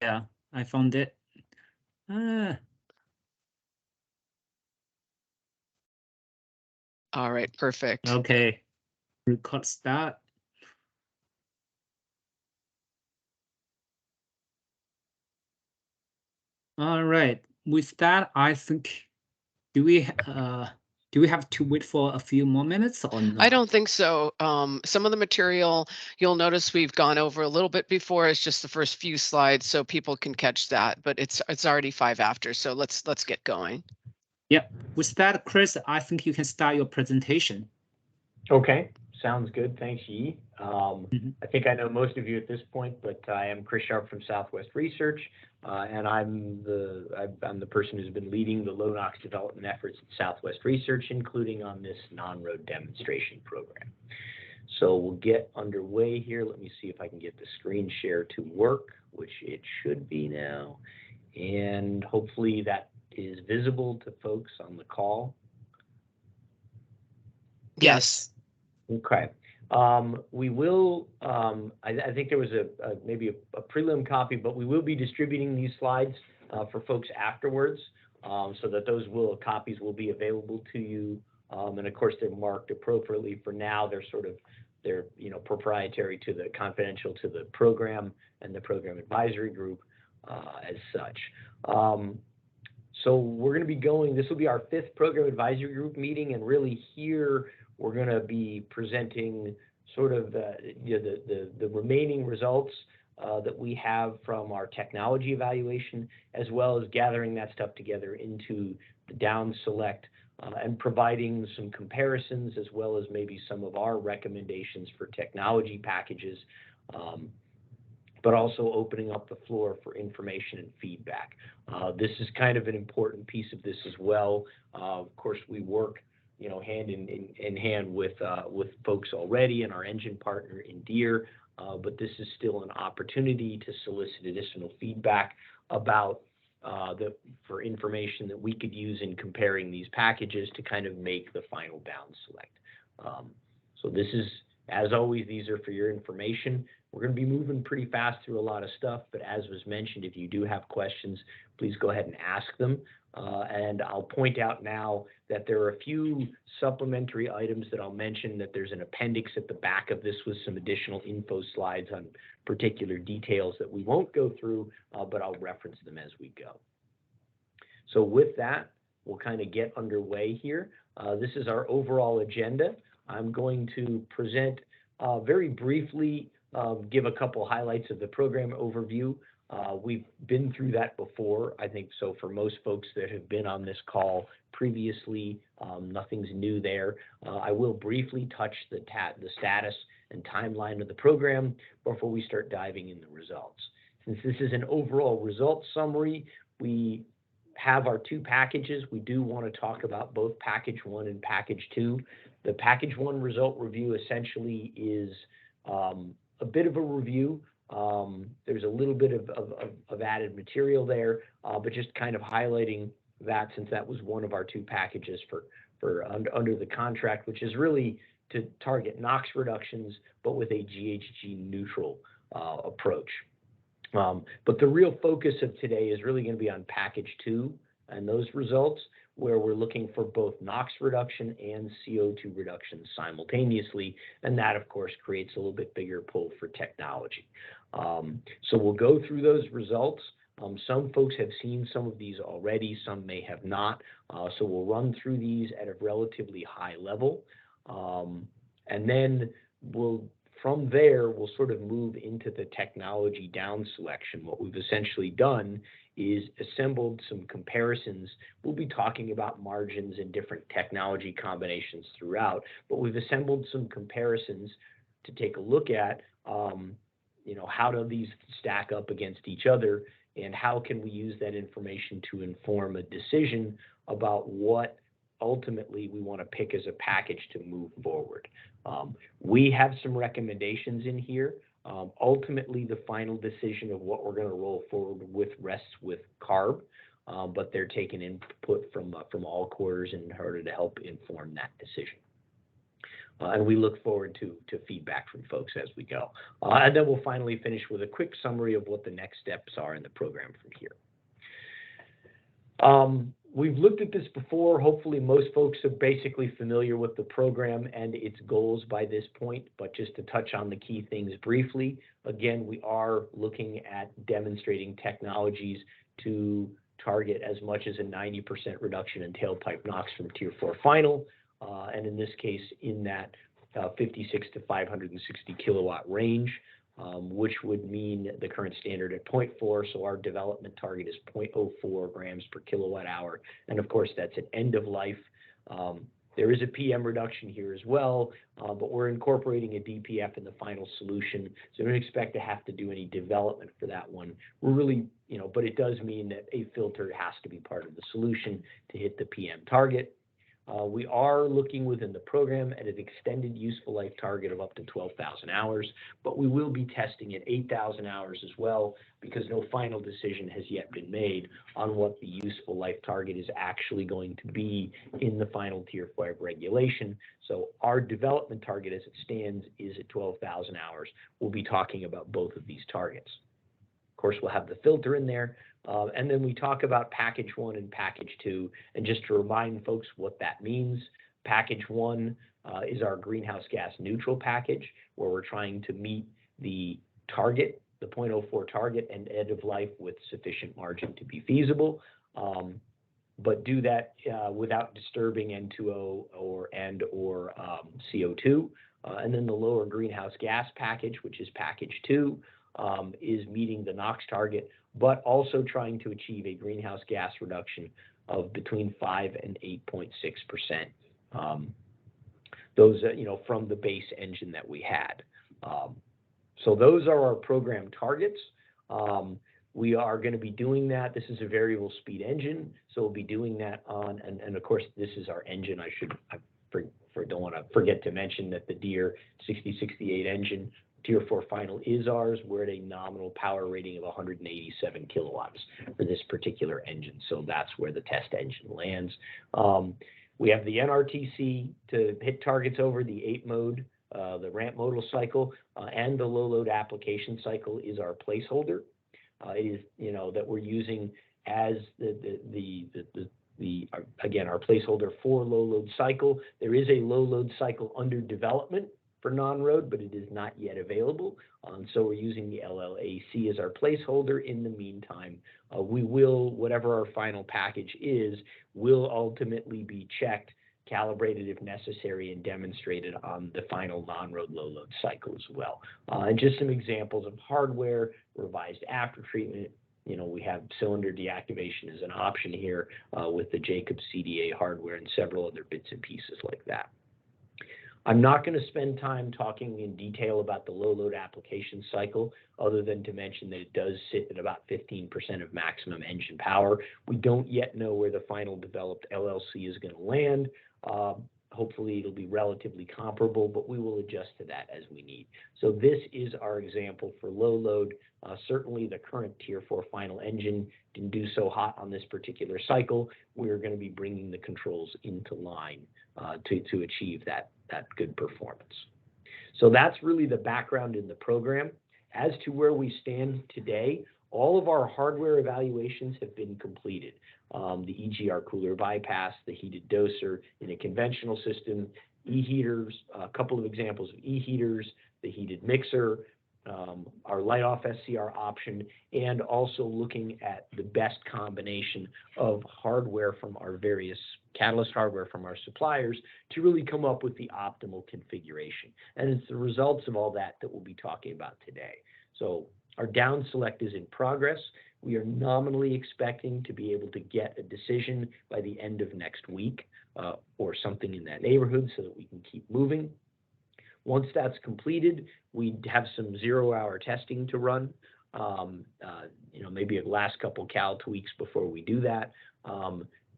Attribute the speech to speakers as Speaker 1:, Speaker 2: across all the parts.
Speaker 1: Yeah, I found it.
Speaker 2: All right, perfect.
Speaker 1: Okay, record start. All right, with that, I think, do we have to wait for a few more minutes or not?
Speaker 2: I don't think so. Some of the material you'll notice we've gone over a little bit before. It's just the first few slides, so people can catch that. But it's already 5 after, so let's get going.
Speaker 1: Yep. With that, Chris, I think you can start your presentation.
Speaker 3: Okay, sounds good. Thanks, Yi.
Speaker 1: Mhm.
Speaker 3: I think I know most of you at this point, but I am Chris Sharp from Southwest Research, and I'm the person who's been leading the low NOx development efforts at Southwest Research, including on this non-road demonstration program. So we'll get underway here. Let me see if I can get the screen share to work, which it should be now, and hopefully that is visible to folks on the call.
Speaker 2: Yes.
Speaker 3: Okay. We will, I think there was maybe a prelim copy, but we will be distributing these slides for folks afterwards, so that those copies will be available to you. And of course, they're marked appropriately. For now, they're proprietary to the confidential to the program and the program advisory group as such. So we're going to be this will be our 5th program advisory group meeting, and really here we're going to be presenting sort of the remaining results that we have from our technology evaluation, as well as gathering that stuff together into the down select and providing some comparisons, as well as maybe some of our recommendations for technology packages, but also opening up the floor for information and feedback. This is kind of an important piece of this as well. Of course, we work hand in hand with folks already and our engine partner in Deere, but this is still an opportunity to solicit additional feedback about for information that we could use in comparing these packages to kind of make the final down select. So this is, as always, these are for your information. We're going to be moving pretty fast through a lot of stuff, but as was mentioned, if you do have questions, please go ahead and ask them. And I'll point out now that there are a few supplementary items that I'll mention, that there's an appendix at the back of this with some additional info slides on particular details that we won't go through, but I'll reference them as we go. So with that, we'll kind of get underway here. This is our overall agenda. I'm going to present very briefly, give a couple highlights of the program overview. We've been through that before, I think, so for most folks that have been on this call previously, nothing's new there. I will briefly touch the status and timeline of the program before we start diving in the results. Since this is an overall results summary, we have our 2 packages. We do want to talk about both package 1 and package 2. The package 1 result review essentially is a bit of a review. There's a little bit of added material there, but just kind of highlighting that, since that was one of our 2 packages for under the contract, which is really to target NOx reductions, but with a GHG neutral approach. But the real focus of today is really going to be on package 2 and those results, where we're looking for both NOx reduction and CO2 reduction simultaneously, and that, of course, creates a little bit bigger pull for technology. So we'll go through those results. Some folks have seen some of these already, some may have not, so we'll run through these at a relatively high level, and then from there, we'll sort of move into the technology down selection. What we've essentially done is assembled some comparisons. We'll be talking about margins and different technology combinations throughout, but we've assembled some comparisons to take a look at, how do these stack up against each other, and how can we use that information to inform a decision about what ultimately we want to pick as a package to move forward. We have some recommendations in here. Ultimately, the final decision of what we're going to roll forward with rests with CARB, but they're taking input from all quarters in order to help inform that decision. And we look forward to feedback from folks as we go. And then we'll finally finish with a quick summary of what the next steps are in the program from here. We've looked at this before. Hopefully most folks are basically familiar with the program and its goals by this point, but just to touch on the key things briefly, again, we are looking at demonstrating technologies to target as much as a 90% reduction in tailpipe NOx from Tier 4 final, and in this case, in that 56 to 560 kilowatt range, which would mean the current standard at 0.4. So our development target is 0.04 grams per kilowatt hour. And of course, that's an end of life. There is a PM reduction here as well, but we're incorporating a DPF in the final solution. So don't expect to have to do any development for that one. We're really, but it does mean that a filter has to be part of the solution to hit the PM target. We are looking within the program at an extended useful life target of up to 12,000 hours, but we will be testing at 8,000 hours as well, because no final decision has yet been made on what the useful life target is actually going to be in the final Tier 5 regulation. So our development target as it stands is at 12,000 hours. We'll be talking about both of these targets. Of course, we'll have the filter in there. And then we talk about package 1 and package 2. And just to remind folks what that means, package 1 is our greenhouse gas neutral package, where we're trying to meet the target, the 0.04 target and end of life with sufficient margin to be feasible, but do that without disturbing N2O or CO2. And then the lower greenhouse gas package, which is package 2, is meeting the NOx target, but also trying to achieve a greenhouse gas reduction of between 5 and 8.6%. Those, from the base engine that we had. So those are our program targets. We are going to be doing that. This is a variable speed engine, so we'll be doing that on, and of course, this is our engine. I don't want to forget to mention that the Deere 6068 engine, Tier 4 final, is ours. We're at a nominal power rating of 187 kilowatts for this particular engine. So that's where the test engine lands. We have the NRTC to hit targets over the 8 mode, the ramp modal cycle, and the low load application cycle is our placeholder. It is, that we're using as again, our placeholder for low load cycle. There is a low load cycle under development for non-road, but it is not yet available. So we're using the LLAC as our placeholder. In the meantime, we will, whatever our final package is, will ultimately be checked, calibrated if necessary, and demonstrated on the final non-road low load cycle as well. And just some examples of hardware, revised after treatment. We have cylinder deactivation as an option here with the Jacobs CDA hardware and several other bits and pieces like that. I'm not going to spend time talking in detail about the low load application cycle, other than to mention that it does sit at about 15% of maximum engine power. We don't yet know where the final developed LLC is going to land. Hopefully it'll be relatively comparable, but we will adjust to that as we need. So this is our example for low load. Certainly the current Tier 4 final engine didn't do so hot on this particular cycle. We're going to be bringing the controls into line to achieve that good performance. So that's really the background in the program. As to where we stand today, all of our hardware evaluations have been completed. The EGR cooler bypass, the heated doser in a conventional system, e-heaters, a couple of examples of e-heaters, the heated mixer, our light-off SCR option, and also looking at the best combination of hardware from our various catalyst hardware from our suppliers to really come up with the optimal configuration. And it's the results of all that we'll be talking about today. So our down select is in progress. We are nominally expecting to be able to get a decision by the end of next week or something in that neighborhood so that we can keep moving. Once that's completed, we have some 0-hour testing to run, maybe a last couple cal tweaks before we do that,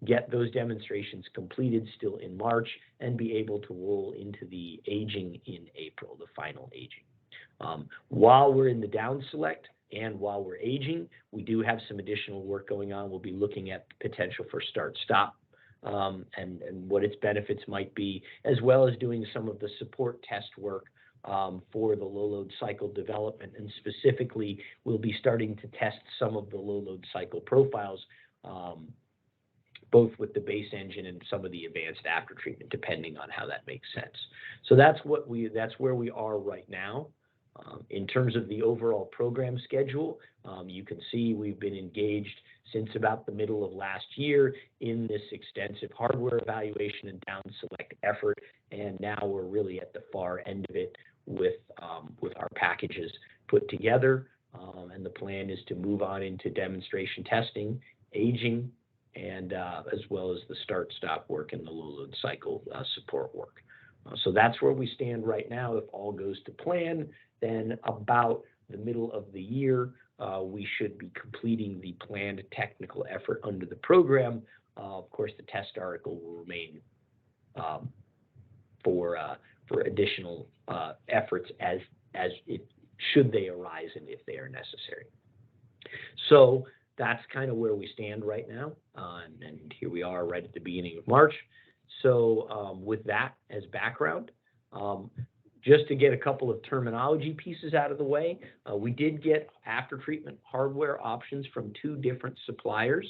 Speaker 3: get those demonstrations completed still in March, and be able to roll into the aging in April, the final aging. While we're in the down select and while we're aging, we do have some additional work going on. We'll be looking at potential for start-stop and what its benefits might be, as well as doing some of the support test work for the low load cycle development. And specifically, we'll be starting to test some of the low load cycle profiles, both with the base engine and some of the advanced aftertreatment, depending on how that makes sense. So that's where we are right now. In terms of the overall program schedule, you can see we've been engaged since about the middle of last year in this extensive hardware evaluation and down select effort, and now we're really at the far end of it with our packages put together, and the plan is to move on into demonstration testing, aging, and as well as the start-stop work and the low-load cycle support work. So that's where we stand right now. If all goes to plan, then about the middle of the year, we should be completing the planned technical effort under the program. Of course, the test article will remain for additional efforts as it should they arise and if they are necessary. So that's kind of where we stand right now, and here we are right at the beginning of March. So with that as background, just to get a couple of terminology pieces out of the way, we did get after-treatment hardware options from 2 different suppliers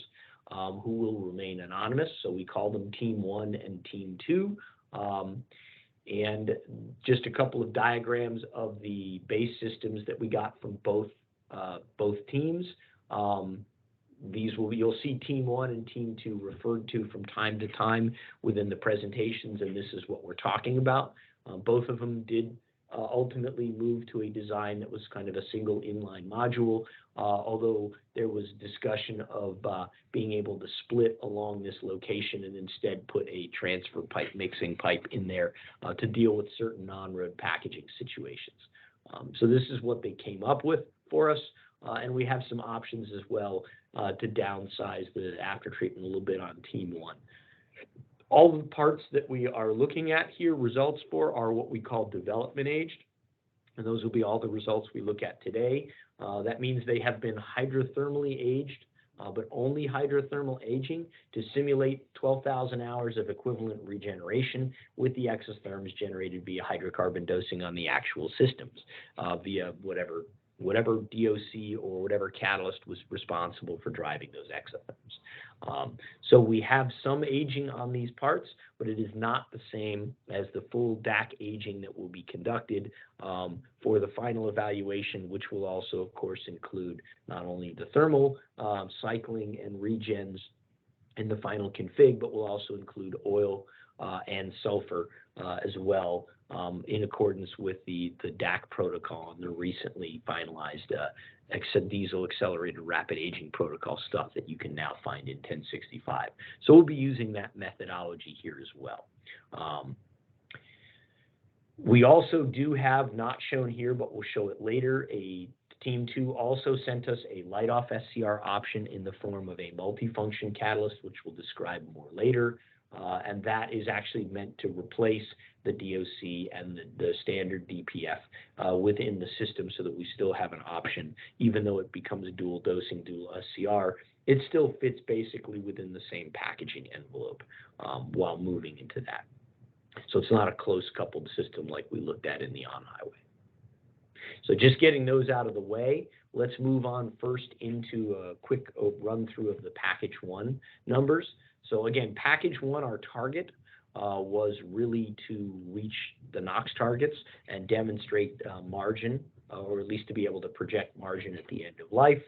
Speaker 3: who will remain anonymous. So we call them Team 1 and Team 2. And just a couple of diagrams of the base systems that we got from both teams. You'll see Team 1 and Team 2 referred to from time to time within the presentations, and this is what we're talking about. Both of them did ultimately move to a design that was kind of a single inline module, although there was discussion of being able to split along this location and instead put a transfer pipe, mixing pipe in there to deal with certain non-road packaging situations. So this is what they came up with for us, and we have some options as well to downsize the after-treatment a little bit on Team 1. All the parts that we are looking at here, results for, are what we call development aged, and those will be all the results we look at today. That means they have been hydrothermally aged, but only hydrothermal aging to simulate 12,000 hours of equivalent regeneration with the exotherms generated via hydrocarbon dosing on the actual systems via whatever DOC or whatever catalyst was responsible for driving those exotherms. So we have some aging on these parts, but it is not the same as the full DAAAC aging that will be conducted for the final evaluation, which will also, of course, include not only the thermal cycling and regens in the final config, but will also include oil and sulfur as well, in accordance with the DAAAC protocol and the recently finalized diesel accelerated rapid aging protocol stuff that you can now find in 1065. So we'll be using that methodology here as well. We also do have, not shown here, but we'll show it later, Team 2 also sent us a light-off SCR option in the form of a multifunction catalyst, which we'll describe more later. And that is actually meant to replace the DOC and the standard DPF within the system so that we still have an option, even though it becomes a dual dosing, dual SCR. It still fits basically within the same packaging envelope while moving into that. So it's not a close coupled system like we looked at in the on-highway. So just getting those out of the way, let's move on first into a quick run through of the package 1 numbers. So again, package 1, our target was really to reach the NOx targets and demonstrate margin, or at least to be able to project margin at the end of life,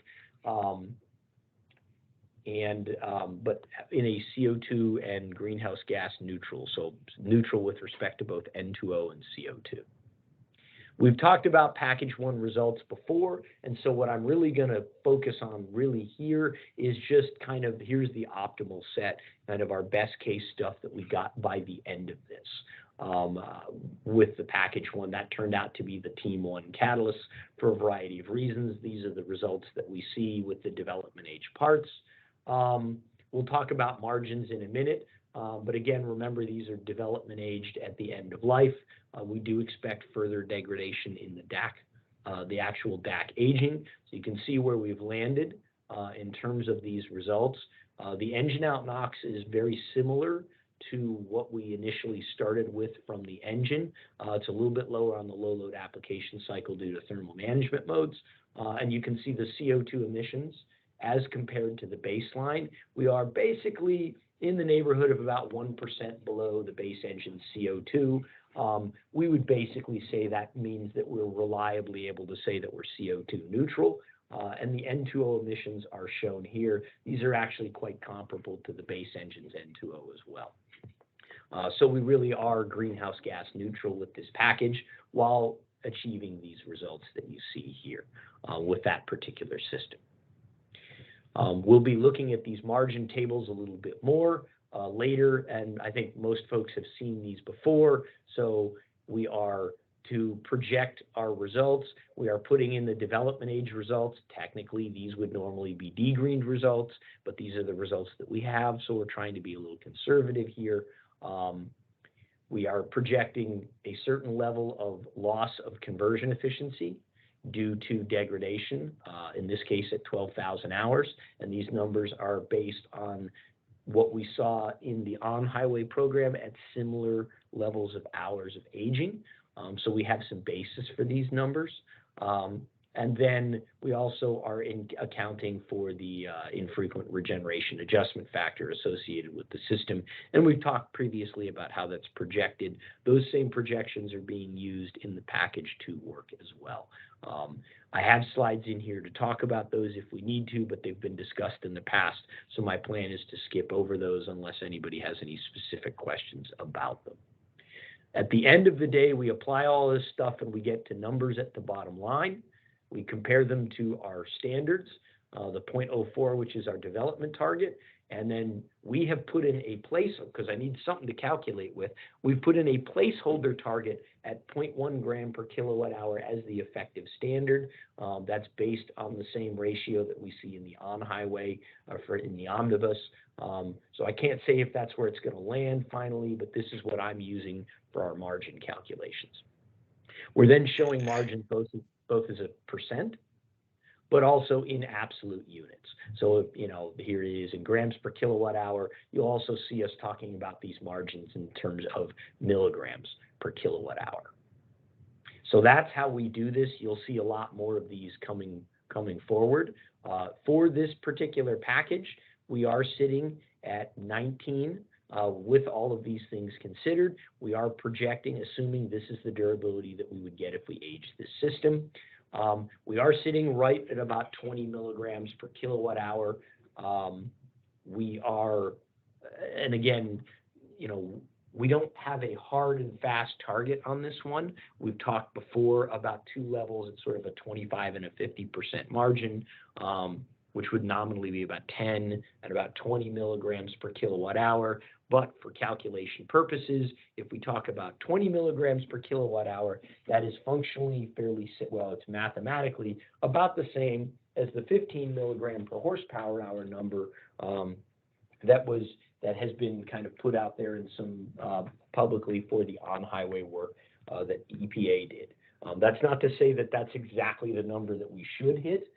Speaker 3: but in a CO2 and greenhouse gas neutral, so neutral with respect to both N2O and CO2. We've talked about package 1 results before, and so what I'm really going to focus on really here is just kind of, here's the optimal set, kind of our best case stuff that we got by the end of this. With the package 1, that turned out to be the Team 1 catalyst for a variety of reasons. These are the results that we see with the development age parts. We'll talk about margins in a minute, but again, remember these are development aged at the end of life. We do expect further degradation in the DAAAC, the actual DAAAC aging. So you can see where we've landed in terms of these results. The engine out NOx is very similar to what we initially started with from the engine. It's a little bit lower on the low load application cycle due to thermal management modes. And you can see the CO2 emissions as compared to the baseline. We are basically in the neighborhood of about 1% below the base engine CO2. We would basically say that means that we're reliably able to say that we're CO2 neutral. And the N2O emissions are shown here. These are actually quite comparable to the base engine's N2O as well. So we really are greenhouse gas neutral with this package while achieving these results that you see here with that particular system. We'll be looking at these margin tables a little bit more later, and I think most folks have seen these before. So we are to project our results. We are putting in the development age results. Technically, these would normally be degreened results, but these are the results that we have. So we're trying to be a little conservative here. We are projecting a certain level of loss of conversion efficiency due to degradation, in this case at 12,000 hours. And these numbers are based on what we saw in the on-highway program at similar levels of hours of aging. So we have some basis for these numbers. And then we also are accounting for the infrequent regeneration adjustment factor associated with the system. And we've talked previously about how that's projected. Those same projections are being used in the package 2 work as well. I have slides in here to talk about those if we need to, but they've been discussed in the past. So my plan is to skip over those unless anybody has any specific questions about them. At the end of the day, we apply all this stuff and we get to numbers at the bottom line. We compare them to our standards, the 0.04, which is our development target. And then we have put in a place, because I need something to calculate with, we've put in a placeholder target at 0.1 gram per kilowatt hour as the effective standard. That's based on the same ratio that we see in the on-highway in the omnibus. So I can't say if that's where it's going to land finally, but this is what I'm using for our margin calculations. We're then showing margin both as a percent, but also in absolute units. So, here it is in grams per kilowatt hour. You'll also see us talking about these margins in terms of milligrams per kilowatt hour. So that's how we do this. You'll see a lot more of these coming forward. For this particular package, we are sitting at 19 with all of these things considered. We are projecting, assuming this is the durability that we would get if we age this system. We are sitting right at about 20 milligrams per kilowatt hour. We are, and again, we don't have a hard and fast target on this one. We've talked before about 2 levels. It's sort of a 25 and a 50% margin, which would nominally be about 10 and about 20 milligrams per kilowatt hour. But for calculation purposes, if we talk about 20 milligrams per kilowatt hour, that is functionally it's mathematically about the same as the 15 milligram per horsepower hour number that has been kind of put out there in some publicly for the on-highway work that EPA did. That's not to say that that's exactly the number that we should hit.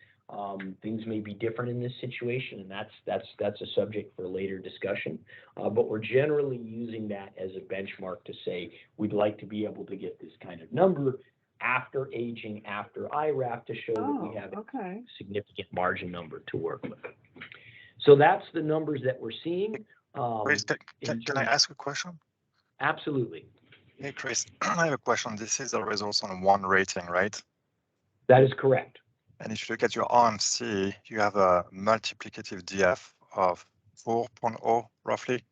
Speaker 3: Things may be different in this situation, and that's a subject for later discussion. But we're generally using that as a benchmark to say we'd like to be able to get this kind of number after aging, after IRAP, to show that we have a significant margin number to work with. So that's the numbers that we're seeing.
Speaker 4: Chris, can I ask a question?
Speaker 3: Absolutely.
Speaker 4: Hey, Chris, I have a question. This is the results on 1 rating, right?
Speaker 3: That is correct.
Speaker 4: And if you look at your RMC, you have a multiplicative DF of 4.0 roughly.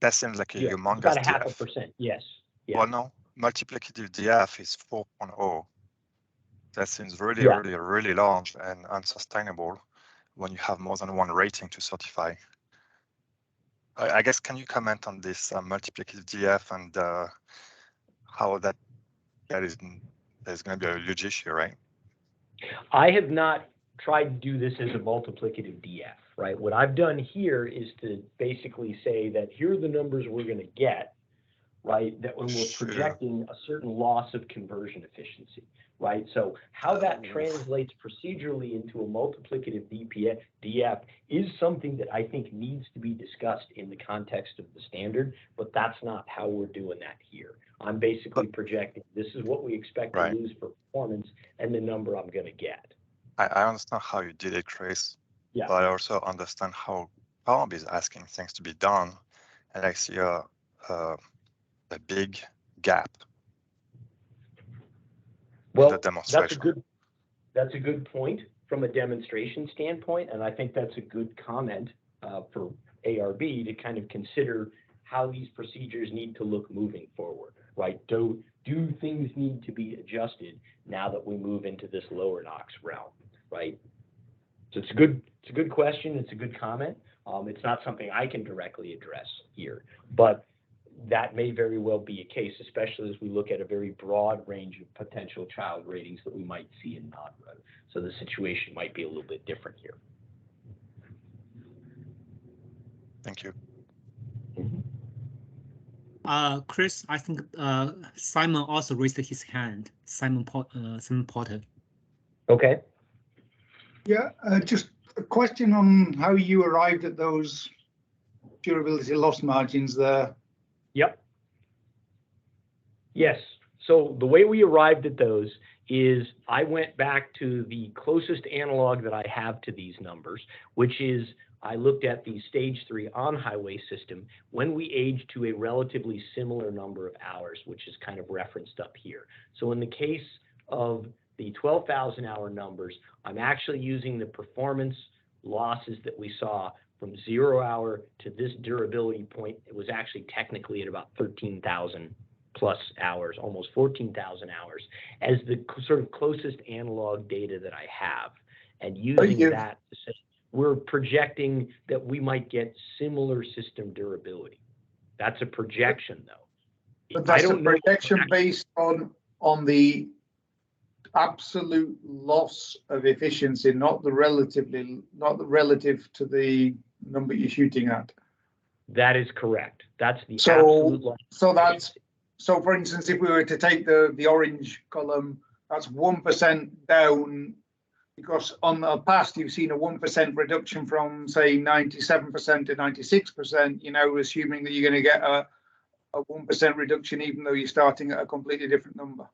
Speaker 4: That seems like a humongous
Speaker 3: about a
Speaker 4: DF.
Speaker 3: 0.5%. Yes.
Speaker 4: Well, no, multiplicative DF is 4.0. That seems really, really large and unsustainable when you have more than 1 rating to certify. I guess, can you comment on this multiplicative DF and how that is there's going to be a huge issue, right?
Speaker 3: I have not tried to do this as a multiplicative DF, right? What I've done here is to basically say that here are the numbers we're going to get, right? That when we're projecting a certain loss of conversion efficiency, right? So how that translates procedurally into a multiplicative DF is something that I think needs to be discussed in the context of the standard, but that's not how we're doing that here. I'm basically projecting this is what we expect to lose for performance and the number I'm going to get.
Speaker 4: I understand how you did it, Chris.
Speaker 3: Yeah.
Speaker 4: But I also understand how Bob is asking things to be done, and I see a big gap.
Speaker 3: Well,
Speaker 4: in the demonstration.
Speaker 3: That's a good point from a demonstration standpoint, and I think that's a good comment for ARB to kind of consider how these procedures need to look moving forward, right? Do things need to be adjusted now that we move into this lower NOx realm, right? So it's a good question. It's a good comment. It's not something I can directly address here, but that may very well be a case, especially as we look at a very broad range of potential child ratings that we might see in non-road. So the situation might be a little bit different here.
Speaker 4: Thank you.
Speaker 1: Chris, I think Simon also raised his hand. Simon Porter.
Speaker 3: Okay.
Speaker 5: Yeah, just a question on how you arrived at those durability loss margins there.
Speaker 3: Yep. Yes. So the way we arrived at those is I went back to the closest analog that I have to these numbers, which is I looked at the stage 3 on-highway system when we aged to a relatively similar number of hours, which is kind of referenced up here. So in the case of the 12,000 hour numbers, I'm actually using the performance losses that we saw from 0 hour to this durability point. It was actually technically at about 13,000 plus hours, almost 14,000 hours, as the sort of closest analog data that I have. And using that to say, we're projecting that we might get similar system durability. That's a projection, though.
Speaker 5: But that's a projection based on the absolute loss of efficiency, not the relative to the number you're shooting at.
Speaker 3: That is correct. That's the absolute loss.
Speaker 5: So for instance, if we were to take the orange column, that's 1% down, because on the past you've seen a 1% reduction from say 97% to 96%, you know, assuming that you're going to get a 1% reduction even though you're starting at a completely different number.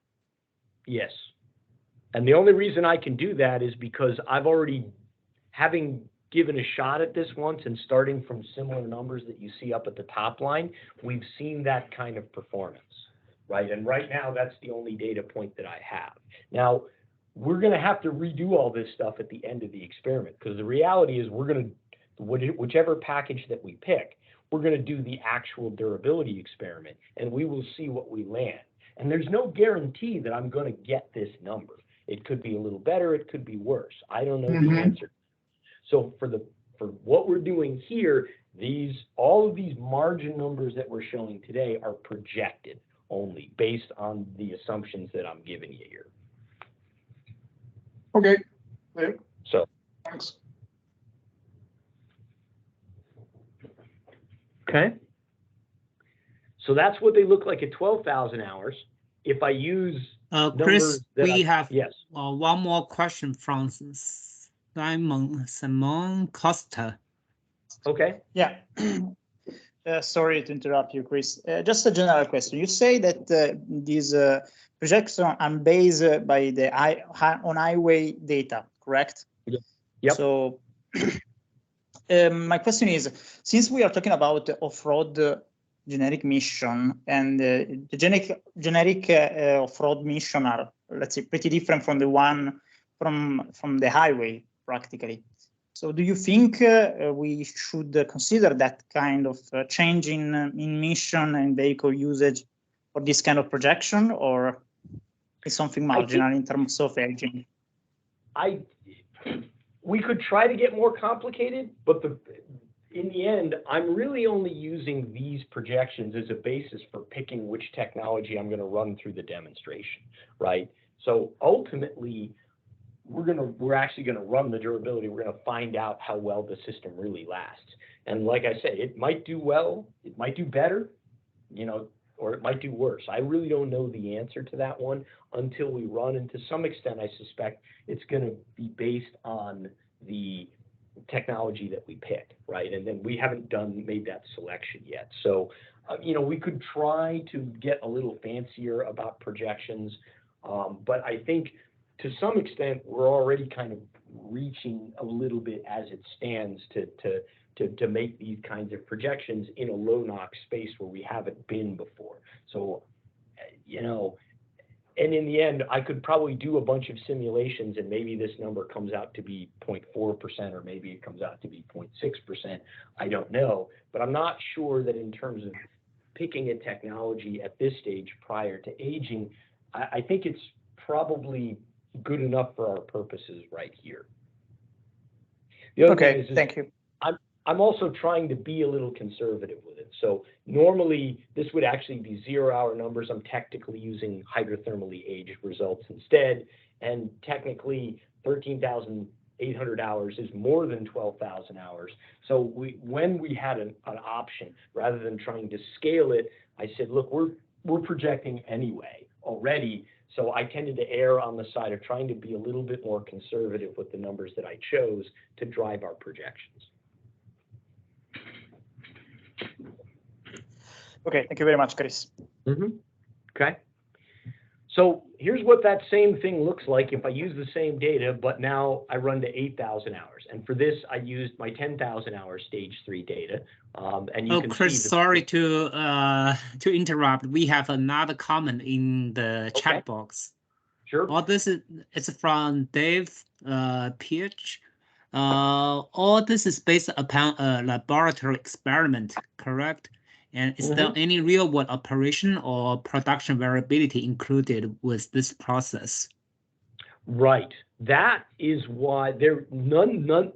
Speaker 3: Yes. And the only reason I can do that is because I've already, having given a shot at this once and starting from similar numbers that you see up at the top line, we've seen that kind of performance, right? And right now, that's the only data point that I have. Now, we're going to have to redo all this stuff at the end of the experiment, because the reality is we're going to, whichever package that we pick, we're going to do the actual durability experiment, and we will see what we land. And there's no guarantee that I'm going to get this number. It could be a little better, it could be worse. I don't know the answer. So for what we're doing here, all of these margin numbers that we're showing today are projected only based on the assumptions that I'm giving you here.
Speaker 5: Okay. Yeah.
Speaker 3: So
Speaker 5: thanks.
Speaker 3: Okay. So that's what they look like at 12,000 hours. If I use
Speaker 1: Chris, we have
Speaker 3: yes.
Speaker 1: One more question from Simon Costa.
Speaker 3: Okay.
Speaker 6: Yeah. Sorry to interrupt you, Chris. Just a general question. You say that these projections are based by the on-highway data, correct?
Speaker 3: Yep.
Speaker 6: So my question is, since we are talking about off-road generic mission, and the generic off-road mission are, let's say, pretty different from the one from the highway, practically. So do you think we should consider that kind of change in mission and vehicle usage for this kind of projection, or is something marginal in terms of aging?
Speaker 3: We could try to get more complicated, but in the end, I'm really only using these projections as a basis for picking which technology I'm going to run through the demonstration, right? So ultimately, we're actually going to run the durability. We're going to find out how well the system really lasts. And like I said, it might do well, it might do better, you know, or it might do worse. I really don't know the answer to that one until we run, and to some extent, I suspect it's going to be based on the technology that we pick, right? And then we haven't made that selection yet. So, you know, we could try to get a little fancier about projections, but I think to some extent we're already kind of reaching a little bit as it stands to make these kinds of projections in a low NOx space where we haven't been before. So, you know, and in the end, I could probably do a bunch of simulations and maybe this number comes out to be 0.4% or maybe it comes out to be 0.6%. I don't know, but I'm not sure that in terms of picking a technology at this stage prior to aging, I think it's probably good enough for our purposes right here. The other thing is
Speaker 6: thank you.
Speaker 3: I'm also trying to be a little conservative with it. So normally this would actually be 0-hour numbers. I'm technically using hydrothermally aged results instead. And technically 13,800 hours is more than 12,000 hours. So when we had an option, rather than trying to scale it, I said, look, we're projecting anyway already. So I tended to err on the side of trying to be a little bit more conservative with the numbers that I chose to drive our projections.
Speaker 6: Okay, thank you very much, Chris.
Speaker 3: Okay. So here's what that same thing looks like if I use the same data, but now I run to 8,000 hours. And for this, I used my 10,000 hour stage 3 data. And you can
Speaker 1: Chris,
Speaker 3: see
Speaker 1: sorry to interrupt. We have another comment in the chat box.
Speaker 3: Sure.
Speaker 1: All this it's from Dave Peach. All this is based upon a laboratory experiment, correct? And is there any real-world operation or production variability included with this process?
Speaker 3: Right. That is why none.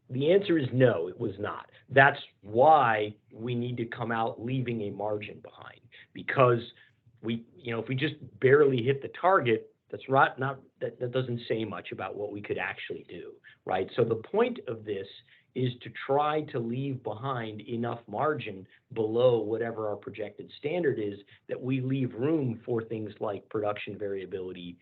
Speaker 3: The answer is no, it was not. That's why we need to come out leaving a margin behind, because if we just barely hit the target, that doesn't say much about what we could actually do, right? So the point of this is to try to leave behind enough margin below whatever our projected standard is that we leave room for things like production variability,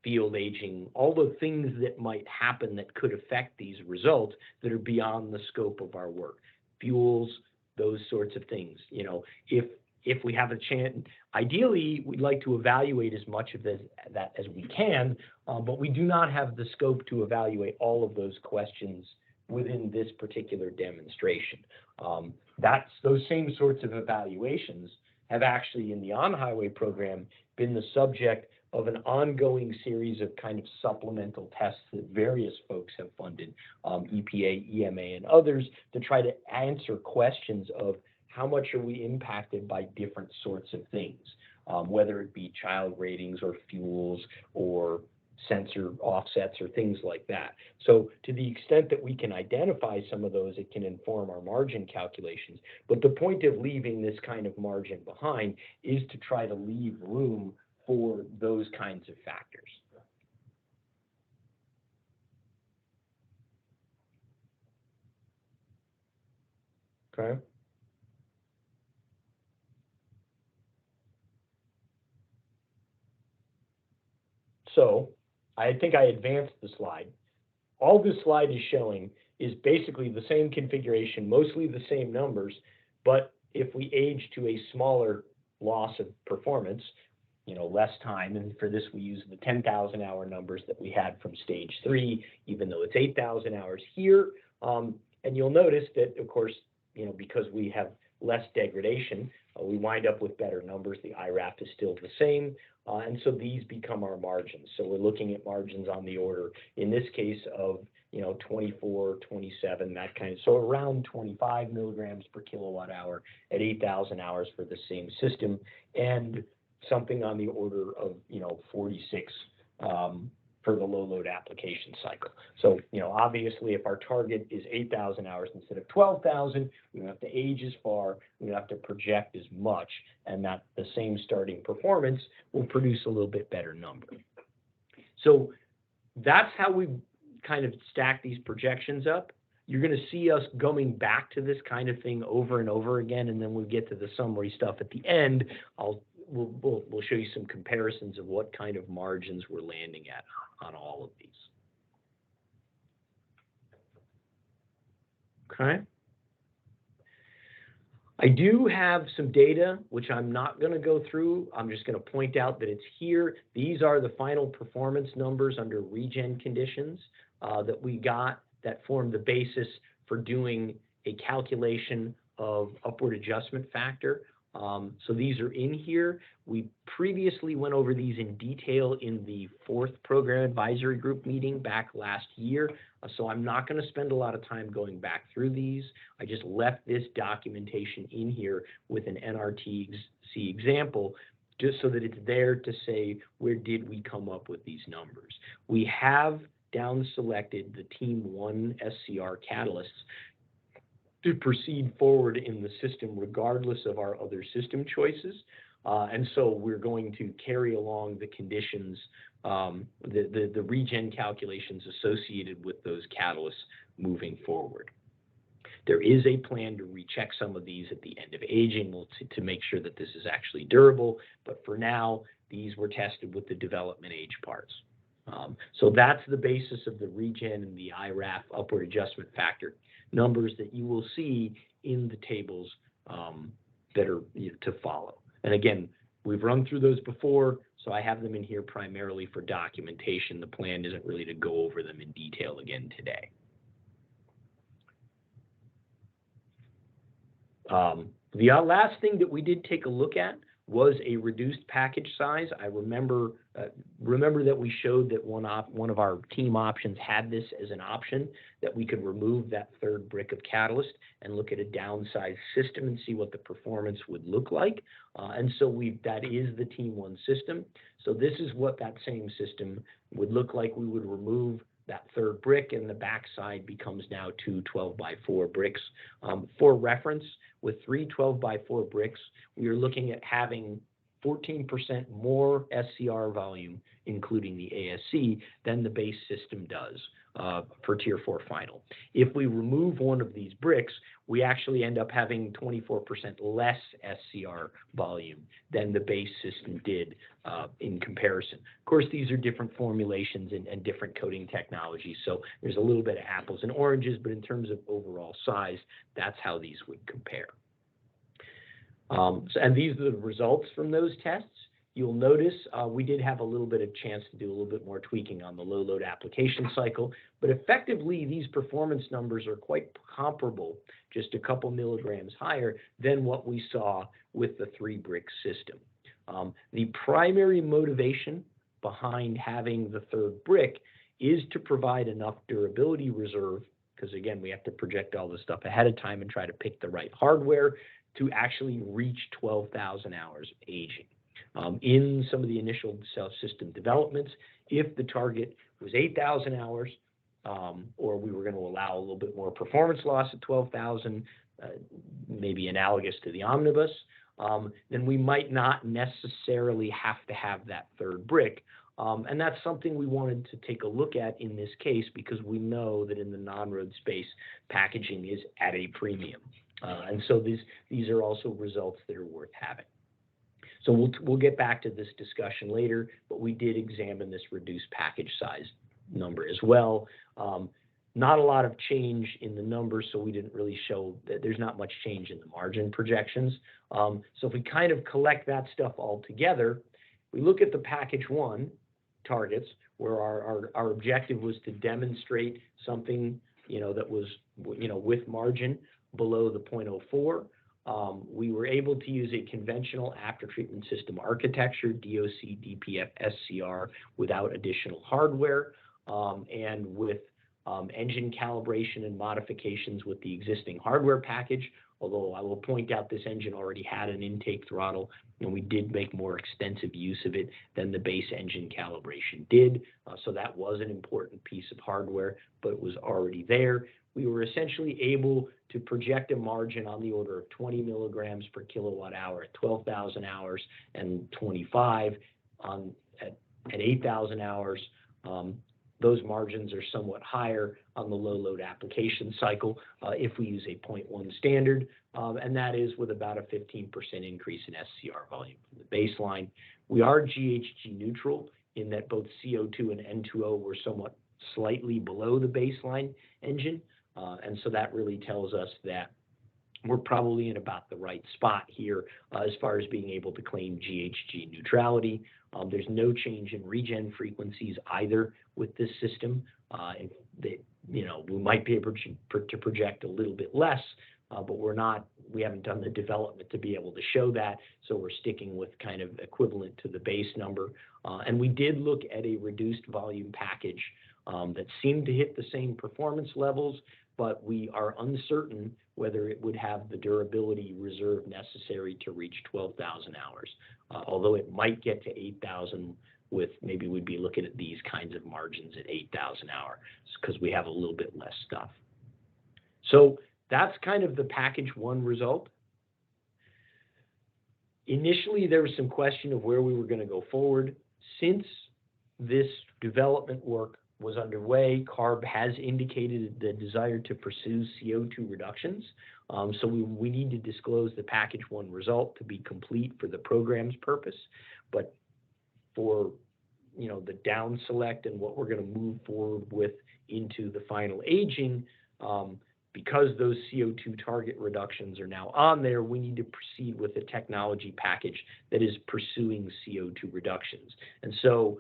Speaker 3: field aging, all the things that might happen that could affect these results that are beyond the scope of our work. Fuels, those sorts of things. You know, if we have a chance, ideally, we'd like to evaluate as much of that as we can, but we do not have the scope to evaluate all of those questions within this particular demonstration. Those same sorts of evaluations have actually in the on-highway program been the subject of an ongoing series of kind of supplemental tests that various folks have funded, EPA, EMA, and others, to try to answer questions of how much are we impacted by different sorts of things, whether it be child ratings or fuels or sensor offsets or things like that. So to the extent that we can identify some of those, it can inform our margin calculations. But the point of leaving this kind of margin behind is to try to leave room for those kinds of factors. Okay. So I think I advanced the slide. All this slide is showing is basically the same configuration, mostly the same numbers, but if we age to a smaller loss of performance, less time, and for this we use the 10,000 hour numbers that we had from stage 3, even though it's 8,000 hours here. And you'll notice that, of course, because we have less degradation, we wind up with better numbers. The IRAP is still the same. And so these become our margins. So we're looking at margins on the order, in this case, of 24, 27, that kind of, so around 25 milligrams per kilowatt hour at 8,000 hours for the same system, and something on the order of 46 for the low load application cycle. So obviously, if our target is 8,000 hours instead of 12,000, we don't have to age as far, we don't have to project as much, and that the same starting performance will produce a little bit better number. So that's how we kind of stack these projections up. you're going to see us going back to this kind of thing over and over again, and then we'll get to the summary stuff at the end. We'll show you some comparisons of what kind of margins we're landing at on all of these. Okay. I do have some data, which I'm not going to go through. I'm just going to point out that it's here. These are the final performance numbers under regen conditions that we got that formed the basis for doing a calculation of upward adjustment factor. So these are in here. We previously went over these in detail in the 4th program advisory group meeting back last year. So I'm not going to spend a lot of time going back through these. I just left this documentation in here with an NRTC example, just so that it's there to say, where did we come up with these numbers? We have down selected the Team 1 SCR catalysts to proceed forward in the system regardless of our other system choices. And so we're going to carry along the conditions, the regen calculations associated with those catalysts moving forward. There is a plan to recheck some of these at the end of aging to make sure that this is actually durable, but for now, these were tested with the development age parts. So that's the basis of the regen and the IRAF upward adjustment factor numbers that you will see in the tables that are to follow. And again, we've run through those before, so I have them in here primarily for documentation. The plan isn't really to go over them in detail again today. The last thing that we did take a look at was a reduced package size. I remember that we showed that one of our team options had this as an option, that we could remove that 3rd brick of catalyst and look at a downsized system and see what the performance would look like. And so that is the Team 1 system. So this is what that same system would look like. We would remove that 3rd brick, and the backside becomes now 2 12x4 bricks. For reference, with 3 12x4 bricks, we are looking at having 14% more SCR volume, including the ASC, than the base system does for Tier 4 final. If we remove one of these bricks, we actually end up having 24% less SCR volume than the base system did in comparison. Of course, these are different formulations and different coating technologies, so there's a little bit of apples and oranges, but in terms of overall size, that's how these would compare. And these are the results from those tests. You'll notice we did have a little bit of chance to do a little bit more tweaking on the low load application cycle, but effectively these performance numbers are quite comparable, just a couple milligrams higher than what we saw with the 3 brick system. The primary motivation behind having the 3rd brick is to provide enough durability reserve, because again, we have to project all this stuff ahead of time and try to pick the right hardware to actually reach 12,000 hours of aging. In some of the initial cell system developments, if the target was 8,000 hours, or we were going to allow a little bit more performance loss at 12,000, maybe analogous to the omnibus, then we might not necessarily have to have that 3rd brick. And that's something we wanted to take a look at in this case, because we know that in the non-road space, packaging is at a premium. And so these are also results that are worth having. So we'll get back to this discussion later, but we did examine this reduced package size number as well. Not a lot of change in the numbers, so we didn't really show that there's not much change in the margin projections. So if we kind of collect that stuff all together, we look at the package 1 targets, where our objective was to demonstrate something, that was, with margin below the 0.04. We were able to use a conventional after-treatment system architecture, DOC, DPF, SCR, without additional hardware, and with engine calibration and modifications with the existing hardware package, although I will point out this engine already had an intake throttle, and we did make more extensive use of it than the base engine calibration did. So that was an important piece of hardware, but it was already there. We were essentially able to project a margin on the order of 20 milligrams per kilowatt hour at 12,000 hours and 25 at 8,000 hours. Those margins are somewhat higher on the low load application cycle if we use a 0.1 standard, and that is with about a 15% increase in SCR volume from the baseline. We are GHG neutral in that both CO2 and N2O were somewhat slightly below the baseline engine, and so that really tells us that we're probably in about the right spot here as far as being able to claim GHG neutrality. There's no change in regen frequencies either with this system. And they, we might be able to project a little bit less, but we haven't done the development to be able to show that. So we're sticking with kind of equivalent to the base number. And we did look at a reduced volume package that seemed to hit the same performance levels, but we are uncertain whether it would have the durability reserve necessary to reach 12,000 hours. Although it might get to 8,000 with, maybe we'd be looking at these kinds of margins at 8,000 hours because we have a little bit less stuff. So that's kind of the package one result. Initially, there was some question of where we were going to go forward. Since this development work was underway, CARB has indicated the desire to pursue CO2 reductions. So we need to disclose the package one result to be complete for the program's purpose. But for the down select and what we're going to move forward with into the final aging, because those CO2 target reductions are now on there, we need to proceed with a technology package that is pursuing CO2 reductions. And so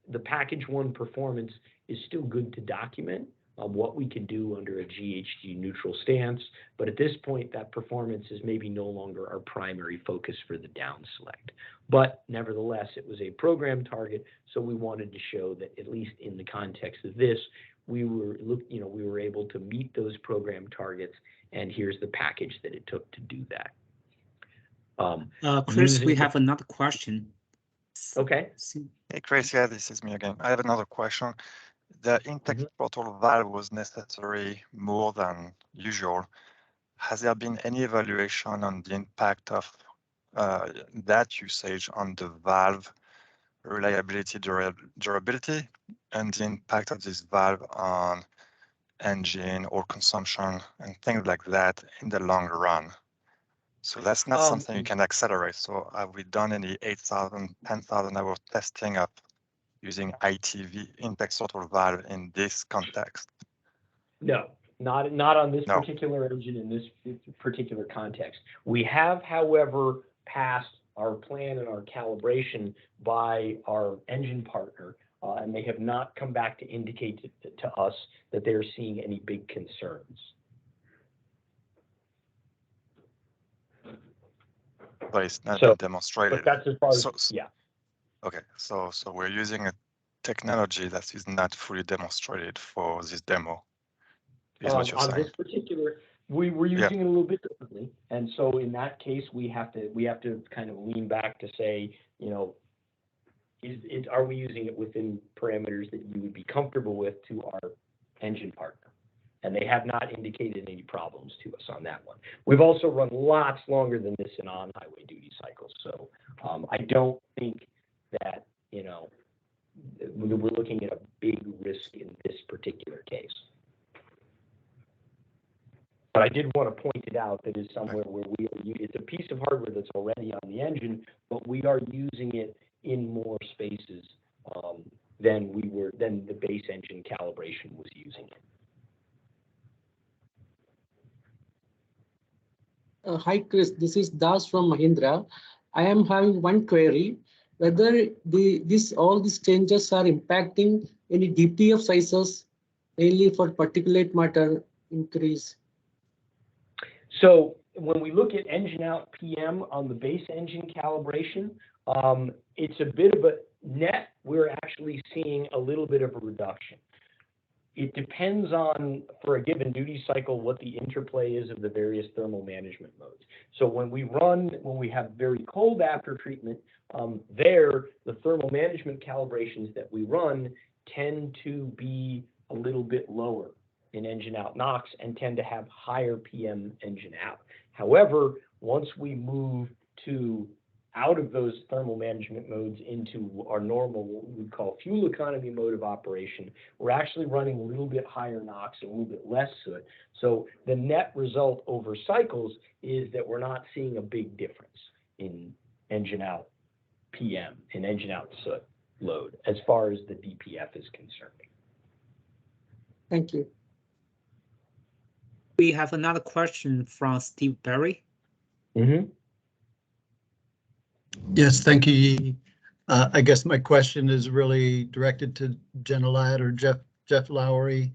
Speaker 3: the package one performance is still good to document what we can do under a GHG neutral stance, but at this point that performance is maybe no longer our primary focus for the down select. But nevertheless, it was a program target, so we wanted to show that at least in the context of this, we were able to meet those program targets, and here's the package that it took to do that.
Speaker 1: Chris, we have another question.
Speaker 3: Okay.
Speaker 4: Hey, Chris, yeah, this is me again. I have another question. The intake throttle valve was necessary more than usual. Has there been any evaluation on the impact of that usage on the valve reliability, durability, and the impact of this valve on engine or consumption and things like that in the long run? So that's not something you can accelerate. So have we done any 8,000, 10,000 hour testing of using ITV, intake throttle valve, in this context?
Speaker 3: No, not on this particular engine in this particular context. We have, however, passed our plan and our calibration by our engine partner, and they have not come back to indicate to us that they're seeing any big concerns.
Speaker 4: But it's not been demonstrated.
Speaker 3: But that's as far as, yeah.
Speaker 4: Okay, so we're using a technology that is not fully demonstrated for this demo, is what you're saying.
Speaker 3: On this particular, we're using it a little bit differently, and so in that case, we have to kind of lean back to say, are we using it within parameters that you would be comfortable with to our engine partner? And they have not indicated any problems to us on that one. We've also run lots longer than this in on-highway duty cycles, so I don't think that we're looking at a big risk in this particular case. But I did want to point it out that it's somewhere where it's a piece of hardware that's already on the engine, but we are using it in more spaces than the base engine calibration was using it.
Speaker 7: Hi, Chris. This is Das from Mahindra. I am having one query: whether all these changes are impacting any DPF sizes, mainly for particulate matter increase.
Speaker 3: So when we look at engine out PM on the base engine calibration, it's a bit of a net. We're actually seeing a little bit of a reduction. It depends on, for a given duty cycle, what the interplay is of the various thermal management modes. So when we have very cold after treatment, the thermal management calibrations that we run tend to be a little bit lower in engine out NOx and tend to have higher PM engine out. However, once we move to out of those thermal management modes into our normal, what we would call fuel economy mode of operation, we're actually running a little bit higher NOx, a little bit less soot. So the net result over cycles is that we're not seeing a big difference in engine out PM and engine out soot load as far as the DPF is concerned.
Speaker 7: Thank you.
Speaker 1: We have another question from Steve Berry.
Speaker 3: Mm-hmm.
Speaker 8: Yes, thank you. I guess my question is really directed to Jenna Ladd or Jeff Lowry.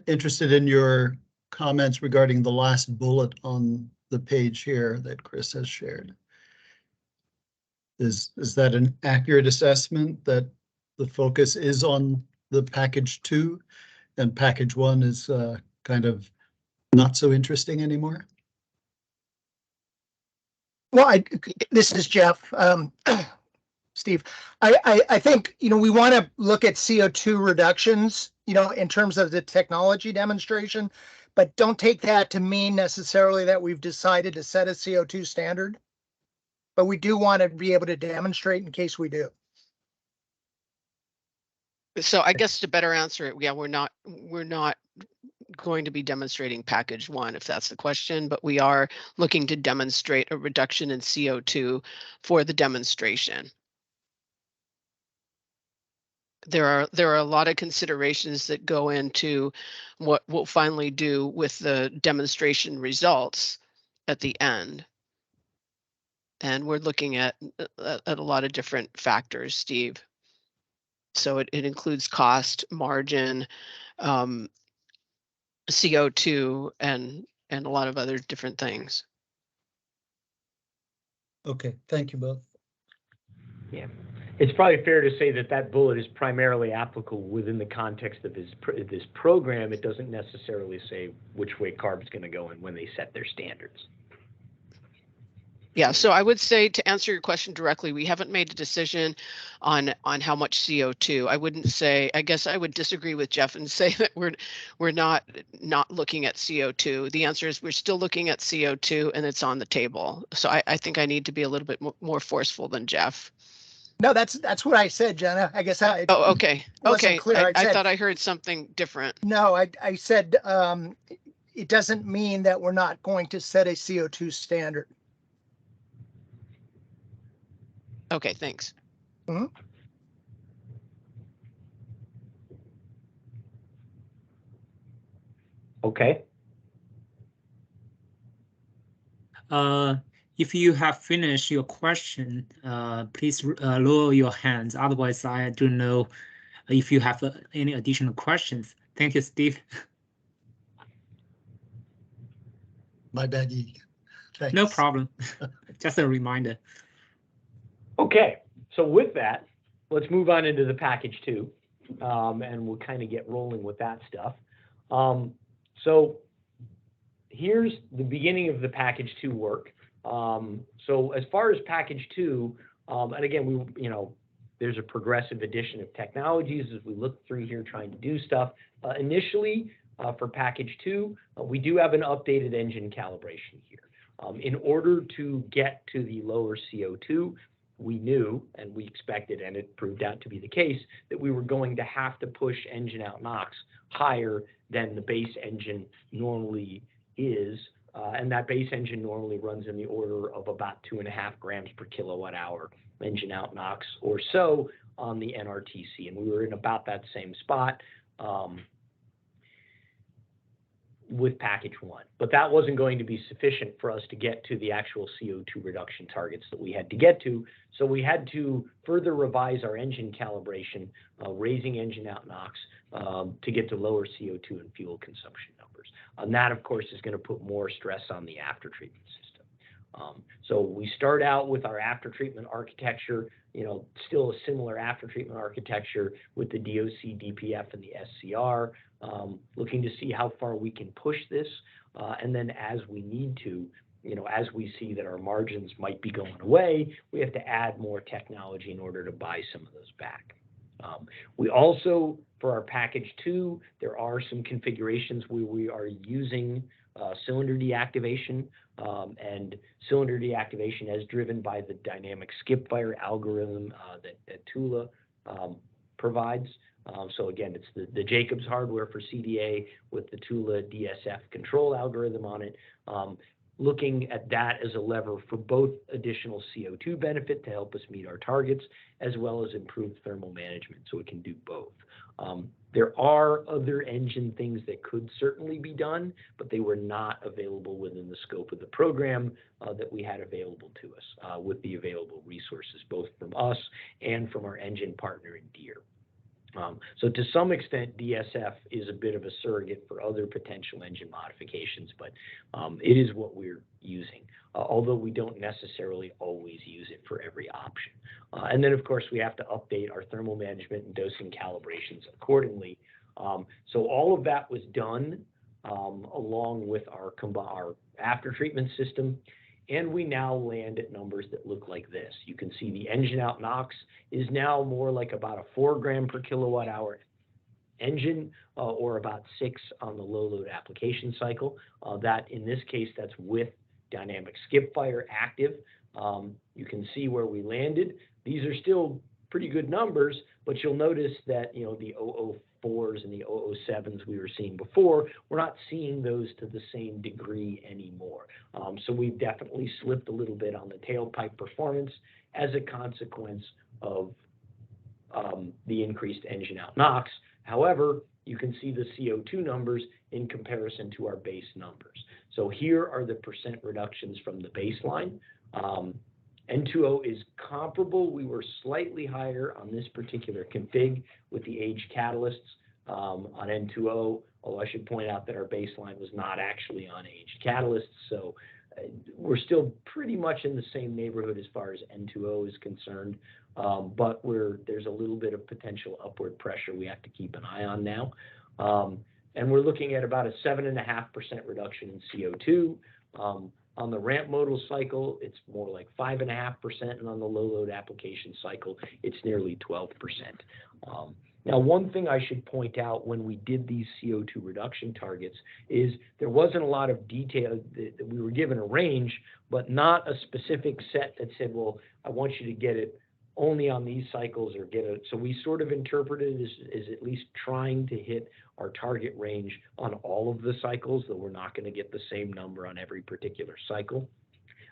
Speaker 8: Interested in your comments regarding the last bullet on the page here that Chris has shared. Is that an accurate assessment that the focus is on the package 2 and package 1 is kind of not so interesting anymore?
Speaker 9: Well, this is Jeff. Steve, I think, we want to look at CO2 reductions, in terms of the technology demonstration, but don't take that to mean necessarily that we've decided to set a CO2 standard. But we do want to be able to demonstrate in case we do.
Speaker 2: So I guess to better answer it, yeah, we're not going to be demonstrating package 1 if that's the question, but we are looking to demonstrate a reduction in CO2 for the demonstration. There are a lot of considerations that go into what we'll finally do with the demonstration results at the end. And we're looking at a lot of different factors, Steve. So it includes cost, margin, CO2, and a lot of other different things.
Speaker 8: Okay, thank you both.
Speaker 3: Yeah, it's probably fair to say that that bullet is primarily applicable within the context of this program. It doesn't necessarily say which way CARB's going to go and when they set their standards.
Speaker 2: Yeah, so I would say, to answer your question directly, we haven't made a decision on how much CO2. I wouldn't say, I guess I would disagree with Jeff and say that we're not looking at CO2. The answer is we're still looking at CO2 and it's on the table. So I think I need to be a little bit more forceful than Jeff.
Speaker 9: No, that's what I said, Jenna. I guess I.
Speaker 2: Oh, okay. Okay.
Speaker 9: Clear.
Speaker 2: I thought I heard something different.
Speaker 9: No, I said it doesn't mean that we're not going to set a CO2 standard.
Speaker 2: Okay, thanks.
Speaker 9: Mm-hmm.
Speaker 3: Okay.
Speaker 1: If you have finished your question, please lower your hands. Otherwise, I don't know if you have any additional questions. Thank you, Steve.
Speaker 8: My bad. Thanks.
Speaker 1: No problem. Just a reminder.
Speaker 3: Okay, so with that, let's move on into the package 2, and we'll kind of get rolling with that stuff. So here's the beginning of the package 2 work. So as far as package 2, and again, there's a progressive addition of technologies as we look through here trying to do stuff. Initially, for package 2, we do have an updated engine calibration here. In order to get to the lower CO2, we knew and we expected, and it proved out to be the case, that we were going to have to push engine out NOx higher than the base engine normally is. And that base engine normally runs in the order of about 2.5 grams per kilowatt hour engine out NOx or so on the NRTC. And we were in about that same spot with package 1, but that wasn't going to be sufficient for us to get to the actual CO2 reduction targets that we had to get to. So we had to further revise our engine calibration, raising engine out NOx to get to lower CO2 and fuel consumption numbers. And that, of course, is going to put more stress on the aftertreatment system. So we start out with our aftertreatment architecture, still a similar aftertreatment architecture with the DOC, DPF, and the SCR, looking to see how far we can push this. And then as we need to, as we see that our margins might be going away, we have to add more technology in order to buy some of those back. We also, for our package 2, there are some configurations where we are using cylinder deactivation, and cylinder deactivation as driven by the dynamic skip fire algorithm that Tula provides. So again, it's the Jacobs hardware for CDA with the Tula DSF control algorithm on it. Looking at that as a lever for both additional CO2 benefit to help us meet our targets, as well as improved thermal management, so it can do both. There are other engine things that could certainly be done, but they were not available within the scope of the program that we had available to us with the available resources, both from us and from our engine partner in Deere. So to some extent, DSF is a bit of a surrogate for other potential engine modifications, but it is what we're using, although we don't necessarily always use it for every option. And then, of course, we have to update our thermal management and dosing calibrations accordingly. So all of that was done along with our after-treatment system. And we now land at numbers that look like this. You can see the engine out NOx is now more like about a 4 gram per kilowatt hour engine, or about 6 on the low load application cycle. That in this case, that's with dynamic skip fire active. You can see where we landed. These are still pretty good numbers, but you'll notice that, you know, the 004s and the 007s we were seeing before, we're not seeing those to the same degree anymore. So we've definitely slipped a little bit on the tailpipe performance as a consequence of the increased engine out NOx. However, you can see the CO2 numbers in comparison to our base numbers. So here are the percent reductions from the baseline. N2O is comparable. We were slightly higher on this particular config with the aged catalysts on N2O, although I should point out that our baseline was not actually on aged catalysts. So we're still pretty much in the same neighborhood as far as N2O is concerned, but there's a little bit of potential upward pressure we have to keep an eye on now. And we're looking at about a 7.5% reduction in CO2. On the ramp modal cycle, it's more like 5.5%, and on the low load application cycle, it's nearly 12%. Now, one thing I should point out when we did these CO2 reduction targets is there wasn't a lot of detail. That we were given a range, but not a specific set that said, well, I want you to get it only on these cycles or get it. So we sort of interpreted it as at least trying to hit our target range on all of the cycles, though we're not going to get the same number on every particular cycle.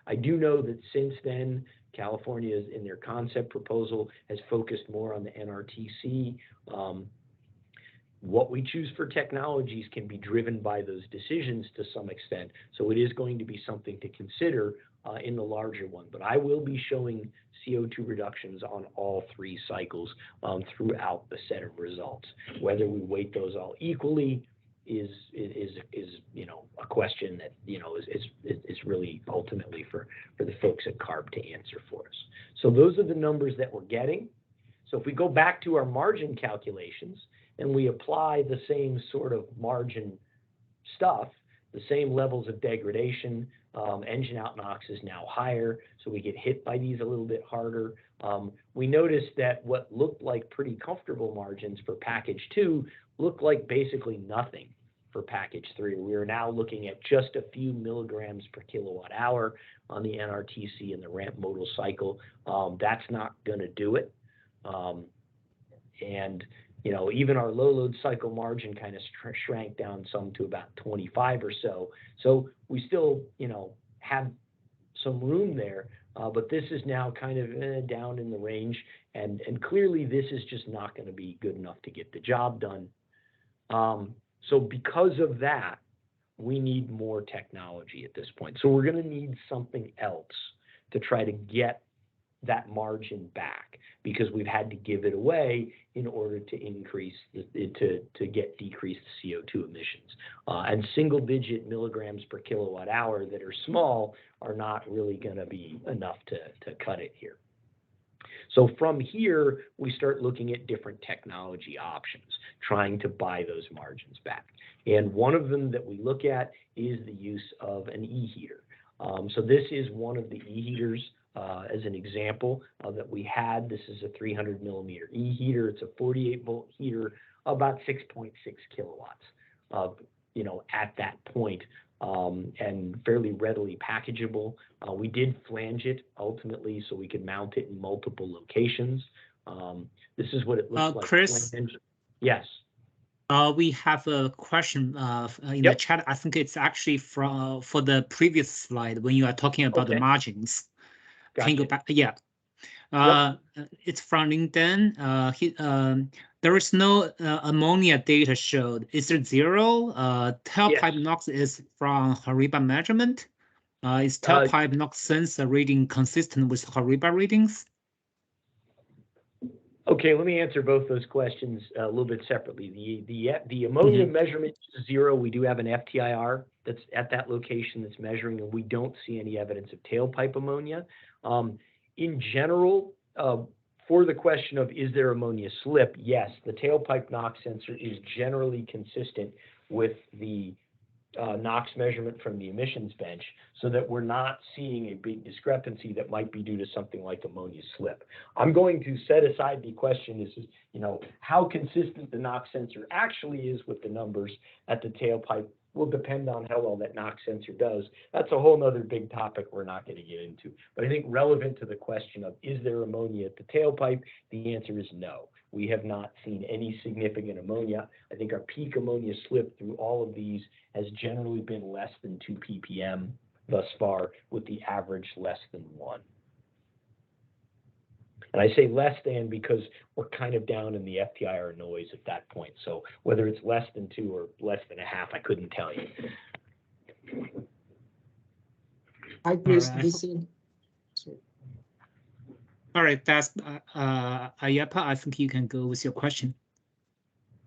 Speaker 3: I do know that since then, California, in their concept proposal, has focused more on the NRTC. What we choose for technologies can be driven by those decisions to some extent. So it is going to be something to consider in the larger one. But I will be showing CO2 reductions on all 3 cycles throughout the set of results. Whether we weight those all equally is you know, a question that, you know, is really ultimately for the folks at CARB to answer for us. So those are the numbers that we're getting. So if we go back to our margin calculations and we apply the same sort of margin stuff, the same levels of degradation, engine out NOx is now higher, so we get hit by these a little bit harder. We noticed that what looked like pretty comfortable margins for package 2 looked like basically nothing for package 3. We are now looking at just a few milligrams per kilowatt hour on the NRTC and the ramp modal cycle. That's not going to do it. And you know, even our low load cycle margin kind of shrank down some to about 25 or so. So we still, you know, have some room there, but this is now kind of down in the range. And clearly this is just not going to be good enough to get the job done. So because of that, we need more technology at this point. So we're going to need something else to try to get that margin back, because we've had to give it away in order to increase to get decreased CO2 emissions. And single digit milligrams per kilowatt hour that are small are not really going to be enough to cut it here. So from here, we start looking at different technology options, trying to buy those margins back. And one of them that we look at is the use of an e-heater. So this is one of the e-heaters as an example that we had. This is a 300 millimeter e-heater. It's a 48 volt heater, about 6.6 kilowatts. You know, at that point and fairly readily packageable. We did flange it ultimately so we could mount it in multiple locations. This is what it looks like.
Speaker 1: Chris?
Speaker 3: Flanged. Yes.
Speaker 1: We have a question in
Speaker 3: Yep.
Speaker 1: the chat. I think it's actually from for the previous slide when you are talking about the
Speaker 3: Okay.
Speaker 1: margins.
Speaker 3: Gotcha.
Speaker 1: Can you go back? Yeah. It's from LinkedIn. There is no ammonia data showed. Is there zero? Tailpipe
Speaker 3: Yes.
Speaker 1: NOx is from HORIBA measurement. Is tailpipe NOx sensor reading consistent with HORIBA readings?
Speaker 3: Okay, let me answer both those questions a little bit separately. The ammonia measurement is 0. We do have an FTIR that's at that location that's measuring, and we don't see any evidence of tailpipe ammonia. In general, for the question of is there ammonia slip, yes, the tailpipe NOx sensor is generally consistent with the NOx measurement from the emissions bench, so that we're not seeing a big discrepancy that might be due to something like ammonia slip. I'm going to set aside the question is, how consistent the NOx sensor actually is with the numbers at the tailpipe will depend on how well that NOx sensor does. That's a whole nother big topic we're not going to get into. But I think relevant to the question of is there ammonia at the tailpipe, the answer is no. We have not seen any significant ammonia. I think our peak ammonia slip through all of these has generally been less than 2 ppm thus far, with the average less than 1. And I say less than because we're kind of down in the FTIR noise at that point. So whether it's less than 2 or less than 0.5, I couldn't tell you.
Speaker 7: Hi, Chris. This is.
Speaker 1: All right, that's Ayappa. I think you can go with your question.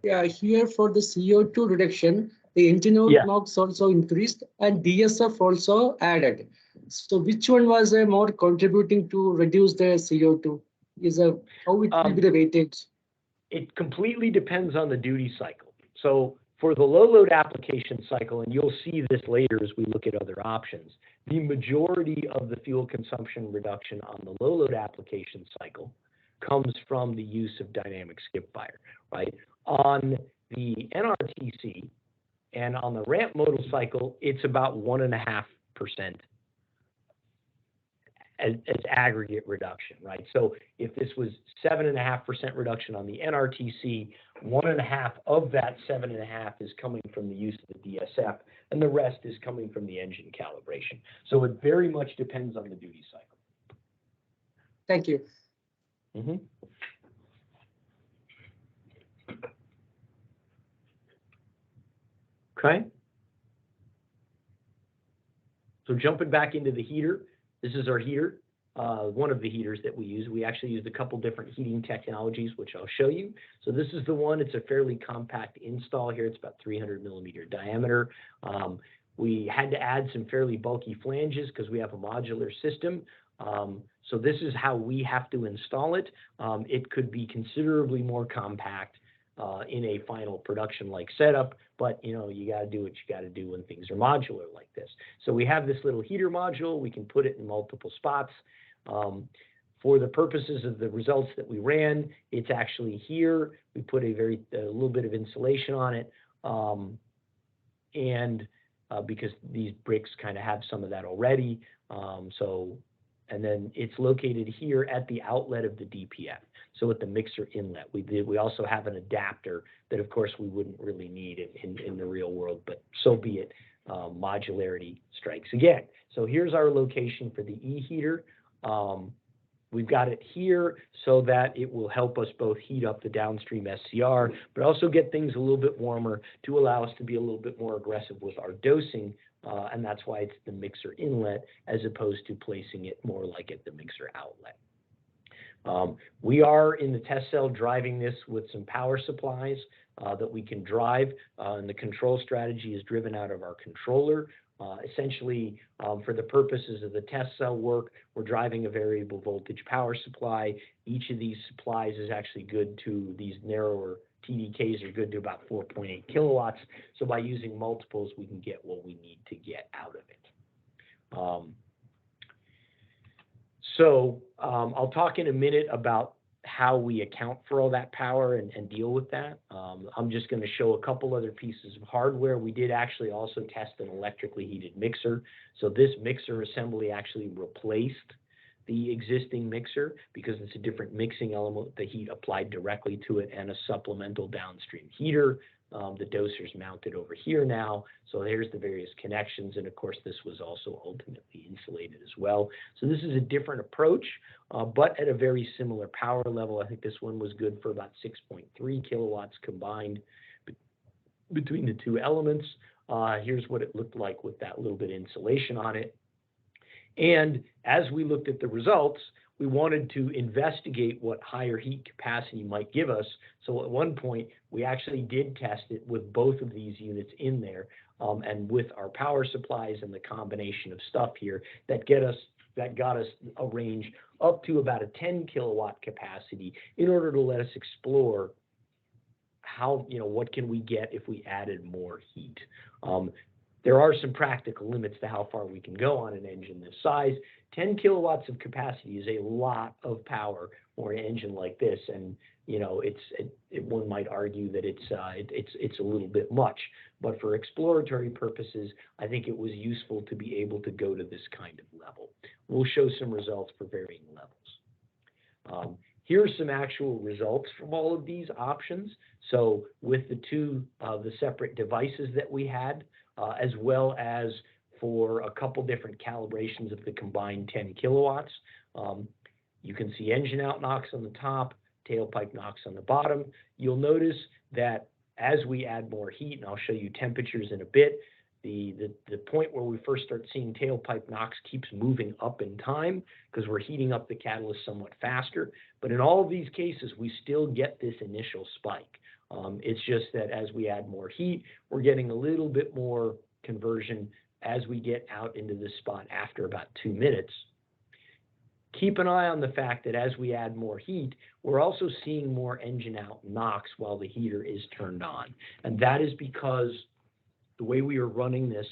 Speaker 7: Yeah, here for the CO2 reduction, the engine oil NOx also increased and DSF also added. So which one was more contributing to reduce the CO2? How it will be the weightage?
Speaker 3: It completely depends on the duty cycle. So for the low load application cycle, and you'll see this later as we look at other options, the majority of the fuel consumption reduction on the low load application cycle comes from the use of dynamic skip fire, right? On the NRTC and on the ramp modal cycle, it's about 1.5% as aggregate reduction, right? So if this was 7.5% reduction on the NRTC, 1.5 of that 7.5 is coming from the use of the DSF, and the rest is coming from the engine calibration. So it very much depends on the duty cycle.
Speaker 7: Thank you.
Speaker 3: Okay. So jumping back into the heater, this is our heater, one of the heaters that we use. We actually used a couple different heating technologies, which I'll show you. So this is the one. It's a fairly compact install here. It's about 300 millimeter diameter. We had to add some fairly bulky flanges because we have a modular system. So this is how we have to install it. It could be considerably more compact in a final production-like setup, but you got to do what you got to do when things are modular like this. So we have this little heater module. We can put it in multiple spots. For the purposes of the results that we ran, it's actually here. We put a little bit of insulation on it, and because these bricks kind of have some of that already, and then it's located here at the outlet of the DPF. So at the mixer inlet, we also have an adapter that, of course, we wouldn't really need in the real world, but so be it. Modularity strikes again. So here's our location for the e-heater. We've got it here so that it will help us both heat up the downstream SCR, but also get things a little bit warmer to allow us to be a little bit more aggressive with our dosing. And that's why it's the mixer inlet as opposed to placing it more like at the mixer outlet. We are in the test cell driving this with some power supplies that we can drive, and the control strategy is driven out of our controller. Essentially, for the purposes of the test cell work, we're driving a variable voltage power supply. Each of these supplies is actually good to these narrower TDKs are good to about 4.8 kilowatts. So by using multiples, we can get what we need to get out of it. I'll talk in a minute about how we account for all that power and deal with that. I'm just going to show a couple other pieces of hardware. We did actually also test an electrically heated mixer. So this mixer assembly actually replaced the existing mixer because it's a different mixing element, the heat applied directly to it, and a supplemental downstream heater. The doser's mounted over here now. So there's the various connections. And of course, this was also ultimately insulated as well. So this is a different approach, but at a very similar power level. I think this one was good for about 6.3 kilowatts combined between the two elements. Here's what it looked like with that little bit of insulation on it. And as we looked at the results, we wanted to investigate what higher heat capacity might give us. So at one point, we actually did test it with both of these units in there, and with our power supplies and the combination of stuff here that got us a range up to about a 10 kilowatt capacity in order to let us explore how, what can we get if we added more heat. There are some practical limits to how far we can go on an engine this size. 10 kilowatts of capacity is a lot of power for an engine like this, and one might argue that it's a little bit much. But for exploratory purposes, I think it was useful to be able to go to this kind of level. We'll show some results for varying levels. Here's some actual results from all of these options. So with the separate devices that we had, as well as for a couple different calibrations of the combined 10 kilowatts. You can see engine out NOx on the top, tailpipe NOx on the bottom. You'll notice that as we add more heat, and I'll show you temperatures in a bit, the point where we first start seeing tailpipe NOx keeps moving up in time because we're heating up the catalyst somewhat faster. But in all of these cases, we still get this initial spike. It's just that as we add more heat, we're getting a little bit more conversion as we get out into this spot after about 2 minutes. Keep an eye on the fact that as we add more heat, we're also seeing more engine out NOx while the heater is turned on. And that is because the way we are running this,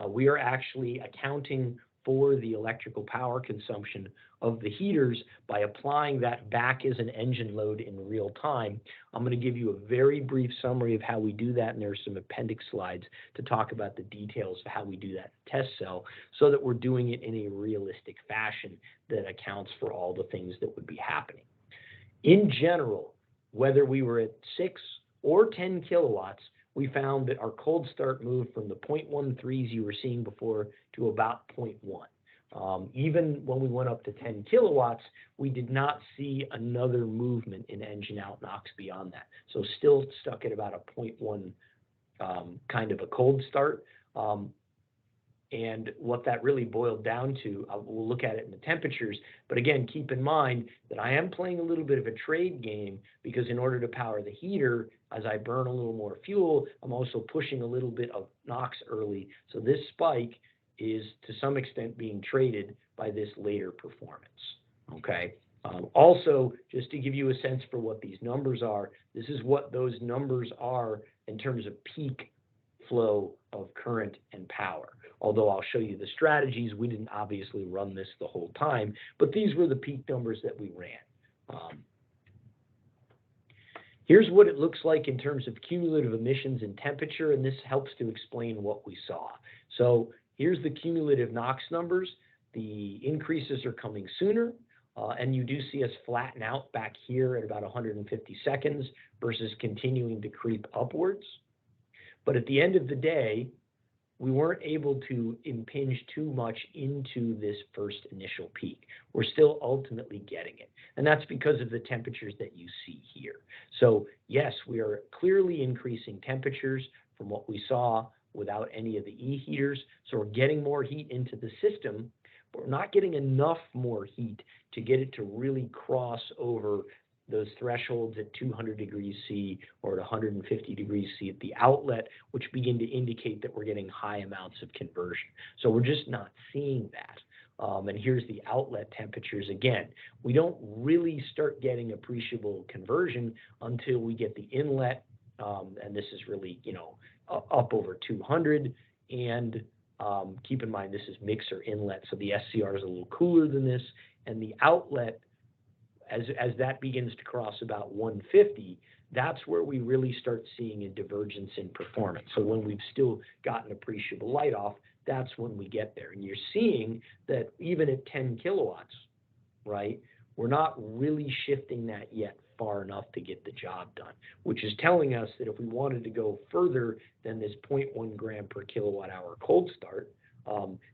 Speaker 3: we are actually accounting for the electrical power consumption of the heaters by applying that back as an engine load in real time. I'm going to give you a very brief summary of how we do that, and there are some appendix slides to talk about the details of how we do that test cell so that we're doing it in a realistic fashion that accounts for all the things that would be happening. In general, whether we were at 6 or 10 kilowatts, we found that our cold start moved from the 0.13s you were seeing before to about 0.1. Even when we went up to 10 kilowatts, we did not see another movement in engine out NOx beyond that. So still stuck at about a 0.1 kind of a cold start. And what that really boiled down to, we'll look at it in the temperatures, but again, keep in mind that I am playing a little bit of a trade game because in order to power the heater, as I burn a little more fuel, I'm also pushing a little bit of NOx early. So this spike is to some extent being traded by this later performance, okay? Also, just to give you a sense for what these numbers are, this is what those numbers are in terms of peak flow of current and power. Although I'll show you the strategies, we didn't obviously run this the whole time, but these were the peak numbers that we ran. Here's what it looks like in terms of cumulative emissions and temperature, and this helps to explain what we saw. So here's the cumulative NOx numbers. The increases are coming sooner, and you do see us flatten out back here at about 150 seconds versus continuing to creep upwards. But at the end of the day, we weren't able to impinge too much into this first initial peak. We're still ultimately getting it. And that's because of the temperatures that you see here. So yes, we are clearly increasing temperatures from what we saw without any of the e-heaters. So we're getting more heat into the system, but we're not getting enough more heat to get it to really cross over those thresholds at 200 degrees C or at 150 degrees C at the outlet, which begin to indicate that we're getting high amounts of conversion. So we're just not seeing that. And here's the outlet temperatures again. We don't really start getting appreciable conversion until we get the inlet, and this is really, up over 200. And keep in mind, this is mixer inlet, so the SCR is a little cooler than this, and the outlet as that begins to cross about 150, that's where we really start seeing a divergence in performance. So when we've still got an appreciable light off, that's when we get there. And you're seeing that even at 10 kilowatts, right, we're not really shifting that yet far enough to get the job done, which is telling us that if we wanted to go further than this 0.1 gram per kilowatt hour cold start,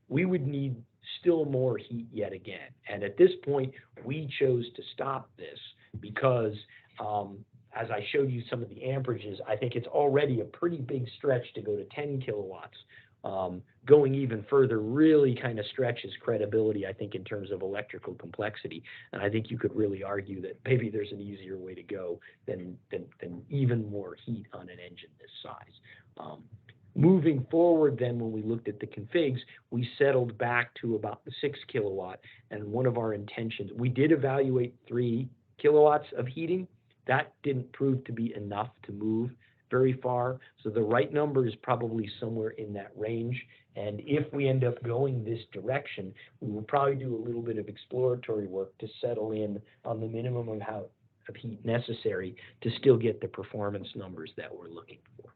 Speaker 3: we would need still more heat yet again. And at this point, we chose to stop this because as I showed you some of the amperages, I think it's already a pretty big stretch to go to 10 kilowatts. Going even further really kind of stretches credibility, I think, in terms of electrical complexity. And I think you could really argue that maybe there's an easier way to go than even more heat on an engine this size. Moving forward, then, when we looked at the configs, we settled back to about the 6 kilowatt. And one of our intentions, we did evaluate 3 kilowatts of heating. That didn't prove to be enough to move very far. So the right number is probably somewhere in that range. And if we end up going this direction, we will probably do a little bit of exploratory work to settle in on the minimum amount of heat necessary to still get the performance numbers that we're looking for.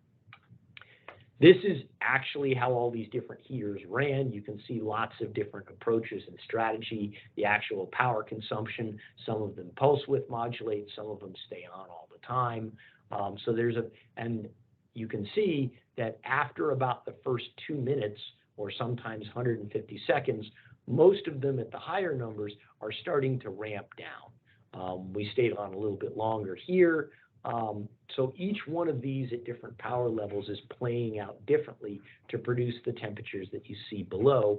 Speaker 3: This is actually how all these different heaters ran. You can see lots of different approaches and strategy, the actual power consumption. Some of them pulse width modulate, some of them stay on all the time. So and you can see that after about the first 2 minutes, or sometimes 150 seconds, most of them at the higher numbers are starting to ramp down. We stayed on a little bit longer here. So each one of these at different power levels is playing out differently to produce the temperatures that you see below.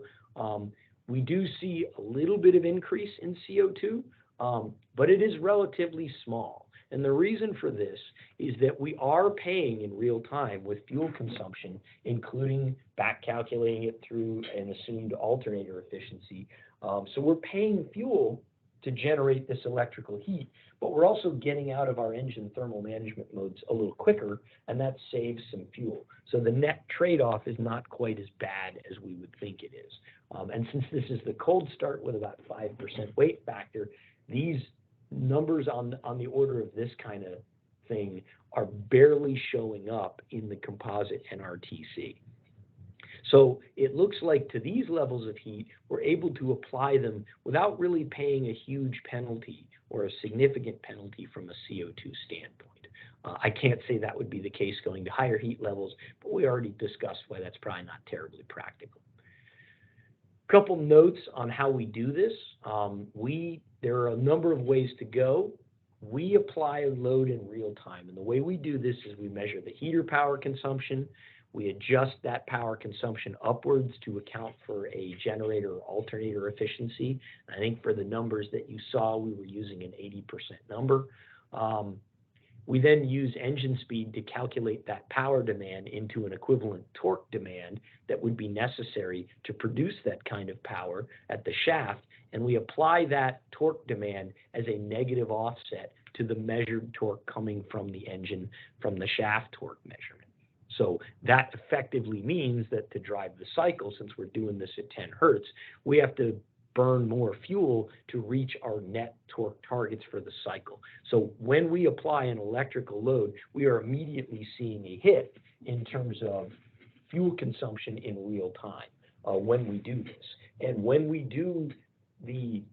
Speaker 3: We do see a little bit of increase in CO2, but it is relatively small. And the reason for this is that we are paying in real time with fuel consumption, including back calculating it through an assumed alternator efficiency. So we're paying fuel to generate this electrical heat, but we're also getting out of our engine thermal management modes a little quicker, and that saves some fuel. So the net trade-off is not quite as bad as we would think it is. And since this is the cold start with about 5% weight factor, these numbers on the order of this kind of thing are barely showing up in the composite NRTC. So it looks like to these levels of heat, we're able to apply them without really paying a huge penalty or a significant penalty from a CO2 standpoint. I can't say that would be the case going to higher heat levels, but we already discussed why that's probably not terribly practical. Couple notes on how we do this. There are a number of ways to go. We apply a load in real time, and the way we do this is we measure the heater power consumption. We adjust that power consumption upwards to account for a generator or alternator efficiency. And I think for the numbers that you saw, we were using an 80% number. We then use engine speed to calculate that power demand into an equivalent torque demand that would be necessary to produce that kind of power at the shaft. And we apply that torque demand as a negative offset to the measured torque coming from the engine from the shaft torque measurement. So that effectively means that to drive the cycle, since we're doing this at 10 hertz, we have to burn more fuel to reach our net torque targets for the cycle. So when we apply an electrical load, we are immediately seeing a hit in terms of fuel consumption in real time when we do this. And when we do the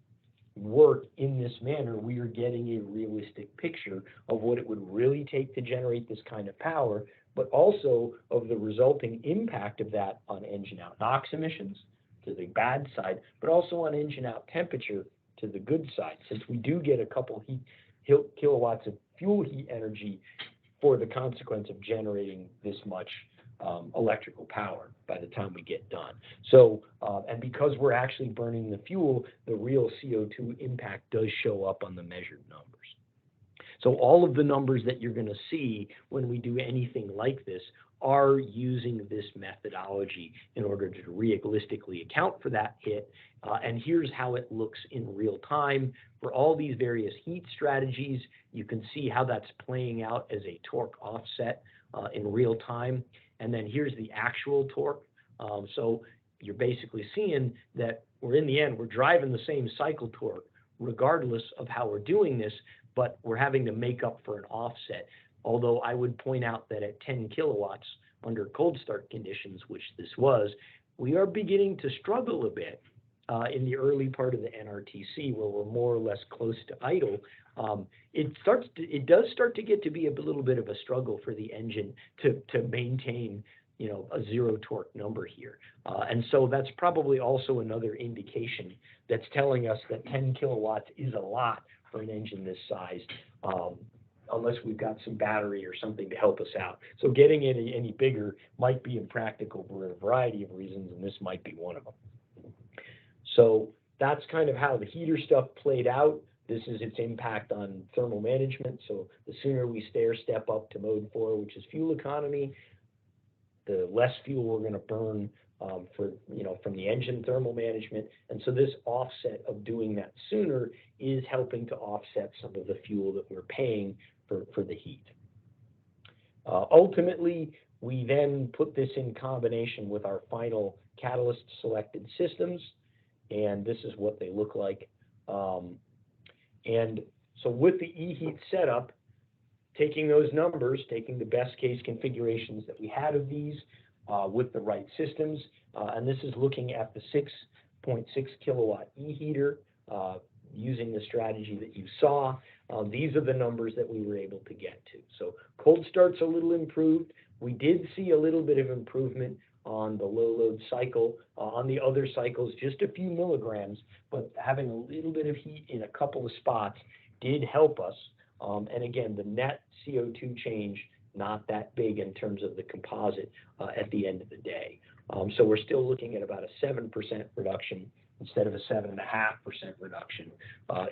Speaker 3: work in this manner, we are getting a realistic picture of what it would really take to generate this kind of power, but also of the resulting impact of that on engine out NOx emissions, to the bad side, but also on engine out temperature to the good side, since we do get a couple kilowatts of fuel heat energy for the consequence of generating this much electrical power by the time we get done. So, and because we're actually burning the fuel, the real CO2 impact does show up on the measured numbers. So all of the numbers that you're going to see when we do anything like this are using this methodology in order to realistically account for that hit. And here's how it looks in real time. For all these various heat strategies, you can see how that's playing out as a torque offset in real time. And then here's the actual torque. So you're basically seeing that in the end, we're driving the same cycle torque. regardless of how we're doing this, but we're having to make up for an offset. Although I would point out that at 10 kilowatts under cold start conditions, which this was, we are beginning to struggle a bit in the early part of the NRTC, where we're more or less close to idle. It does start to get to be a little bit of a struggle for the engine to maintain, you know, a zero torque number here. And so that's probably also another indication that's telling us that 10 kilowatts is a lot for an engine this size, unless we've got some battery or something to help us out. So getting it any bigger might be impractical for a variety of reasons, and this might be one of them. So that's kind of how the heater stuff played out. This is its impact on thermal management. So the sooner we step up to mode 4, which is fuel economy, the less fuel we're going to burn from the engine thermal management. And so this offset of doing that sooner is helping to offset some of the fuel that we're paying for the heat. Ultimately, we then put this in combination with our final catalyst selected systems, and this is what they look like. And so with the eHeat setup, taking those numbers, taking the best case configurations that we had of these with the right systems, and this is looking at the 6.6 kilowatt eHeater using the strategy that you saw. These are the numbers that we were able to get to. So cold start's a little improved. We did see a little bit of improvement on the low load cycle. On the other cycles, just a few milligrams, but having a little bit of heat in a couple of spots did help us. And again, the net CO2 change, not that big in terms of the composite at the end of the day. So we're still looking at about a 7% reduction instead of a 7.5% reduction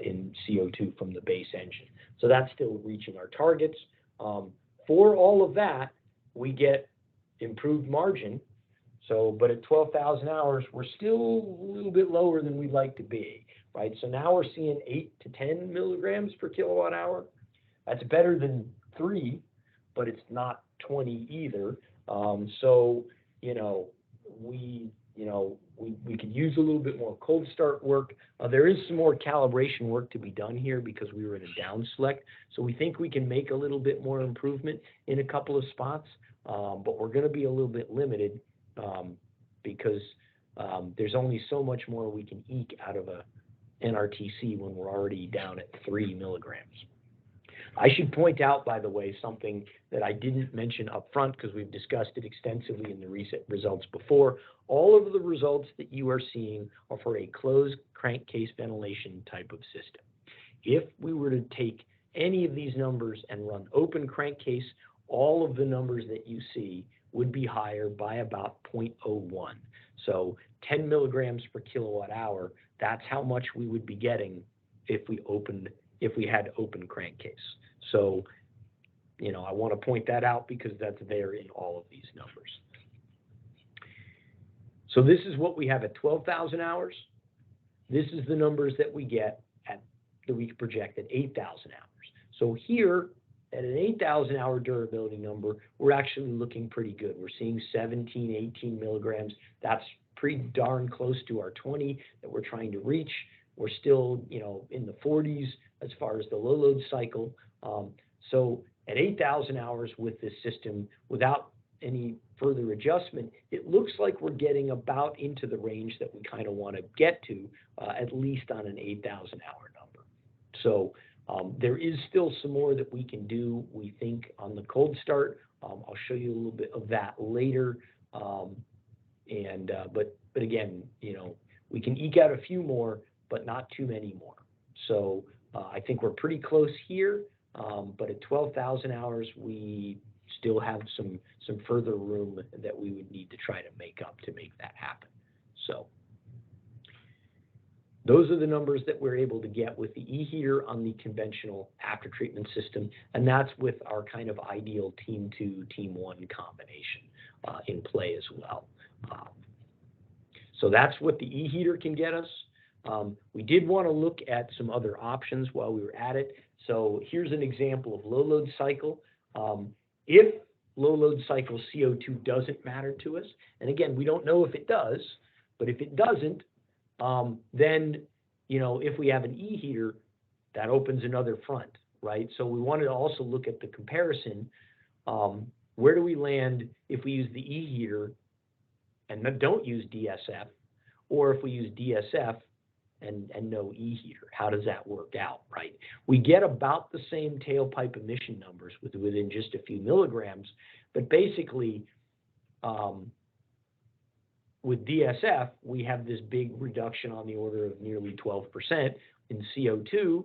Speaker 3: in CO2 from the base engine. So that's still reaching our targets. For all of that, we get improved margin. So, but at 12,000 hours, we're still a little bit lower than we'd like to be, right? So now we're seeing 8 to 10 milligrams per kilowatt hour. That's better than 3, but it's not 20 either. So, we could use a little bit more cold start work. There is some more calibration work to be done here because we were in a down select. So we think we can make a little bit more improvement in a couple of spots, but we're going to be a little bit limited because there's only so much more we can eke out of a NRTC when we're already down at 3 milligrams. I should point out, by the way, something that I didn't mention up front because we've discussed it extensively in the recent results before. All of the results that you are seeing are for a closed crankcase ventilation type of system. If we were to take any of these numbers and run open crankcase, all of the numbers that you see would be higher by about 0.01. So 10 milligrams per kilowatt hour, that's how much we would be getting if we had open crankcase. So, I want to point that out because that's there in all of these numbers. So this is what we have at 12,000 hours. This is the numbers that we get that we project at 8,000 hours. So here at an 8,000 hour durability number, we're actually looking pretty good. We're seeing 17, 18 milligrams. That's pretty darn close to our 20 that we're trying to reach. We're still, in the 40s as far as the low load cycle. So at 8,000 hours with this system, without any further adjustment, it looks like we're getting about into the range that we kind of want to get to, at least on an 8,000 hour number. So there is still some more that we can do, we think, on the cold start. I'll show you a little bit of that later. But again, we can eke out a few more, but not too many more. So I think we're pretty close here, but at 12,000 hours, we still have some further room that we would need to try to make up to make that happen. So those are the numbers that we're able to get with the eHeater on the conventional after treatment system, and that's with our kind of ideal Team 2, Team 1 combination in play as well. So that's what the eHeater can get us. We did want to look at some other options while we were at it. So here's an example of low load cycle. If low load cycle CO2 doesn't matter to us, and again, we don't know if it does, but if it doesn't, then you know, if we have an E heater, that opens another front, right? So we wanted to also look at the comparison. Where do we land if we use the E heater and don't use DSF, or if we use DSF and no E heater? How does that work out, right? We get about the same tailpipe emission numbers within just a few milligrams, but basically, with DSF, we have this big reduction on the order of nearly 12% in CO2.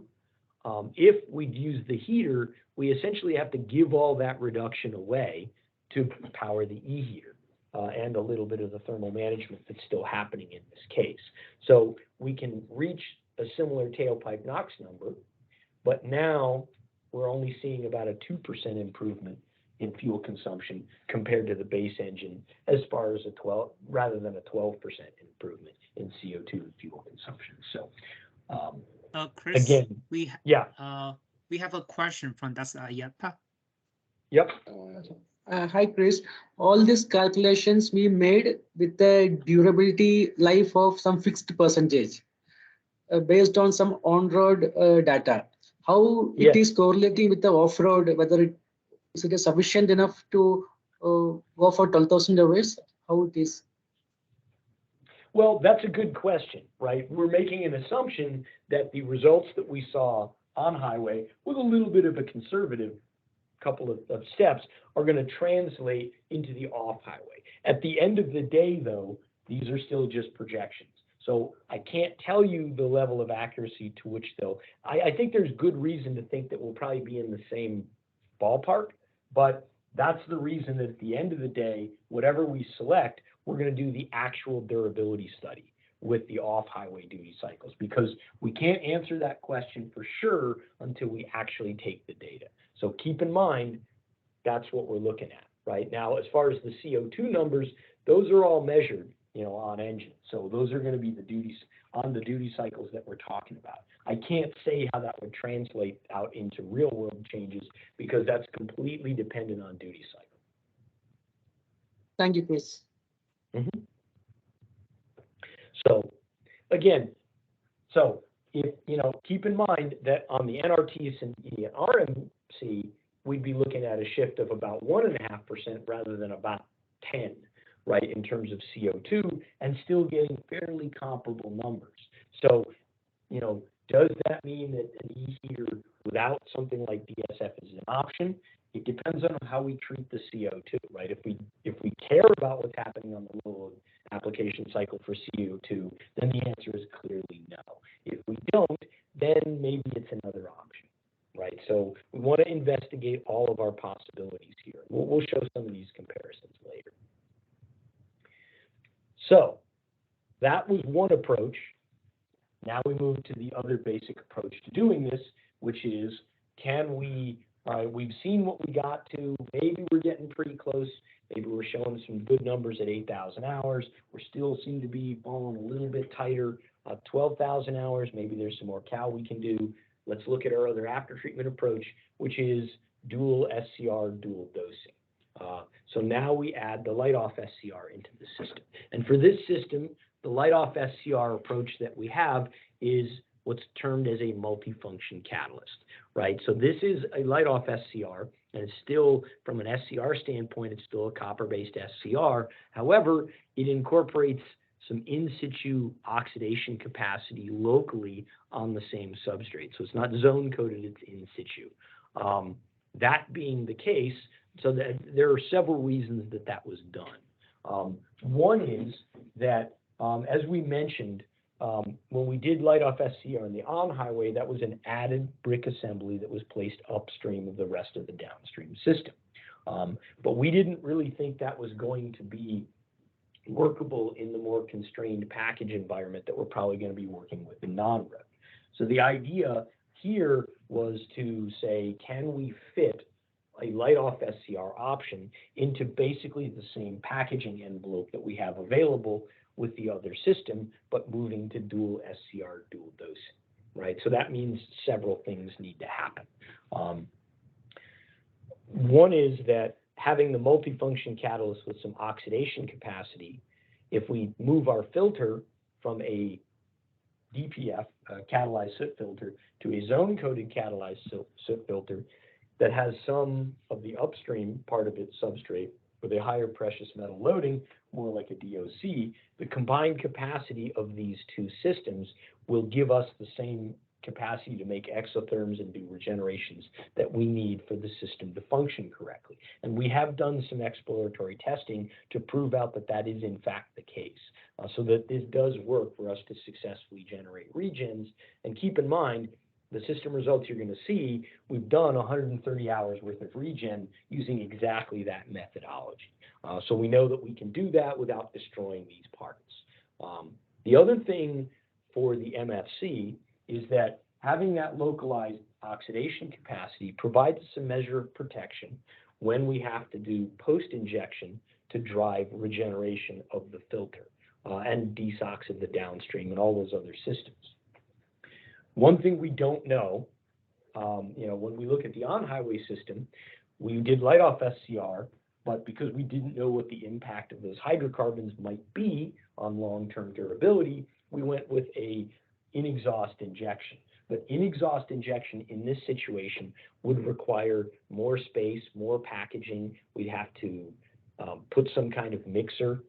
Speaker 3: If we use the heater, we essentially have to give all that reduction away to power the E heater and a little bit of the thermal management that's still happening in this case. So we can reach a similar tailpipe NOx number, but now we're only seeing about a 2% improvement in fuel consumption compared to the base engine, as far as rather than a 12% improvement in CO2 fuel consumption. So
Speaker 1: Chris,
Speaker 3: again,
Speaker 1: we have a question from Yetta.
Speaker 3: Yep.
Speaker 7: Hi, Chris. All these calculations we made with the durability life of some fixed percentage based on some on-road data. How it is correlating with the off-road, whether is it sufficient enough to go for 12,000 hours? How it is?
Speaker 3: Well, that's a good question, right? We're making an assumption that the results that we saw on highway, with a little bit of a conservative couple of steps, are going to translate into the off highway. At the end of the day, though, these are still just projections. So I can't tell you the level of accuracy to which I think there's good reason to think that we'll probably be in the same ballpark, but that's the reason that at the end of the day, whatever we select, we're going to do the actual durability study with the off-highway duty cycles, because we can't answer that question for sure until we actually take the data. So keep in mind, that's what we're looking at right now. As far as the CO2 numbers, those are all measured, you know, on engine. So those are going to be the duty cycles that we're talking about. I can't say how that would translate out into real world changes, because that's completely dependent on duty cycle.
Speaker 7: Thank you, Chris.
Speaker 3: Mm-hmm. So again, if you know, keep in mind that on the NRTs and the RMC, we'd be looking at a shift of about 1.5% rather than about 10, right, in terms of CO2, and still getting fairly comparable numbers. So, you know, does that mean that an e-heater without something like DSF is an option? It depends on how we treat the CO2, right? If we care about what's happening on the low application cycle for CO2, then the answer is clearly no. If we don't, then maybe it's another option, right? So we want to investigate all of our possibilities here. We'll show some of these comparisons later. So that was one approach. Now we move to the other basic approach to doing this, which is, can we, we've seen what we got to, maybe we're getting pretty close, maybe we're showing some good numbers at 8,000 hours, we still seem to be falling a little bit tighter, 12,000 hours, maybe there's some more cal we can do. Let's look at our other after treatment approach, which is dual SCR, dual dosing. So now we add the light-off SCR into the system. And for this system, the light-off SCR approach that we have is what's termed as a multifunction catalyst, right? So this is a light-off SCR, and it's still, from an SCR standpoint, it's still a copper-based SCR. However, it incorporates some in situ oxidation capacity locally on the same substrate. So it's not zone coded, it's in situ. That being the case, so that there are several reasons that that was done. One is that, as we mentioned, when we did light-off SCR on the on-highway, that was an added brick assembly that was placed upstream of the rest of the downstream system. But we didn't really think that was going to be workable in the more constrained package environment that we're probably going to be working with in non-road. So the idea here was to say, can we fit a light-off SCR option into basically the same packaging envelope that we have available with the other system, but moving to dual SCR, dual dosing, right? So that means several things need to happen. One is that having the multifunction catalyst with some oxidation capacity, if we move our filter from a DPF, catalyzed soot filter to a zone-coated catalyzed soot filter that has some of the upstream part of its substrate with a higher precious metal loading, more like a DOC, the combined capacity of these two systems will give us the same capacity to make exotherms and do regenerations that we need for the system to function correctly. And we have done some exploratory testing to prove out that that is in fact the case, so that this does work for us to successfully generate regens. And keep in mind, the system results you're going to see, we've done 130 hours worth of regen using exactly that methodology. So we know that we can do that without destroying these parts. The other thing for the MFC is that having that localized oxidation capacity provides us a measure of protection when we have to do post-injection to drive regeneration of the filter and desox of the downstream and all those other systems. One thing we don't know, when we look at the on-highway system, we did light off SCR, but because we didn't know what the impact of those hydrocarbons might be on long-term durability, we went with a in-exhaust injection. But in-exhaust injection in this situation would require more space, more packaging. We'd have to put some kind of mixer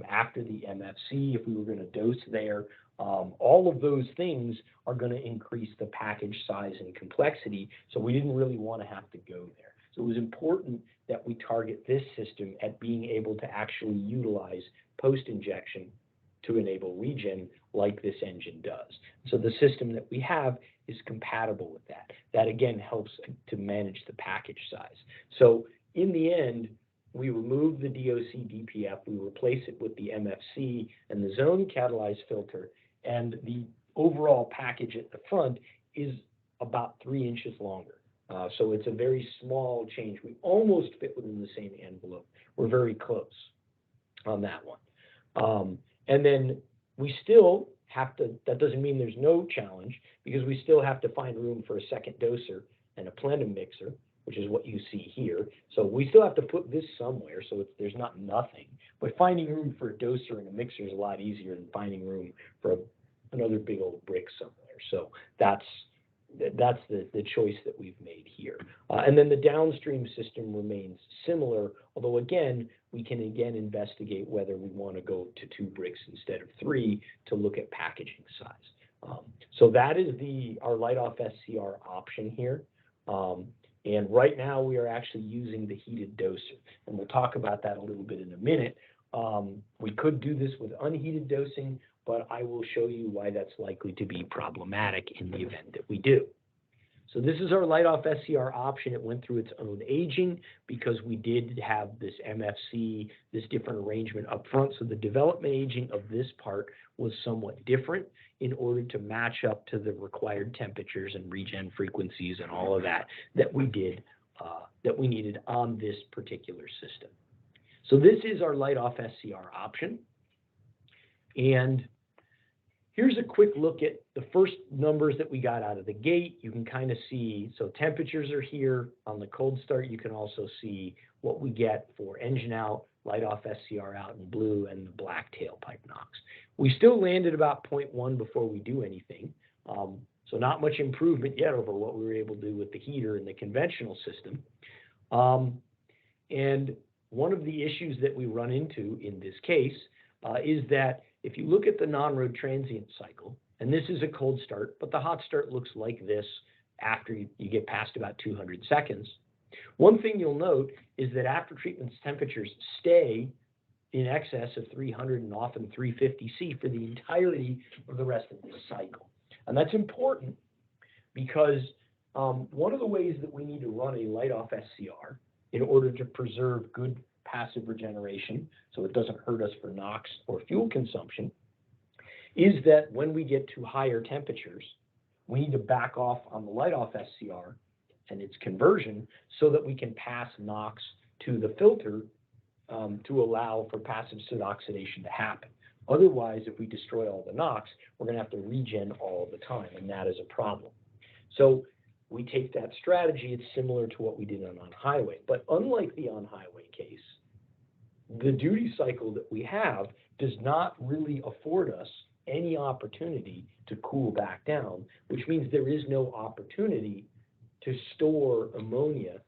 Speaker 3: after the MFC if we were going to dose there. All of those things are going to increase the package size and complexity, so we didn't really want to have to go there. So it was important that we target this system at being able to actually utilize post-injection to enable regen like this engine does. So the system that we have is compatible with that. That again helps to manage the package size. So in the end, we remove the DOC DPF, we replace it with the MFC and the zone catalyzed filter, and the overall package at the front is about 3 inches longer. So it's a very small change. We almost fit within the same envelope. We're very close on that one. And then we still have to, that doesn't mean there's no challenge, because we still have to find room for a second doser and a plenum mixer, which is what you see here. So we still have to put this somewhere, so there's not nothing. But finding room for a doser and a mixer is a lot easier than finding room for another big old brick somewhere. So that's the choice that we've made here. And then the downstream system remains similar, although again, we can again investigate whether we want to go to 2 bricks instead of 3 to look at packaging size. So that is our light off SCR option here. And right now we are actually using the heated doser, and we'll talk about that a little bit in a minute. We could do this with unheated dosing, but I will show you why that's likely to be problematic in the event that we do. So this is our light off SCR option. It went through its own aging because we did have this MFC, this different arrangement up front. So the development aging of this part was somewhat different in order to match up to the required temperatures and regen frequencies and all of that we did, that we needed on this particular system. So this is our light off SCR option. And here's a quick look at the first numbers that we got out of the gate. You can kind of see, so temperatures are here on the cold start. You can also see what we get for engine out, light off SCR out in blue, and the black tailpipe NOx. We still landed about 0.1 before we do anything. So not much improvement yet over what we were able to do with the heater and the conventional system. And one of the issues that we run into in this case is that if you look at the non-road transient cycle, and this is a cold start, but the hot start looks like this after you get past about 200 seconds. One thing you'll note is that after treatment's temperatures stay in excess of 300 and often 350 C for the entirety of the rest of this cycle. And that's important because one of the ways that we need to run a light off SCR in order to preserve good passive regeneration, so it doesn't hurt us for NOx or fuel consumption, is that when we get to higher temperatures, we need to back off on the light off SCR and its conversion so that we can pass NOx to the filter to allow for passive soot oxidation to happen. Otherwise, if we destroy all the NOx, we're going to have to regen all the time, and that is a problem. So we take that strategy. It's similar to what we did on highway, but unlike the on-highway case, the duty cycle that we have does not really afford us any opportunity to cool back down, which means there is no opportunity to store ammonia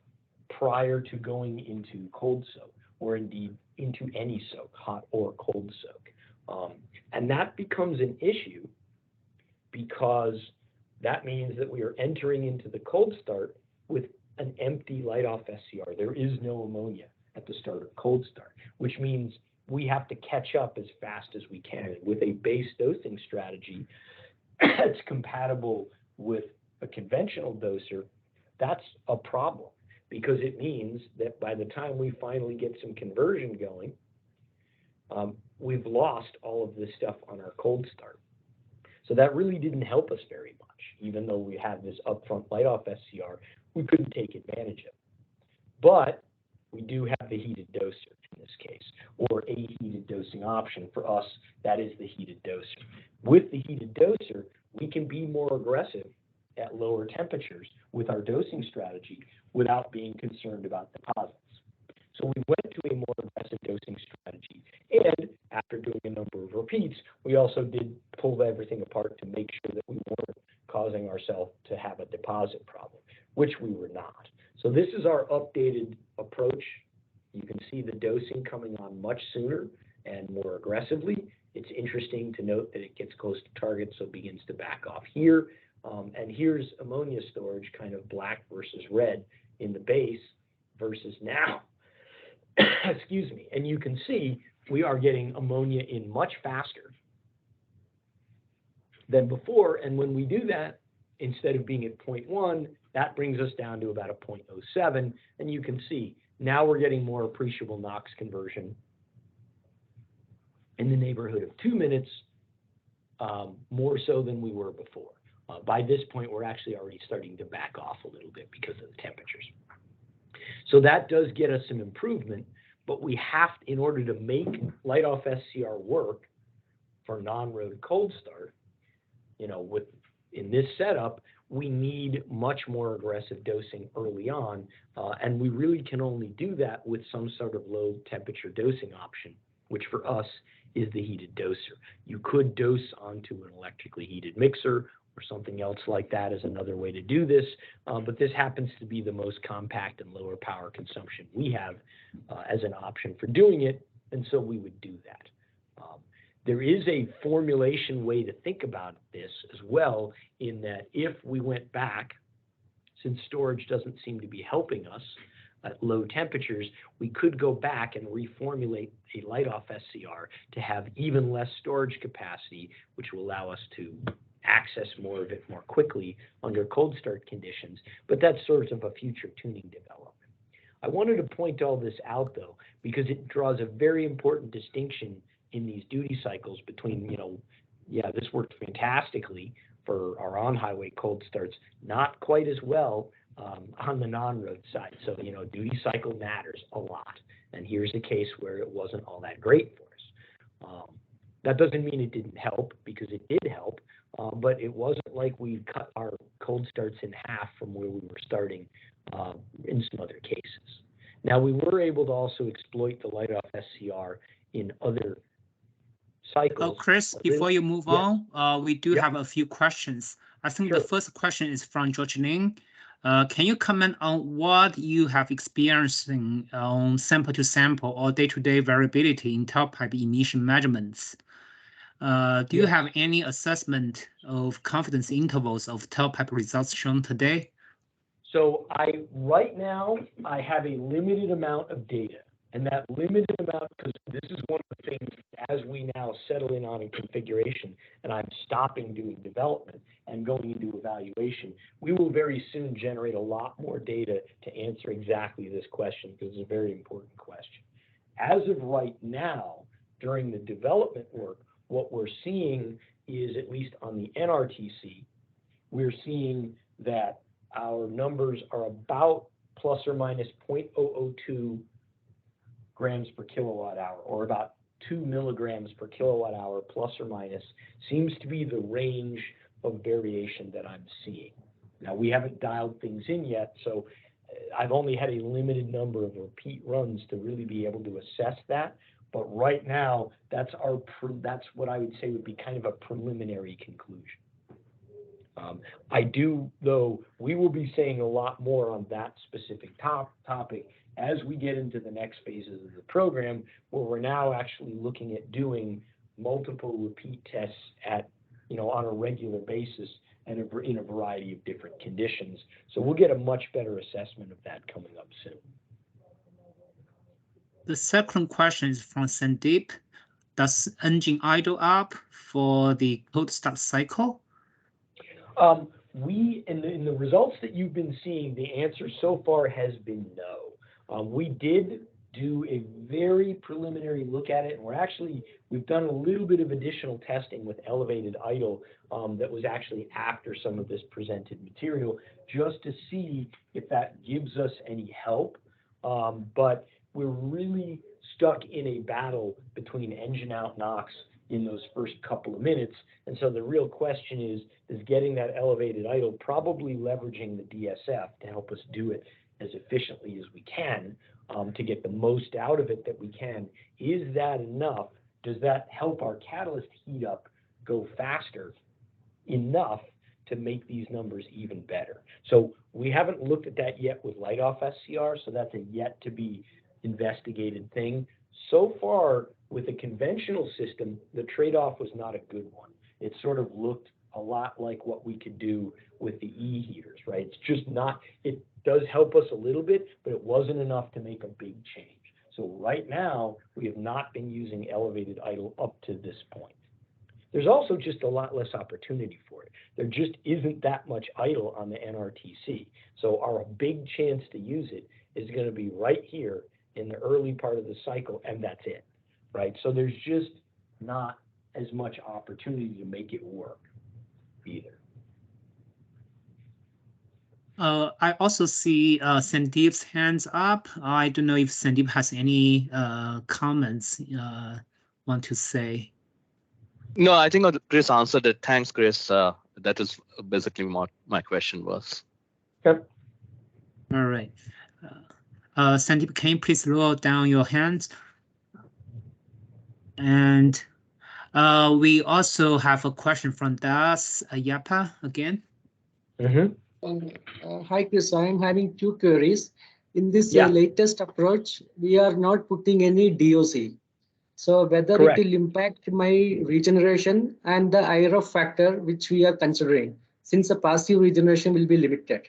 Speaker 3: prior to going into cold soak, or indeed into any soak, hot or cold soak. And that becomes an issue because that means that we are entering into the cold start with an empty light-off SCR. There is no ammonia at the start of cold start, which means we have to catch up as fast as we can. With a base dosing strategy that's compatible with a conventional doser, that's a problem, because it means that by the time we finally get some conversion going, we've lost all of this stuff on our cold start. So that really didn't help us very much. Even though we had this upfront light-off SCR, we couldn't take advantage of it. But we do have the heated doser in this case, or a heated dosing option. For us, that is the heated doser. With the heated doser, we can be more aggressive at lower temperatures with our dosing strategy without being concerned about deposits. So we went to a more aggressive dosing strategy, and after doing a number of repeats, we also did pull everything apart to make sure that we weren't causing ourselves to have a deposit problem, which we were not. So this is our updated approach. You can see the dosing coming on much sooner and more aggressively. It's interesting to note that it gets close to target, so it begins to back off here. And here's ammonia storage, kind of black versus red in the base versus now. Excuse me. And you can see we are getting ammonia in much faster than before. And when we do that, instead of being at 0.1, that brings us down to about a 0.07. And you can see now we're getting more appreciable NOx conversion in the neighborhood of 2 minutes, more so than we were before. By this point, we're actually already starting to back off a little bit because of the temperatures. So that does get us some improvement, but we have, in order to make light-off SCR work for non-road cold start, you know, in this setup, we need much more aggressive dosing early on, and we really can only do that with some sort of low temperature dosing option, which for us is the heated doser. You could dose onto an electrically heated mixer or something else like that is another way to do this, but this happens to be the most compact and lower power consumption we have as an option for doing it, and so we would do that. There is a formulation way to think about this as well, in that if we went back, since storage doesn't seem to be helping us at low temperatures, we could go back and reformulate a light-off SCR to have even less storage capacity, which will allow us to access more of it more quickly under cold start conditions, but that's sort of a future tuning development. I wanted to point all this out, though, because it draws a very important distinction in these duty cycles between, you know, yeah, this worked fantastically for our on-highway cold starts, not quite as well on the non-road side. So, you know, duty cycle matters a lot. And here's a case where it wasn't all that great for us. That doesn't mean it didn't help, because it did help, but it wasn't like we cut our cold starts in half from where we were starting in some other cases. Now, we were able to also exploit the light-off SCR in other cycles.
Speaker 1: Oh, Chris, before you move on, we do have a few questions. I think the first question is from George Ling. Can you comment on what you have experienced on sample-to-sample or day-to-day variability in tailpipe emission measurements? Do you have any assessment of confidence intervals of tailpipe results shown today?
Speaker 3: So right now, I have a limited amount of data. And that limited amount, because this is one of the things, as we now settle in on a configuration, and I'm stopping doing development and going into evaluation, we will very soon generate a lot more data to answer exactly this question, because it's a very important question. As of right now, during the development work, what we're seeing is, at least on the NRTC, we're seeing that our numbers are about plus or minus 0.002 grams per kilowatt hour, or about 2 milligrams per kilowatt hour, plus or minus, seems to be the range of variation that I'm seeing. Now, we haven't dialed things in yet, so I've only had a limited number of repeat runs to really be able to assess that. But right now, that's what I would say would be kind of a preliminary conclusion. I do, though, we will be saying a lot more on that specific topic as we get into the next phases of the program, where we're now actually looking at doing multiple repeat tests at, on a regular basis and in a variety of different conditions. So we'll get a much better assessment of that coming up soon.
Speaker 1: The second question is from Sandeep. Does engine idle up for the cold start cycle? In the results that you've been seeing, the answer so far has been no. We did do a very preliminary look at it, and we've done a little bit of additional testing with elevated idle that was actually after some of this presented material, just to see if that gives us any help. But we're really stuck in a battle between engine out NOx in those first couple of minutes. And so the real question is getting that elevated idle, probably leveraging the DSF to help us do it as efficiently as we can, to get the most out of it that we can. Is that enough? Does that help our catalyst heat up go faster enough to make these numbers even better? So we haven't looked at that yet with light off SCR, so that's a yet to be investigated thing. So far, with a conventional system, the trade-off was not a good one. It sort of looked a lot like what we could do with the E-heaters, right? It's just not, it does help us a little bit, but it wasn't enough to make a big change. So right now, we have not been using elevated idle up to this point. There's also just a lot less opportunity for it. There just isn't that much idle on the NRTC. So our big chance to use it is going to be right here in the early part of the cycle, and that's it, right? So there's just not as much opportunity to make it work either. I also see Sandeep's hands up. I don't know if Sandeep has any comments want to say.
Speaker 10: No, I think Chris answered it. Thanks, Chris. That is basically what my question was.
Speaker 3: Yep.
Speaker 1: All right. Sandeep, can you please lower down your hands? And we also have a question from Das Yapa again.
Speaker 3: Mm-hmm.
Speaker 7: Hi, Chris. I am having two queries. In this latest approach, we are not putting any DOC. So whether
Speaker 3: Correct.
Speaker 7: it will impact my regeneration and the IRF factor, which we are considering, since the passive regeneration will be limited.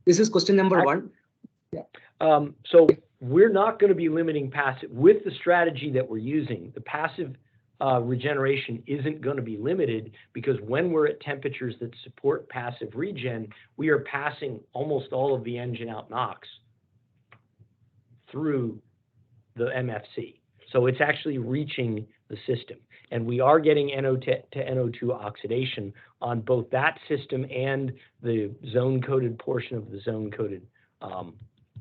Speaker 7: This is question number one. Yeah.
Speaker 3: So we're not going to be limiting passive with the strategy that we're using. The passive regeneration isn't going to be limited, because when we're at temperatures that support passive regen, we are passing almost all of the engine out NOx through the MFC. So it's actually reaching the system. And we are getting NO to NO2 oxidation on both that system and the zone-coated portion of the zone-coated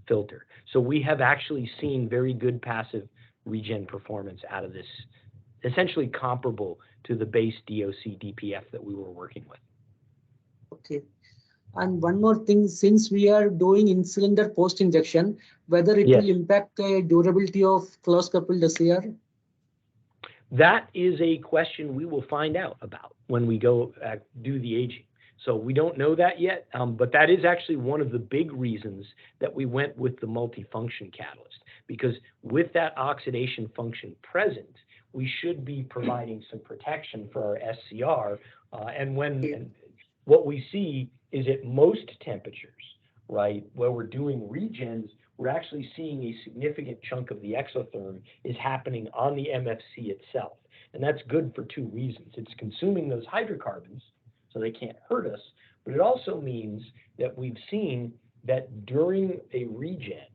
Speaker 3: filter. So we have actually seen very good passive regen performance out of this, essentially comparable to the base DOC DPF that we were working with.
Speaker 7: Okay. And one more thing, since we are doing in-cylinder post-injection, whether it will impact the durability of close-coupled SCR?
Speaker 3: That is a question we will find out about when we go do the aging. So we don't know that yet, but that is actually one of the big reasons that we went with the multifunction catalyst, because with that oxidation function present, we should be providing some protection for our SCR. And what we see is at most temperatures, right, where we're doing regens, we're actually seeing a significant chunk of the exotherm is happening on the MFC itself. And that's good for two reasons. It's consuming those hydrocarbons, so they can't hurt us, but it also means that we've seen that during a regen,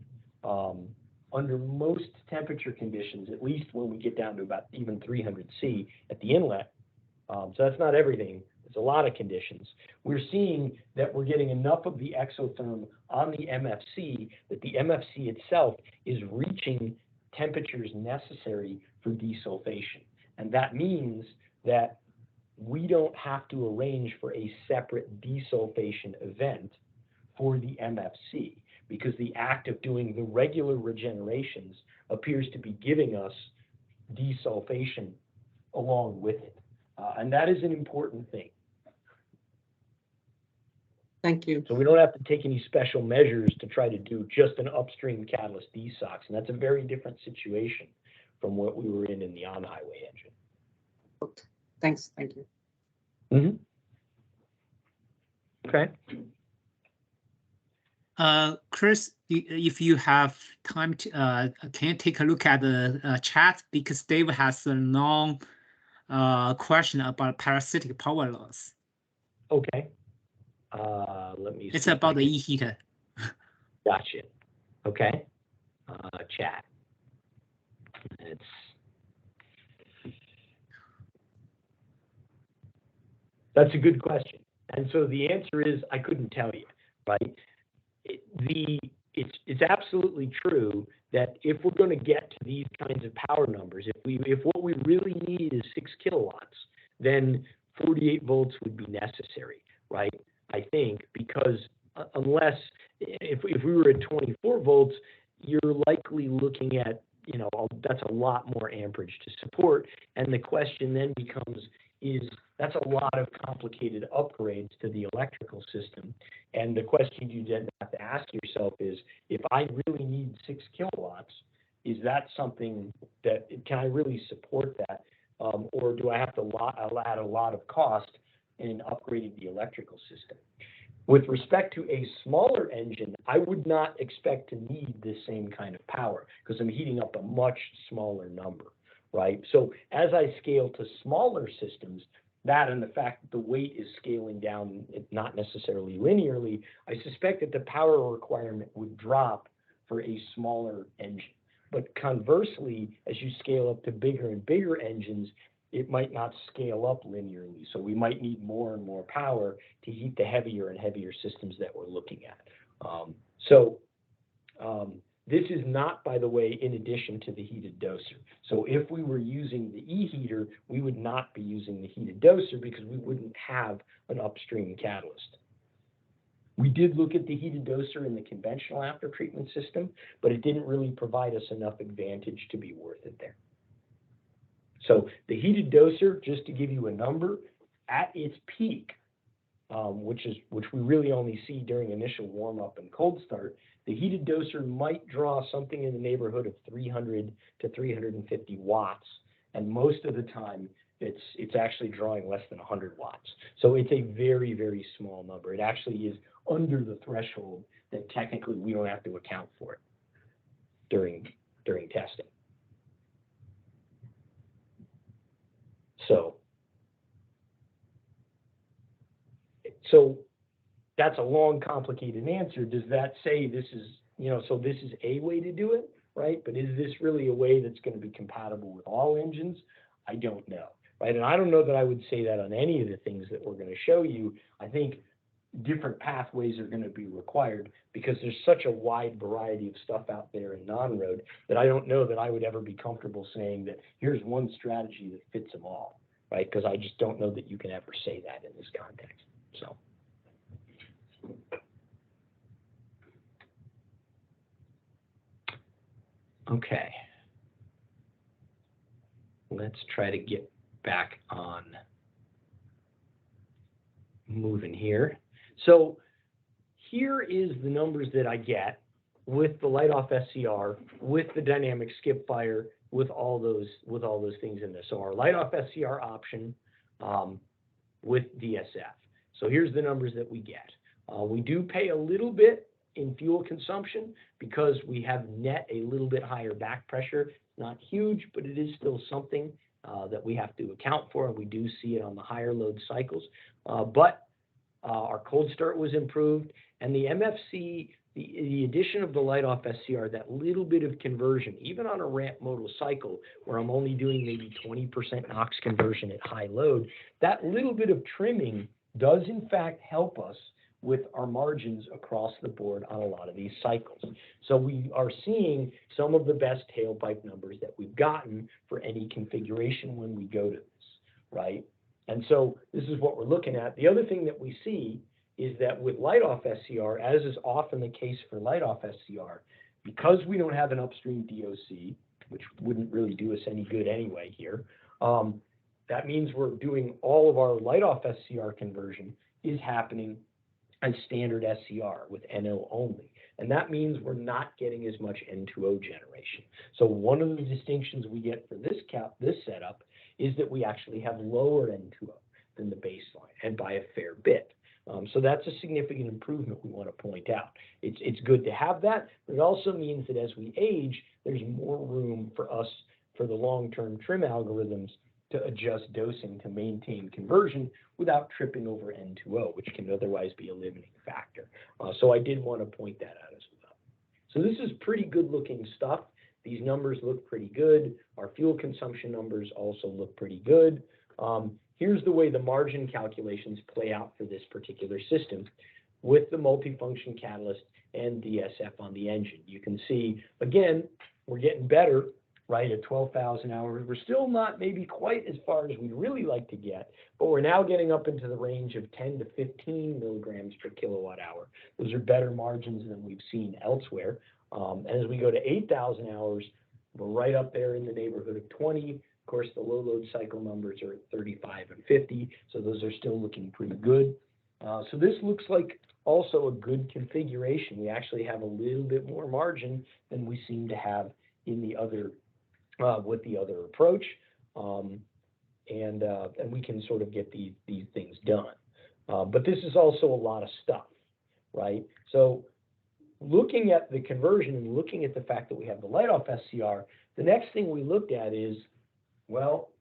Speaker 3: under most temperature conditions, at least when we get down to about even 300 C at the inlet, so that's not everything, it's a lot of conditions, we're seeing that we're getting enough of the exotherm on the MFC that the MFC itself is reaching temperatures necessary for desulfation. And that means that we don't have to arrange for a separate desulfation event for the MFC. because the act of doing the regular regenerations appears to be giving us desulfation along with it. And that is an important thing.
Speaker 7: Thank you.
Speaker 3: So we don't have to take any special measures to try to do just an upstream catalyst desox. And that's a very different situation from what we were in the on-highway engine.
Speaker 7: Okay. Thanks. Thank you.
Speaker 3: Okay.
Speaker 1: Chris, if you have time to, can you take a look at the chat, because Dave has a long question about parasitic power loss.
Speaker 3: Okay. Let me.
Speaker 1: It's about the e-heater.
Speaker 3: Gotcha. Okay. Chat. That's a good question. And so the answer is I couldn't tell you, right? It's absolutely true that if we're going to get to these kinds of power numbers, if what we really need is 6 kilowatts, then 48 volts would be necessary, right? I think, because unless if we were at 24 volts, you're likely looking at, you know, that's a lot more amperage to support. And the question then becomes, that's a lot of complicated upgrades to the electrical system. And the question you then have to ask yourself is, if I really need 6 kilowatts, is that something that, can I really support that? Or do I have to add a lot of cost in upgrading the electrical system? With respect to a smaller engine, I would not expect to need the same kind of power because I'm heating up a much smaller number, right? So as I scale to smaller systems, that and the fact that the weight is scaling down, not necessarily linearly, I suspect that the power requirement would drop for a smaller engine. But conversely, as you scale up to bigger and bigger engines, it might not scale up linearly. So we might need more and more power to heat the heavier and heavier systems that we're looking at. This is not, by the way, in addition to the heated doser. So if we were using the e-heater, we would not be using the heated doser because we wouldn't have an upstream catalyst. We did look at the heated doser in the conventional aftertreatment system, but it didn't really provide us enough advantage to be worth it there. So the heated doser, just to give you a number, at its peak, which we really only see during initial warm-up and cold start, the heated doser might draw something in the neighborhood of 300 to 350 watts, and most of the time it's actually drawing less than 100 watts. So it's a very, very small number. It actually is under the threshold that technically we don't have to account for it during testing. So that's a long, complicated answer. Does that say this is, you know, so this is a way to do it, right? But is this really a way that's going to be compatible with all engines? I don't know, right? And I don't know that I would say that on any of the things that we're going to show you. I think different pathways are going to be required because there's such a wide variety of stuff out there in non-road that I don't know that I would ever be comfortable saying that here's one strategy that fits them all, right? Because I just don't know that you can ever say that in this context. So. Okay. Let's try to get back on moving here. So here is the numbers that I get with the light off SCR, with the dynamic skip fire, with all those things in there. So our light off SCR option with DSF. So here's the numbers that we get. We do pay a little bit in fuel consumption because we have net a little bit higher back pressure. Not huge, but it is still something that we have to account for, and we do see it on the higher load cycles. But our cold start was improved, and the MFC, the addition of the light off SCR, that little bit of conversion, even on a ramp modal cycle where I'm only doing maybe 20% NOx conversion at high load, that little bit of trimming does in fact help us with our margins across the board on a lot of these cycles. So we are seeing some of the best tailpipe numbers that we've gotten for any configuration when we go to this, right? And so this is what we're looking at. The other thing that we see is that with light-off SCR, as is often the case for light-off SCR, because we don't have an upstream DOC, which wouldn't really do us any good anyway here, that means we're doing all of our light-off SCR conversion is happening as standard SCR with NO only. And that means we're not getting as much N2O generation. So one of the distinctions we get for this setup is that we actually have lower N2O than the baseline, and by a fair bit. So that's a significant improvement we want to point out. It's good to have that, but it also means that as we age, there's more room for us, for the long-term trim algorithms, to adjust dosing to maintain conversion without tripping over N2O, which can otherwise be a limiting factor. So I did want to point that out as well. So this is pretty good looking stuff. These numbers look pretty good. Our fuel consumption numbers also look pretty good. Here's the way the margin calculations play out for this particular system with the multifunction catalyst and DSF on the engine. You can see, again, we're getting better, right, at 12,000 hours. We're still not maybe quite as far as we'd really like to get, but we're now getting up into the range of 10 to 15 milligrams per kilowatt hour. Those are better margins than we've seen elsewhere. And as we go to 8,000 hours, we're right up there in the neighborhood of 20. Of course, the low load cycle numbers are at 35 and 50, so those are still looking pretty good. So this looks like also a good configuration. We actually have a little bit more margin than we seem to have in the other with the other approach, and we can sort of get these things done. But this is also a lot of stuff, right? So looking at the conversion and looking at the fact that we have the light-off SCR, the next thing we looked at is, well,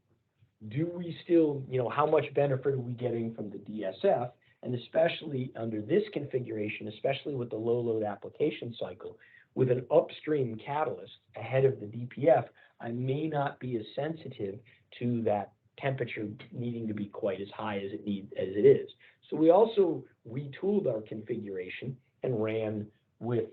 Speaker 3: do we still, how much benefit are we getting from the DSF? And especially under this configuration, especially with the low load application cycle, with an upstream catalyst ahead of the DPF, I may not be as sensitive to that temperature needing to be quite as high as it is. So we also retooled our configuration and ran with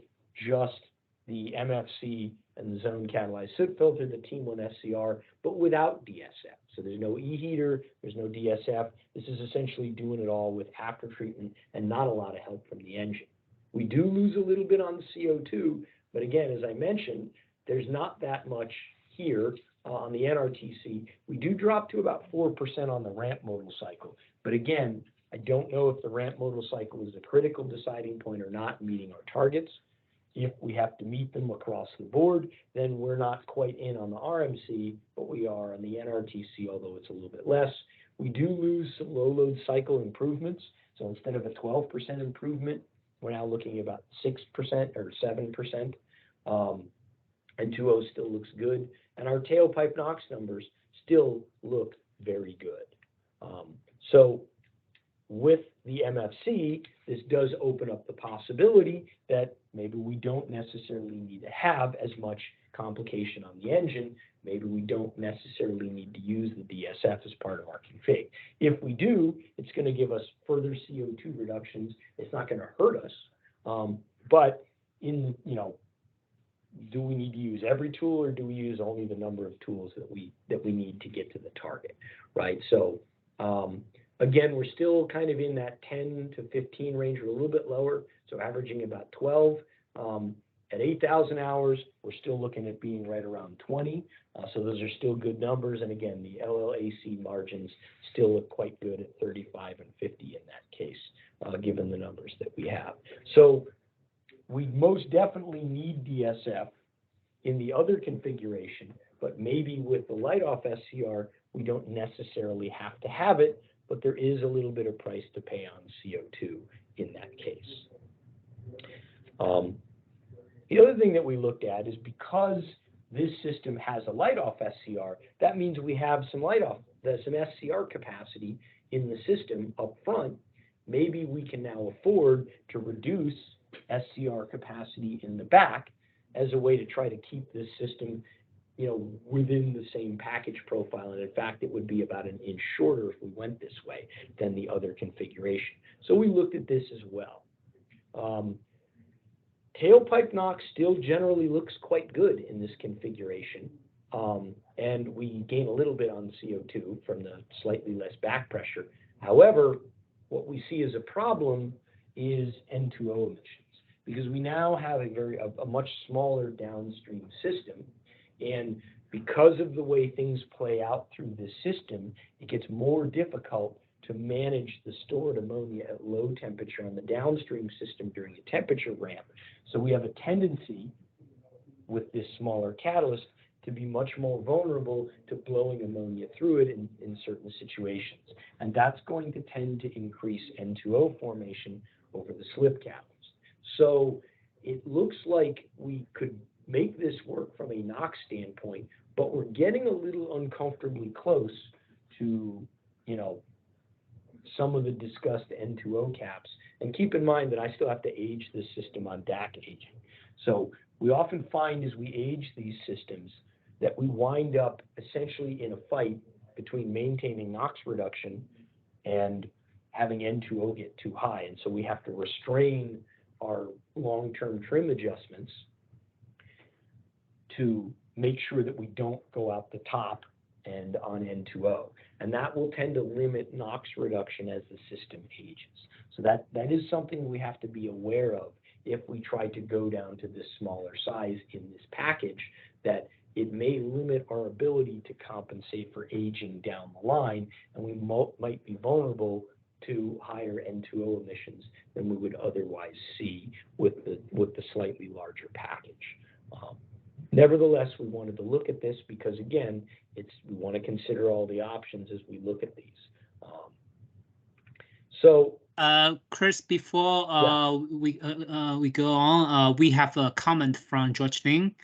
Speaker 3: just the MFC and the zone catalyzed soot filter, the Team 1 SCR, but without DSF. So there's no E-heater, there's no DSF. This is essentially doing it all with after treatment and not a lot of help from the engine. We do lose a little bit on the CO2, but again, as I mentioned, there's not that much here on the NRTC. We do drop to about 4% on the ramp modal cycle. But again, I don't know if the ramp modal cycle is a critical deciding point or not in meeting our targets. If we have to meet them across the board, then we're not quite in on the RMC, but we are on the NRTC, although it's a little bit less. We do lose some low load cycle improvements. So instead of a 12% improvement, we're now looking at about 6% or 7%. And 2.0 still looks good. And our tailpipe NOx numbers still look very good. So with the MFC, this does open up the possibility that maybe we don't necessarily need to have as much complication on the engine. Maybe we don't necessarily need to use the DSF as part of our config. If we do, it's going to give us further CO2 reductions. It's not going to hurt us. But in, do we need to use every tool, or do we use only the number of tools that we need to get to the target, right? So again, we're still kind of in that 10 to 15 range, or a little bit lower, so averaging about 12. At 8,000 hours, we're still looking at being right around 20. So those are still good numbers. And again, the LLAC margins still look quite good at 35 and 50 in that case, given the numbers that we have. So we most definitely need DSF in the other configuration, but maybe with the light-off SCR, we don't necessarily have to have it, but there is a little bit of price to pay on CO2 in that case. The other thing that we looked at is, because this system has a light-off SCR, that means we have some some SCR capacity in the system up front. Maybe we can now afford to reduce SCR capacity in the back as a way to try to keep this system, within the same package profile. And in fact, it would be about an inch shorter if we went this way than the other configuration. So we looked at this as well. Tailpipe NOx still generally looks quite good in this configuration. And we gain a little bit on CO2 from the slightly less back pressure. However, what we see as a problem is N2O emissions, because we now have a much smaller downstream system, and because of the way things play out through the system, it gets more difficult to manage the stored ammonia at low temperature on the downstream system during a temperature ramp. So we have a tendency with this smaller catalyst to be much more vulnerable to blowing ammonia through it in certain situations. And that's going to tend to increase N2O formation over the slip catalyst. So it looks like we could make this work from a NOx standpoint, but we're getting a little uncomfortably close to, you know, some of the discussed N2O caps. And keep in mind that I still have to age this system on DAAAC aging. So we often find as we age these systems that we wind up essentially in a fight between maintaining NOx reduction and having N2O get too high. And so we have to restrain our long-term trim adjustments to make sure that we don't go out the top and on N2O. And that will tend to limit NOx reduction as the system ages. So that is something we have to be aware of if we try to go down to this smaller size in this package, that it may limit our ability to compensate for aging down the line, and we might be vulnerable to higher N2O emissions than we would otherwise see with the slightly larger package. Nevertheless, we wanted to look at this because, again, we want to consider all the options as we look at these.
Speaker 1: Chris, before we go on, we have a comment from George Lin.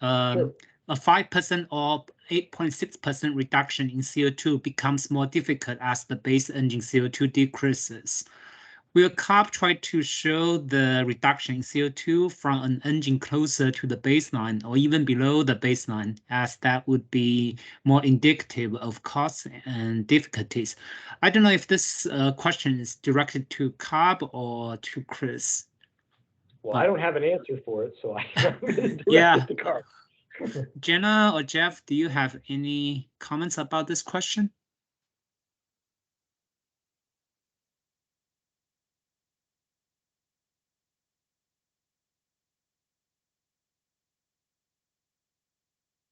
Speaker 3: Sure.
Speaker 1: A 5% or 8.6% reduction in CO2 becomes more difficult as the base engine CO2 decreases. Will CARB try to show the reduction in CO2 from an engine closer to the baseline or even below the baseline, as that would be more indicative of costs and difficulties? I don't know if this question is directed to CARB or to Chris.
Speaker 3: Well, I don't have an answer for it, so I'm going to direct it to CARB.
Speaker 1: Jenna or Jeff, do you have any comments about this question?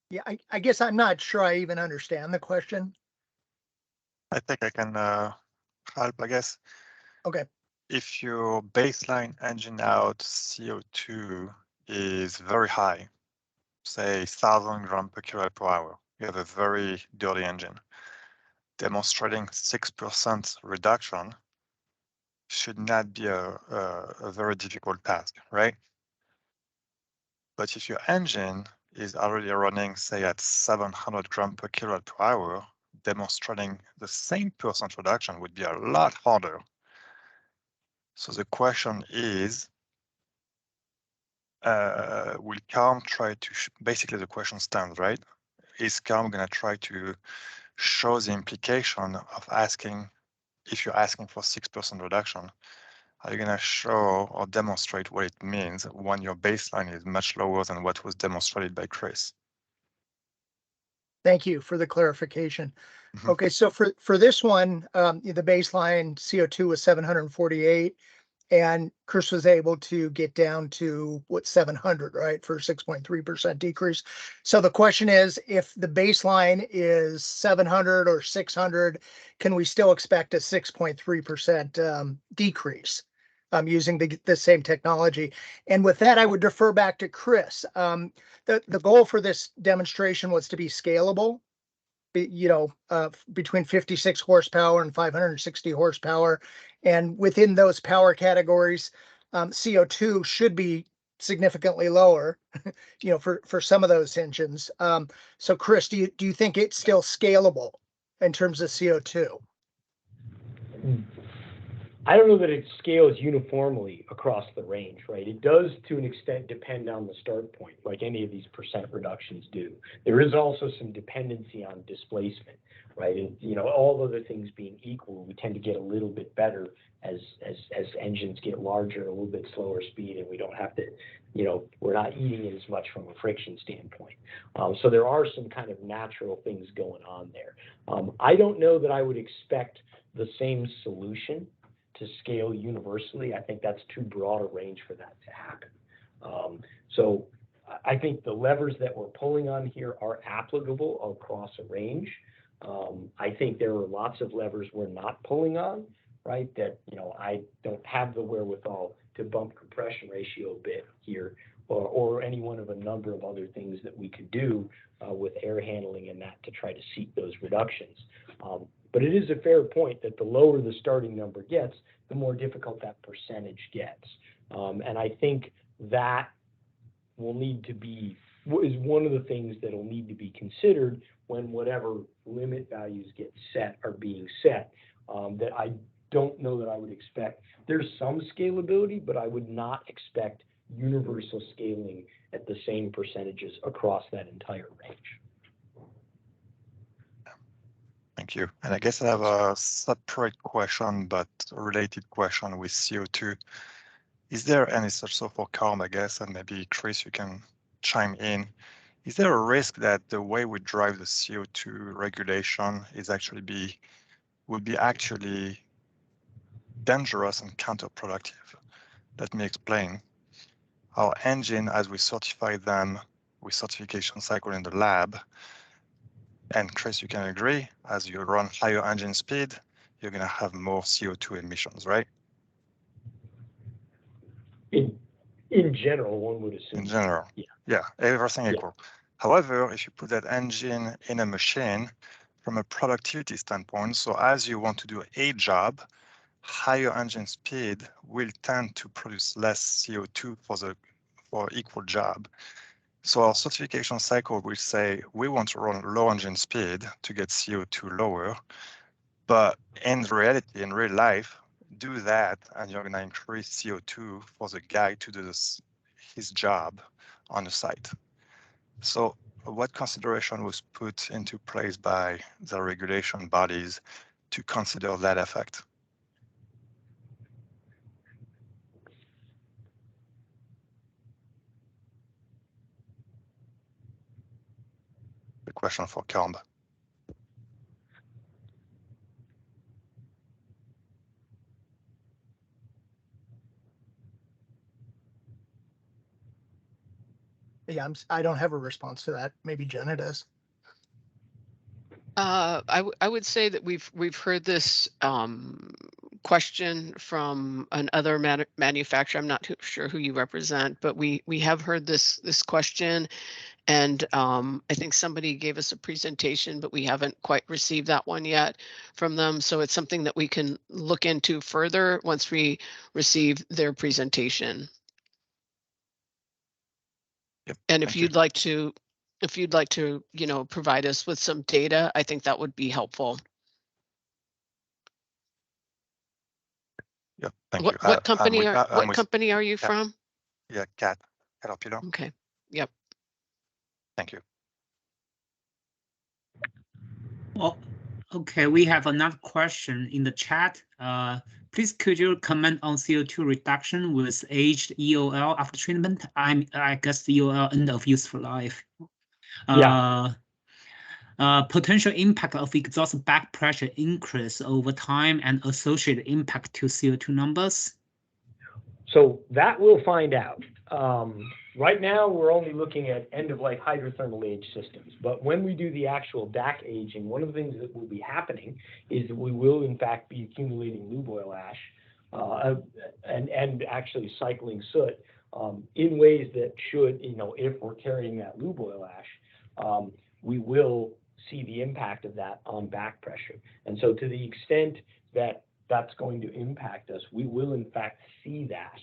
Speaker 9: Yeah, I guess I'm not sure I even understand the question.
Speaker 4: I think I can help, I guess.
Speaker 9: Okay.
Speaker 4: If your baseline engine out CO2 is very high, say 1,000 grams per kilowatt per hour, you have a very dirty engine. Demonstrating 6% reduction should not be a very difficult task, right? But if your engine is already running, say, at 700 grams per kilowatt per hour, demonstrating the same percent reduction would be a lot harder. So the question is, will CARB try to, basically the question stands, right? Is CARB going to try to show the implication of asking, if you're asking for 6% reduction, are you going to show or demonstrate what it means when your baseline is much lower than what was demonstrated by Chris?
Speaker 9: Thank you for the clarification. Okay, so for this one, the baseline CO2 was 748, and Chris was able to get down to 700, right, for 6.3% decrease. So the question is, if the baseline is 700 or 600, can we still expect a 6.3% decrease using the same technology? And with that, I would defer back to Chris. The goal for this demonstration was to be scalable, between 56 horsepower and 560 horsepower. And within those power categories, CO2 should be significantly lower, for some of those engines. So Chris, do you think it's still scalable in terms of CO2?
Speaker 3: I don't know that it scales uniformly across the range, right? It does, to an extent, depend on the start point, like any of these percent reductions do. There is also some dependency on displacement, right? And, all other things being equal, we tend to get a little bit better as engines get larger, a little bit slower speed, and we don't have to, we're not eating it as much from a friction standpoint. So there are some kind of natural things going on there. I don't know that I would expect the same solution to scale universally. I think that's too broad a range for that to happen. So I think the levers that we're pulling on here are applicable across a range. I think there are lots of levers we're not pulling on, right? That, you know, I don't have the wherewithal to bump compression ratio a bit here, or any one of a number of other things that we could do with air handling and that to try to seek those reductions. But it is a fair point that the lower the starting number gets, the more difficult that percentage gets. And I think that will need to be, is one of the things that will need to be considered when whatever limit values get set are being set, that I don't know that I would expect. There's some scalability, but I would not expect universal scaling at the same percentages across that entire range.
Speaker 4: Thank you. And I guess I have a separate question, but a related question with CO2. Is there, and it's also for Carm, I guess, and maybe Chris, you can chime in. Is there a risk that the way we drive the CO2 regulation is actually would be actually dangerous and counterproductive? Let me explain. Our engine, as we certify them with certification cycle in the lab, and Chris, you can agree, as you run higher engine speed, you're going to have more CO2 emissions, right?
Speaker 3: In general, one would assume.
Speaker 4: In general, yeah, everything equal. However, if you put that engine in a machine from a productivity standpoint, so as you want to do a job, higher engine speed will tend to produce less CO2 for equal job. So our certification cycle will say we want to run low engine speed to get CO2 lower, but in reality, in real life, do that and you're going to increase CO2 for the guy to do his job on the site. So what consideration was put into place by the regulation bodies to consider that effect? The question for Carm.
Speaker 9: Yeah, I don't have a response to that. Maybe Jenna does.
Speaker 2: I would say that we've heard this question from another manufacturer. I'm not sure who you represent, but we have heard this question, and I think somebody gave us a presentation, but we haven't quite received that one yet from them. So it's something that we can look into further once we receive their presentation.
Speaker 4: Yep,
Speaker 2: and if you'd like to, you know, provide us with some data, I think that would be helpful.
Speaker 4: Yeah, thank you.
Speaker 2: What company are you from?
Speaker 4: Yeah, Caterpillar.
Speaker 2: Okay. Yep.
Speaker 4: Thank you.
Speaker 1: Well, okay, we have another question in the chat. Please, could you comment on CO2 reduction with aged EOL after treatment? I guess the EOL end of useful life. Potential impact of exhaust back pressure increase over time and associated impact to CO2 numbers.
Speaker 3: So that we'll find out. Right now, we're only looking at end-of-life hydrothermal age systems. But when we do the actual DAAAC aging, one of the things that will be happening is that we will, in fact, be accumulating lube oil ash and actually cycling soot in ways that should, you know, if we're carrying that lube oil ash, we will see the impact of that on back pressure. And so to the extent that that's going to impact us, we will, in fact, see that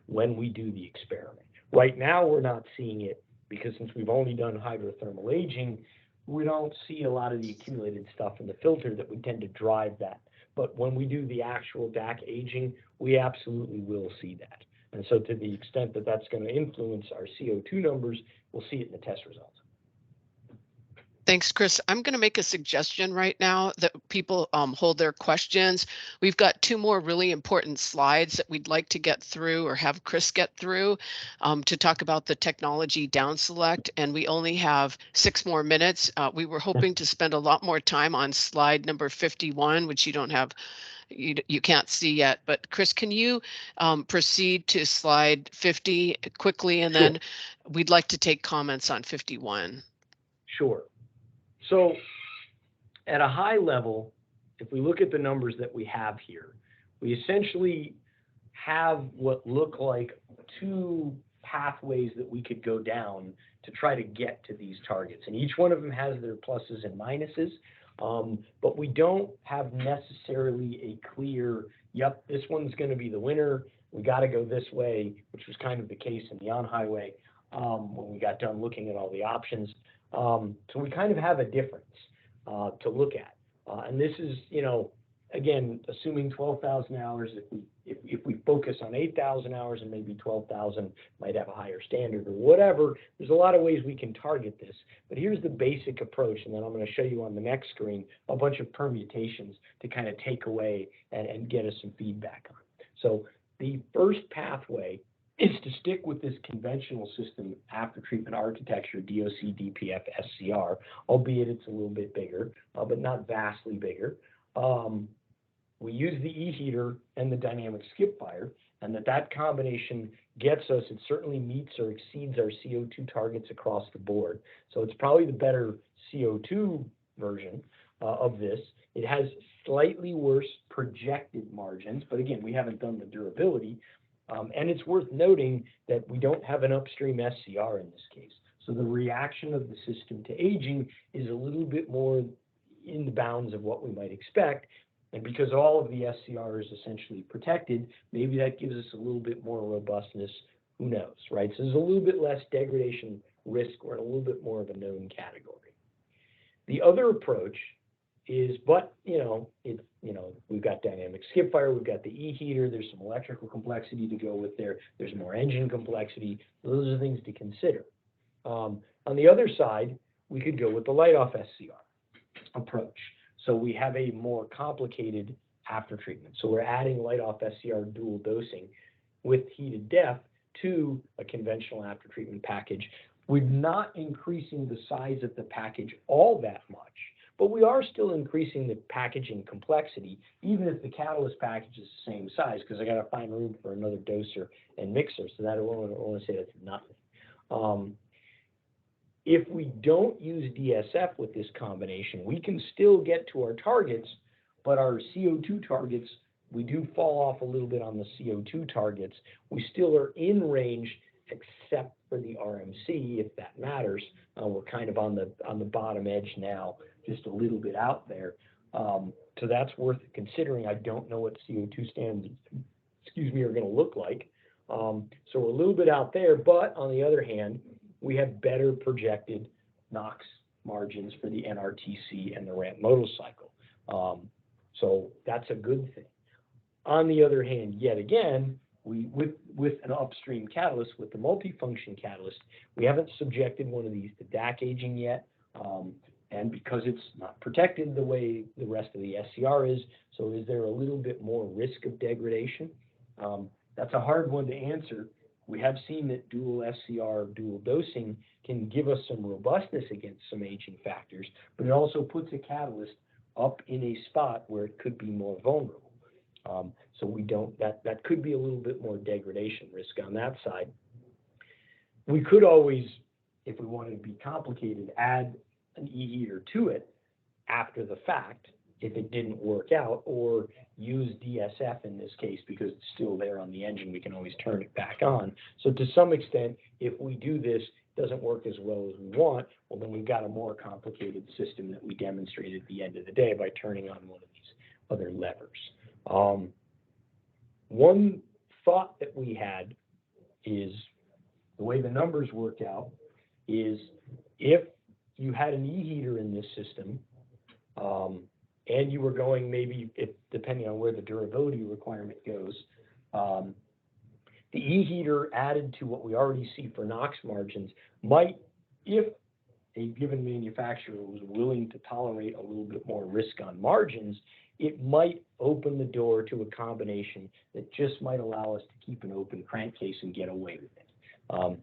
Speaker 3: when we do the experiment. Right now, we're not seeing it because since we've only done hydrothermal aging, we don't see a lot of the accumulated stuff in the filter that would tend to drive that. But when we do the actual DAAAC aging, we absolutely will see that. And so to the extent that that's going to influence our CO2 numbers, we'll see it in the test results.
Speaker 2: Thanks, Chris. I'm going to make a suggestion right now that people hold their questions. We've got 2 more really important slides that we'd like to get through or have Chris get through to talk about the technology down select, and we only have 6 more minutes. We were hoping to spend a lot more time on slide number 51, which you don't have you can't see yet. But Chris, can you proceed to slide 50 quickly, and then we'd like to take comments on 51.
Speaker 3: Sure. So at a high level, if we look at the numbers that we have here, we essentially have what look like two pathways that we could go down to try to get to these targets. And each one of them has their pluses and minuses, but we don't have necessarily a clear, yep, this one's going to be the winner. We got to go this way, which was kind of the case in the on-highway when we got done looking at all the options. So we kind of have a difference to look at. And this is, you know, again, assuming 12,000 hours, if we focus on 8,000 hours and maybe 12,000 might have a higher standard or whatever, there's a lot of ways we can target this. But here's the basic approach, and then I'm going to show you on the next screen a bunch of permutations to kind of take away and get us some feedback on. So the first pathway is to stick with this conventional system after treatment architecture, DOC, DPF, SCR, albeit it's a little bit bigger, but not vastly bigger. We use the e-heater and the dynamic skip fire, and that combination gets us, it certainly meets or exceeds our CO2 targets across the board. So it's probably the better CO2 version of this. It has slightly worse projected margins, but again, we haven't done the durability. And it's worth noting that we don't have an upstream SCR in this case. So the reaction of the system to aging is a little bit more in the bounds of what we might expect. And because all of the SCR is essentially protected, maybe that gives us a little bit more robustness. Who knows, right? So there's a little bit less degradation risk, or a little bit more of a known category. The other approach is, but we've got dynamic skip fire, we've got the e-heater, there's some electrical complexity to go with there, there's more engine complexity. Those are things to consider. On the other side, we could go with the light off SCR approach. So we have a more complicated after treatment. So we're adding light off SCR dual dosing with heated def to a conventional after treatment package. We're not increasing the size of the package all that much, but we are still increasing the packaging complexity, even if the catalyst package is the same size, because I got to find room for another doser and mixer. So that I want to say that's nothing. If we don't use DSF with this combination, we can still get to our targets, but our CO2 targets, we do fall off a little bit on the CO2 targets. We still are in range, except for the RMC, if that matters. We're kind of on the bottom edge now, just a little bit out there. So that's worth considering. I don't know what CO2 standards, are going to look like. So we're a little bit out there, but on the other hand, we have better projected NOx margins for the NRTC and the ramp motorcycle. So that's a good thing. On the other hand, yet again, with an upstream catalyst, with the multifunction catalyst, we haven't subjected one of these to DAAAC aging yet. And because it's not protected the way the rest of the SCR is, so is there a little bit more risk of degradation? That's a hard one to answer. We have seen that dual SCR, dual dosing can give us some robustness against some aging factors, but it also puts a catalyst up in a spot where it could be more vulnerable. So we don't, that could be a little bit more degradation risk on that side. We could always, if we wanted to be complicated, add an e-heater to it after the fact if it didn't work out, or use DSF in this case because it's still there on the engine. We can always turn it back on. So to some extent, if we do this, it doesn't work as well as we want, well, then we've got a more complicated system that we demonstrate at the end of the day by turning on one of these other levers. One thought that we had is the way the numbers work out is if you had an e-heater in this system, and you were going maybe, depending on where the durability requirement goes, the e-heater added to what we already see for NOx margins might, if a given manufacturer was willing to tolerate a little bit more risk on margins, it might open the door to a combination that just might allow us to keep an open crankcase and get away with it.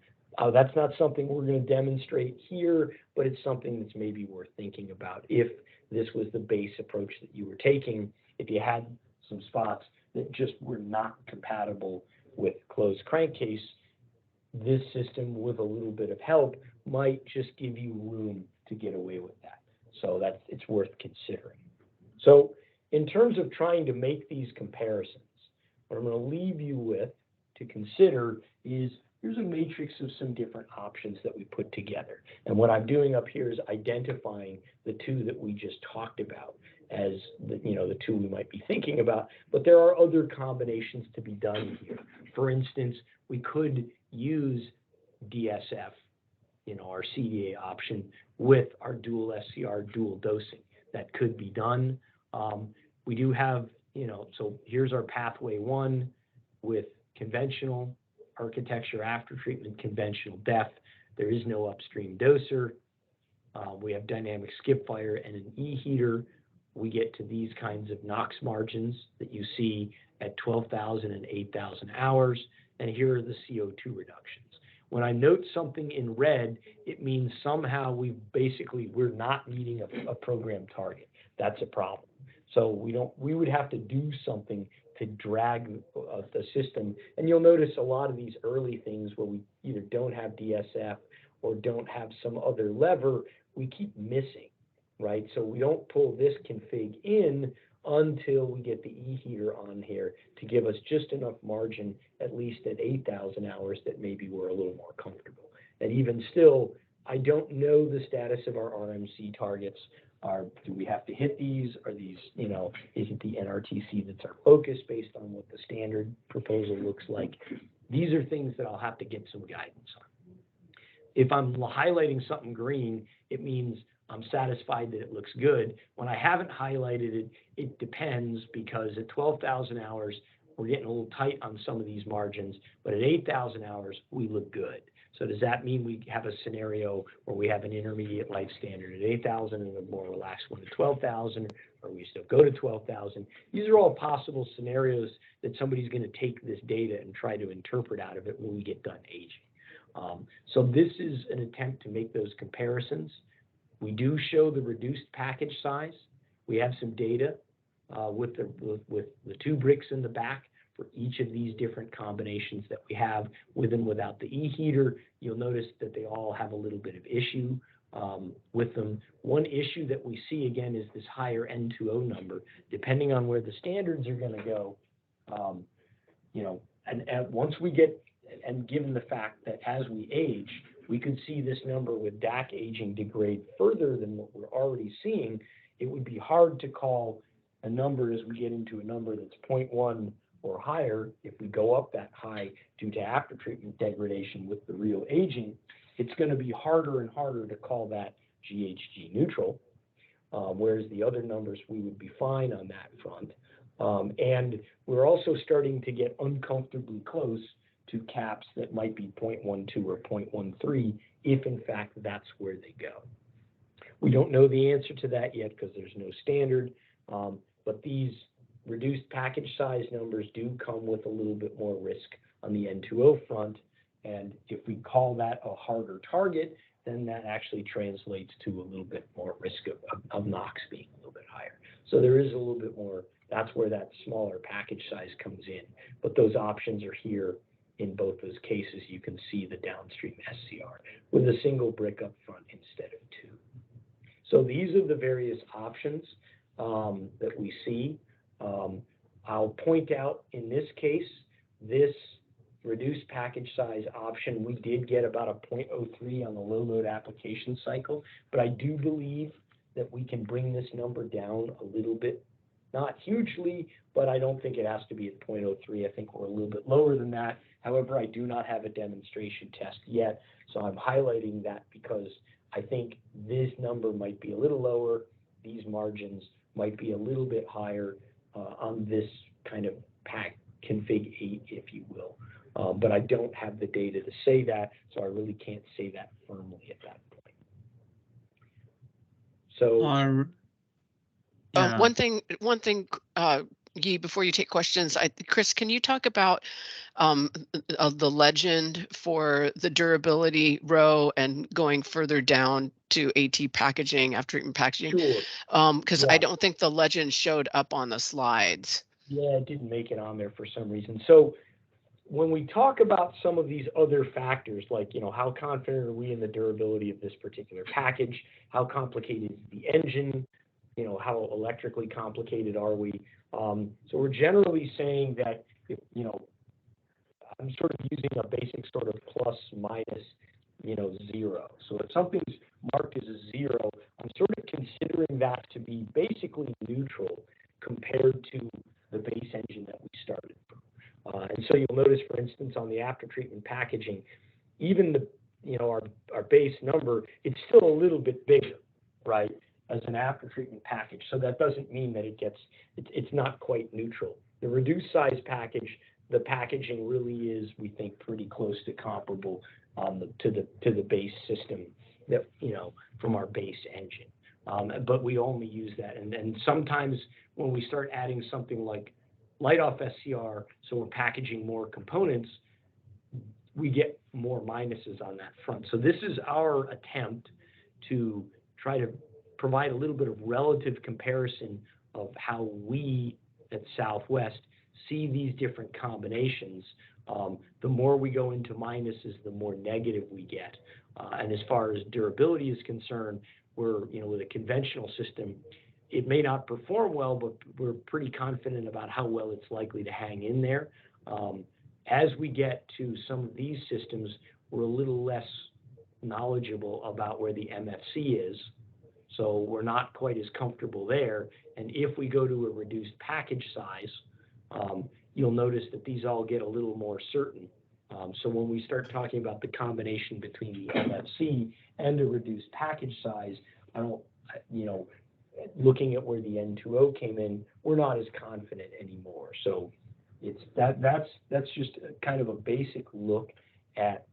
Speaker 3: That's not something we're going to demonstrate here, but it's something that's maybe worth thinking about if this was the base approach that you were taking. If you had some spots that just were not compatible with closed crankcase. This system with a little bit of help might just give you room to get away with that. So it's worth considering. So in terms of trying to make these comparisons, what I'm going to leave you with to consider is here's a matrix of some different options that we put together. And what I'm doing up here is identifying the two that we just talked about as the two we might be thinking about, but there are other combinations to be done here. For instance, we could use DSF, our CDA option with our dual SCR dual dosing. That could be done. We do have, so here's our pathway 1 with conventional architecture, after treatment, conventional DEF. There is no upstream doser. We have dynamic skip fire and an E-heater. We get to these kinds of NOx margins that you see at 12,000 and 8,000 hours. And here are the CO2 reductions. When I note something in red, it means somehow we're not meeting a program target. That's a problem. So we would have to do something to drag the system. And you'll notice a lot of these early things where we either don't have DSF or don't have some other lever, we keep missing, right? So we don't pull this config in until we get the E-heater on here to give us just enough margin, at least at 8,000 hours, that maybe we're a little more comfortable. And even still, I don't know the status of our RMC targets. Do we have to hit these? Are these, is it the NRTC that's our focus based on what the standard proposal looks like? These are things that I'll have to get some guidance on. If I'm highlighting something green, it means I'm satisfied that it looks good. When I haven't highlighted it, it depends, because at 12,000 hours, we're getting a little tight on some of these margins, but at 8,000 hours, we look good. So does that mean we have a scenario where we have an intermediate life standard at 8,000 and a more relaxed one at 12,000, or we still go to 12,000? These are all possible scenarios that somebody's going to take this data and try to interpret out of it when we get done aging. So this is an attempt to make those comparisons. We do show the reduced package size. We have some data with the 2 bricks in the back for each of these different combinations that we have with and without the E-heater. You'll notice that they all have a little bit of issue with them. One issue that we see again is this higher N2O number. Depending on where the standards are going to go, and once we get, and given the fact that as we age, we could see this number with DAAAC aging degrade further than what we're already seeing, it would be hard to call a number as we get into a number that's 0.1 or higher. If we go up that high due to after treatment degradation with the real aging, it's going to be harder and harder to call that GHG neutral, whereas the other numbers we would be fine on that front. And we're also starting to get uncomfortably close to caps that might be 0.12 or 0.13, if in fact that's where they go. We don't know the answer to that yet because there's no standard, but these reduced package size numbers do come with a little bit more risk on the N2O front. And if we call that a harder target, then that actually translates to a little bit more risk of NOx being a little bit higher. So there is a little bit more, that's where that smaller package size comes in. But those options are here. In both those cases, you can see the downstream SCR with a single brick up front instead of 2. So these are the various options that we see. I'll point out in this case, this reduced package size option, we did get about a 0.03 on the low load application cycle, but I do believe that we can bring this number down a little bit, not hugely, but I don't think it has to be at 0.03. I think we're a little bit lower than that. However, I do not have a demonstration test yet, so I'm highlighting that because I think this number might be a little lower. These margins might be a little bit higher on this kind of pack config 8, if you will. But I don't have the data to say that, so I really can't say that firmly at that point. So
Speaker 1: yeah.
Speaker 2: One thing, Yi, before you take questions, Chris, can you talk about the legend for the durability row and going further down to AT packaging, after treatment packaging?
Speaker 3: Sure.
Speaker 2: Because I don't think the legend showed up on the slides.
Speaker 3: Yeah, it didn't make it on there for some reason. So when we talk about some of these other factors, like, how confident are we in the durability of this particular package? How complicated is the engine? How electrically complicated are we? So we're generally saying that, I'm sort of using a basic sort of plus minus, 0. So if something's marked as a 0, I'm sort of considering that to be basically neutral compared to the base engine that we started from. And so you'll notice, for instance, on the after-treatment packaging, even our base number, it's still a little bit bigger, right, as an after-treatment package. So that doesn't mean that it's not quite neutral. The reduced size package, the packaging really is, we think, pretty close to comparable to the base system that, from our base engine. But we only use that. And sometimes when we start adding something like light off SCR, so we're packaging more components, we get more minuses on that front. So this is our attempt to try to provide a little bit of relative comparison of how we at Southwest see these different combinations. The more we go into minuses, the more negative we get. And as far as durability is concerned, we're, with a conventional system, it may not perform well, but we're pretty confident about how well it's likely to hang in there. As we get to some of these systems, we're a little less knowledgeable about where the MFC is. So we're not quite as comfortable there. And if we go to a reduced package size, you'll notice that these all get a little more certain. So when we start talking about the combination between the MFC and a reduced package size, looking at where the N2O came in, we're not as confident anymore. So that's just kind of a basic look at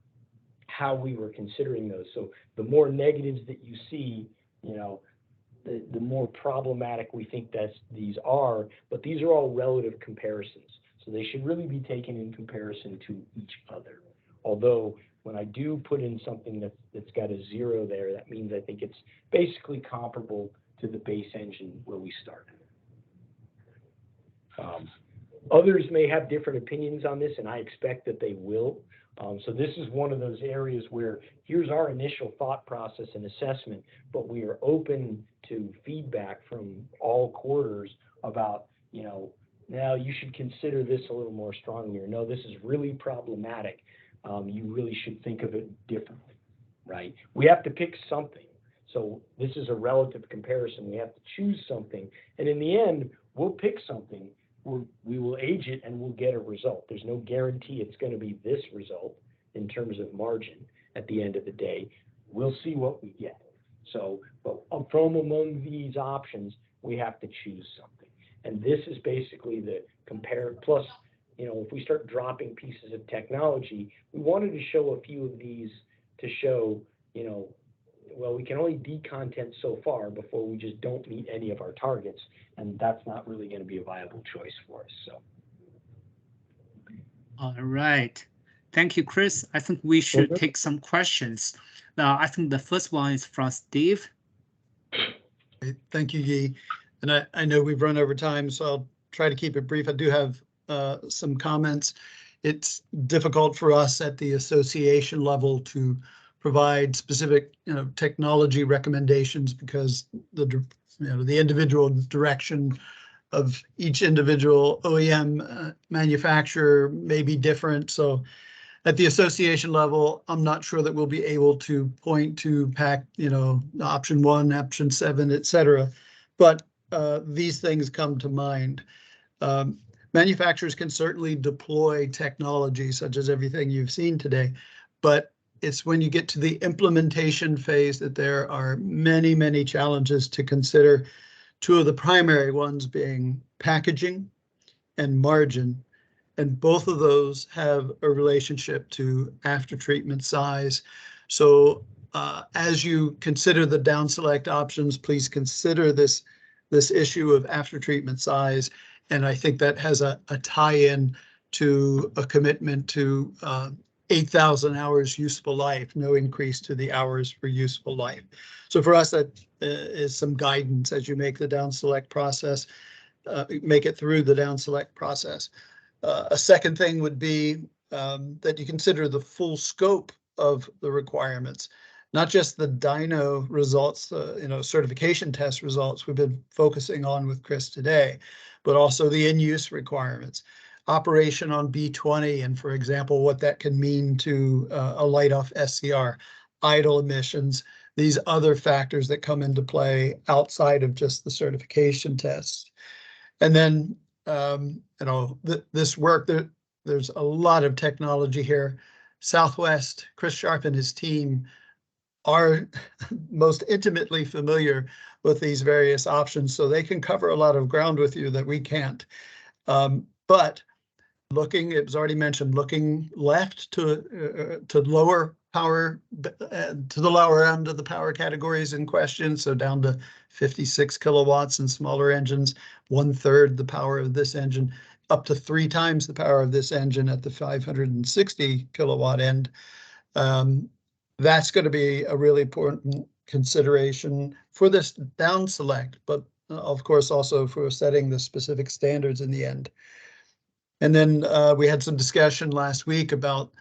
Speaker 3: how we were considering those. So the more negatives that you see, the more problematic we think that these are, but these are all relative comparisons. So they should really be taken in comparison to each other. Although when I do put in something that's got a 0 there, that means I think it's basically comparable to the base engine where we started. Others may have different opinions on this, and I expect that they will. So this is one of those areas where here's our initial thought process and assessment, but we are open to feedback from all quarters about, now you should consider this a little more strongly, or no, this is really problematic. You really should think of it differently, right? We have to pick something. So this is a relative comparison. We have to choose something. And in the end, we'll pick something. We will age it and we'll get a result. There's no guarantee it's going to be this result in terms of margin at the end of the day. We'll see what we get. So, but from among these options, we have to choose something. And this is basically the compare. Plus, if we start dropping pieces of technology, we wanted to show a few of these to show, well, we can only decontent so far before we just don't meet any of our targets, and that's not really going to be a viable choice for us. So,
Speaker 1: all right, thank you, Chris. I think we should take some questions. Now, I think the first one is from Steve.
Speaker 8: Thank you, Yi. And I know we've run over time, so I'll try to keep it brief. I do have some comments. It's difficult for us at the association level to provide specific, technology recommendations because the individual direction of each individual OEM manufacturer may be different. So at the association level, I'm not sure that we'll be able to point to option 1, option 7, etc. But these things come to mind. Manufacturers can certainly deploy technology such as everything you've seen today, but it's when you get to the implementation phase that there are many, many challenges to consider. Two of the primary ones being packaging and margin, and both of those have a relationship to after-treatment size. So as you consider the down select options, please consider this issue of after-treatment size. And I think that has a tie-in to a commitment to 8,000 hours useful life, no increase to the hours for useful life. So for us, that is some guidance as you make the down select process. make it through the down select process. A second thing would be that you consider the full scope of the requirements, not just the dyno results, certification test results we've been focusing on with Chris today, but also the in-use requirements, operation on B20, and for example, what that can mean to a light-off SCR, idle emissions, these other factors that come into play outside of just the certification tests. And then, this work, there's a lot of technology here. Southwest, Chris Sharp and his team are most intimately familiar with these various options, so they can cover a lot of ground with you that we can't. But looking, it was already mentioned, looking left to lower power, to the lower end of the power categories in question, so down to 56 kilowatts and smaller engines, 1/3 the power of this engine, up to 3 times the power of this engine at the 560 kilowatt end. That's going to be a really important consideration for this down select, but of course also for setting the specific standards in the end. And then we had some discussion last week about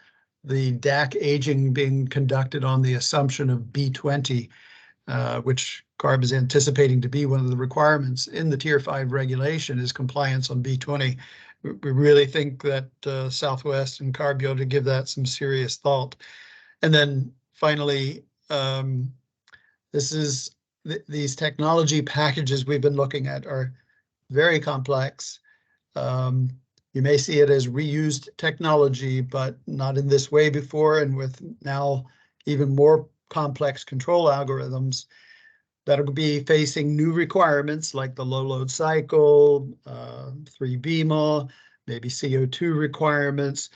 Speaker 8: the DAAAC aging being conducted on the assumption of B20, which CARB is anticipating to be one of the requirements in the Tier 5 regulation is compliance on B20. We really think that Southwest and CARB ought to give that some serious thought. And then finally, these technology packages we've been looking at are very complex. You may see it as reused technology, but not in this way before, and with now even more complex control algorithms that will be facing new requirements like the low load cycle, 3BMA, maybe CO2 requirements,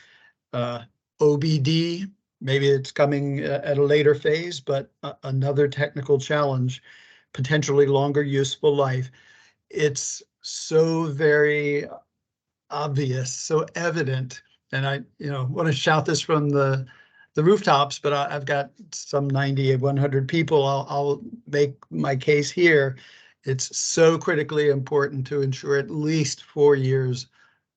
Speaker 8: OBD, maybe it's coming at a later phase, but another technical challenge, potentially longer useful life. It's so very obvious, so evident, and I want to shout this from the rooftops, but I've got some 90 100 people. I'll make my case here. It's so critically important to ensure at least 4 years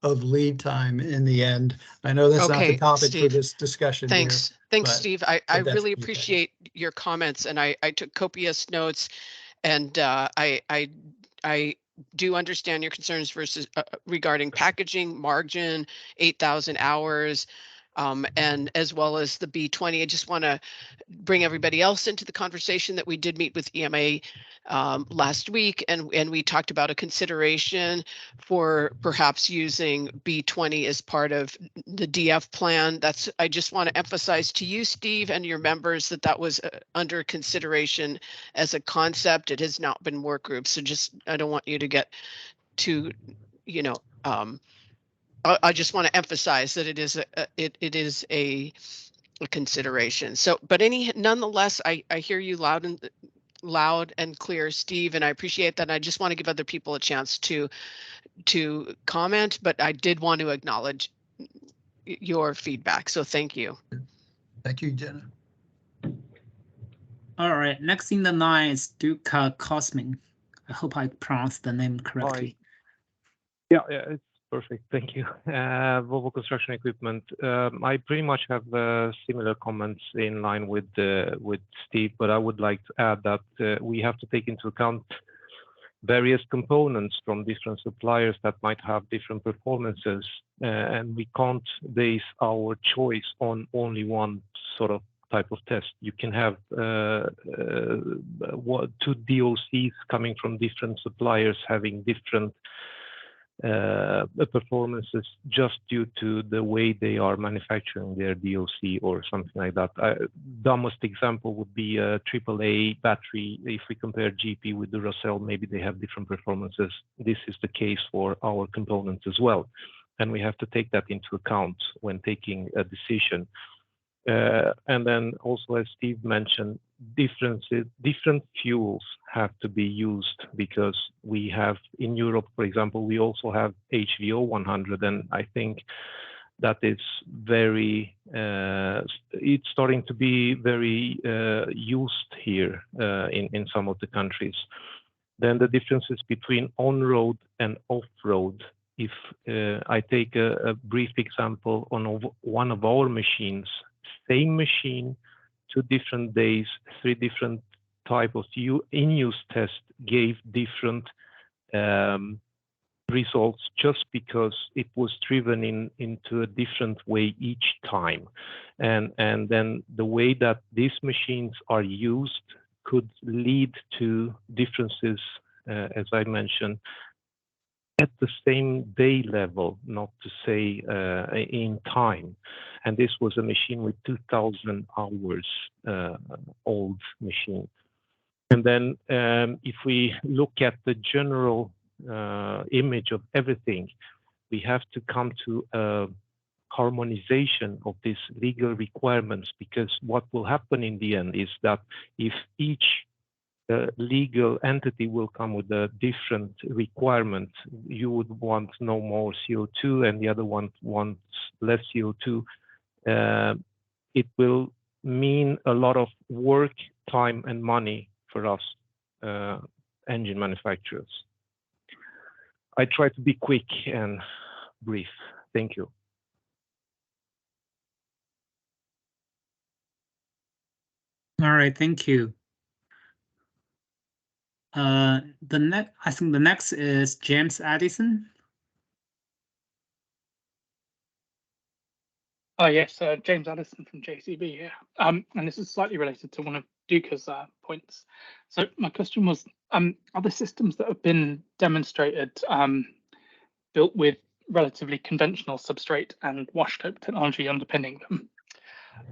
Speaker 8: of lead time in the end. I know that's not the topic for this discussion.
Speaker 2: Thanks, Steve. I really appreciate your comments, and I took copious notes, and I do understand your concerns versus regarding packaging, margin, 8,000 hours, and as well as the B20. I just want to bring everybody else into the conversation that we did meet with EMA last week, and we talked about a consideration for perhaps using B20 as part of the DF plan. I just want to emphasize to you, Steve, and your members that was under consideration as a concept. It has not been work group, so I don't want you to get too, I just want to emphasize that it is a consideration. So, but nonetheless, I hear you loud and clear, Steve, and I appreciate that. I just want to give other people a chance to comment, but I did want to acknowledge your feedback. So thank you.
Speaker 8: Thank you, Jenna.
Speaker 1: All right, next in the line is Duka Kosmin. I hope I pronounced the name correctly.
Speaker 11: Yeah, it's perfect. Thank you. Volvo Construction Equipment. I pretty much have similar comments in line with Steve, but I would like to add that we have to take into account various components from different suppliers that might have different performances, and we can't base our choice on only one sort of type of test. You can have 2 DOCs coming from different suppliers having different performances just due to the way they are manufacturing their DOC or something like that. Dumbest example would be a AAA battery. If we compare GP with Duracell, maybe they have different performances. This is the case for our components as well, and we have to take that into account when taking a decision. And then also, as Steve mentioned, different fuels have to be used, because we have in Europe, for example, we also have HVO 100, and I think that is it's starting to be very used here in some of the countries. Then the differences between on-road and off-road. If I take a brief example on one of our machines, same machine, 2 different days, 3 different type of in-use test gave different results just because it was driven into a different way each time. And then the way that these machines are used could lead to differences, as I mentioned, at the same day level, not to say in time. And this was a machine with 2,000 hours old machine. And then if we look at the general image of everything, we have to come to a harmonization of these legal requirements, because what will happen in the end is that if each legal entity will come with a different requirement, you would want no more CO2 and the other one wants less CO2, it will mean a lot of work, time and money for us engine manufacturers. I try to be quick and brief. Thank you.
Speaker 1: All right, thank you. I think the next is James Addison.
Speaker 12: Yes, James Addison from JCB here. And this is slightly related to one of Duka's points. So my question was, are the systems that have been demonstrated built with relatively conventional substrate and wash coat technology underpinning them?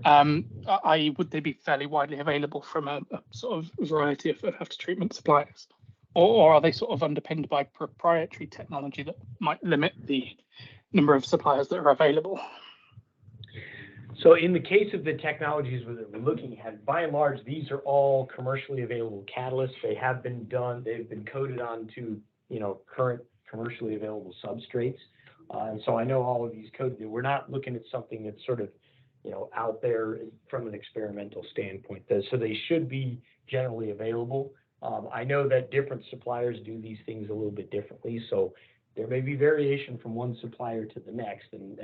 Speaker 12: Would they be fairly widely available from a sort of variety of after-treatment suppliers? Or are they sort of underpinned by proprietary technology that might limit the number of suppliers that are available?
Speaker 3: So in the case of the technologies that we're looking at, by and large, these are all commercially available catalysts. They have been done, they've been coated onto, current commercially available substrates. And so I know all of these coated. We're not looking at something that's sort of, out there from an experimental standpoint. So they should be generally available. I know that different suppliers do these things a little bit differently. So there may be variation from one supplier to the next, and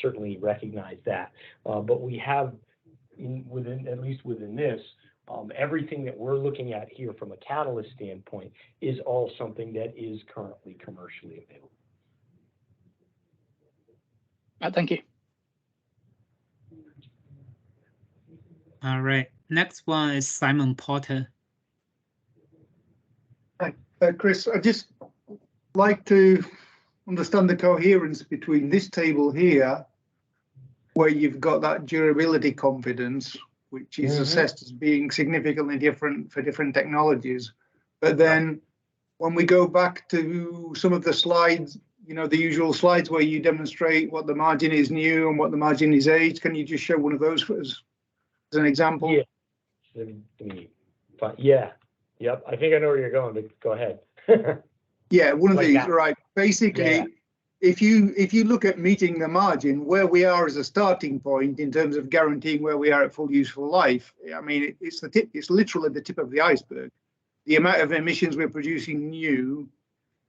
Speaker 3: certainly recognize that. But we have, at least within this, everything that we're looking at here from a catalyst standpoint is all something that is currently commercially available.
Speaker 12: Thank you.
Speaker 1: All right, next one is Simon Porter.
Speaker 5: Hi, Chris, I just like to understand the coherence between this table here, where you've got that durability confidence, which is assessed as being significantly different for different technologies. But then when we go back to some of the slides, the usual slides where you demonstrate what the margin is new and what the margin is age, can you just show one of those for us as an example?
Speaker 3: Yeah. Yep. I think I know where you're going, but go ahead.
Speaker 5: Yeah, one of
Speaker 3: like
Speaker 5: these,
Speaker 3: that.
Speaker 5: right? Basically, if you look at meeting the margin, where we are as a starting point in terms of guaranteeing where we are at full useful life, I mean, it's the tip. It's literally the tip of the iceberg. The amount of emissions we're producing new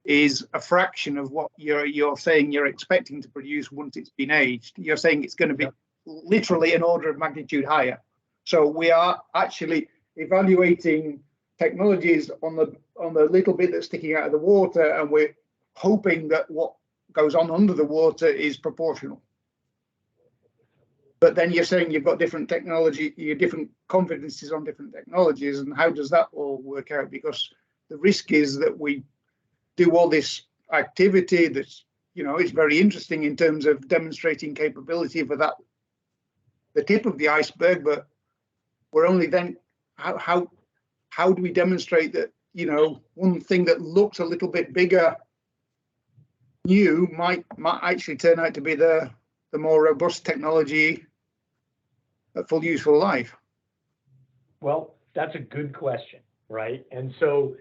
Speaker 5: is a fraction of what you're saying you're expecting to produce once it's been aged. You're saying it's going to be literally an order of magnitude higher. So we are actually evaluating technologies on the little bit that's sticking out of the water, and we're hoping that what goes on under the water is proportional. But then you're saying you've got different technology, your different confidences on different technologies, and how does that all work out? Because the risk is that we do all this activity that's, it's very interesting in terms of demonstrating capability for that, the tip of the iceberg, but we're only then, how do we demonstrate that, one thing that looks a little bit bigger new might actually turn out to be the more robust technology at full useful life?
Speaker 3: Well, that's a good question, right? And so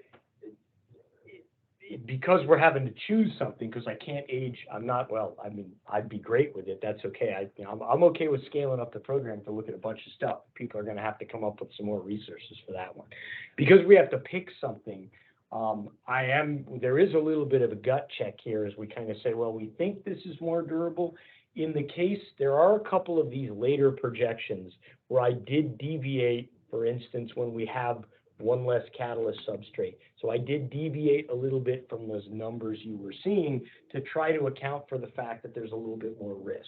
Speaker 3: because we're having to choose something, because I can't age, I'd be great with it. That's okay. I'm okay with scaling up the program to look at a bunch of stuff. People are going to have to come up with some more resources for that one. Because we have to pick something, There is a little bit of a gut check here as we kind of say, well, we think this is more durable. In the case, there are a couple of these later projections where I did deviate, for instance, when we have one less catalyst substrate. So I did deviate a little bit from those numbers you were seeing to try to account for the fact that there's a little bit more risk,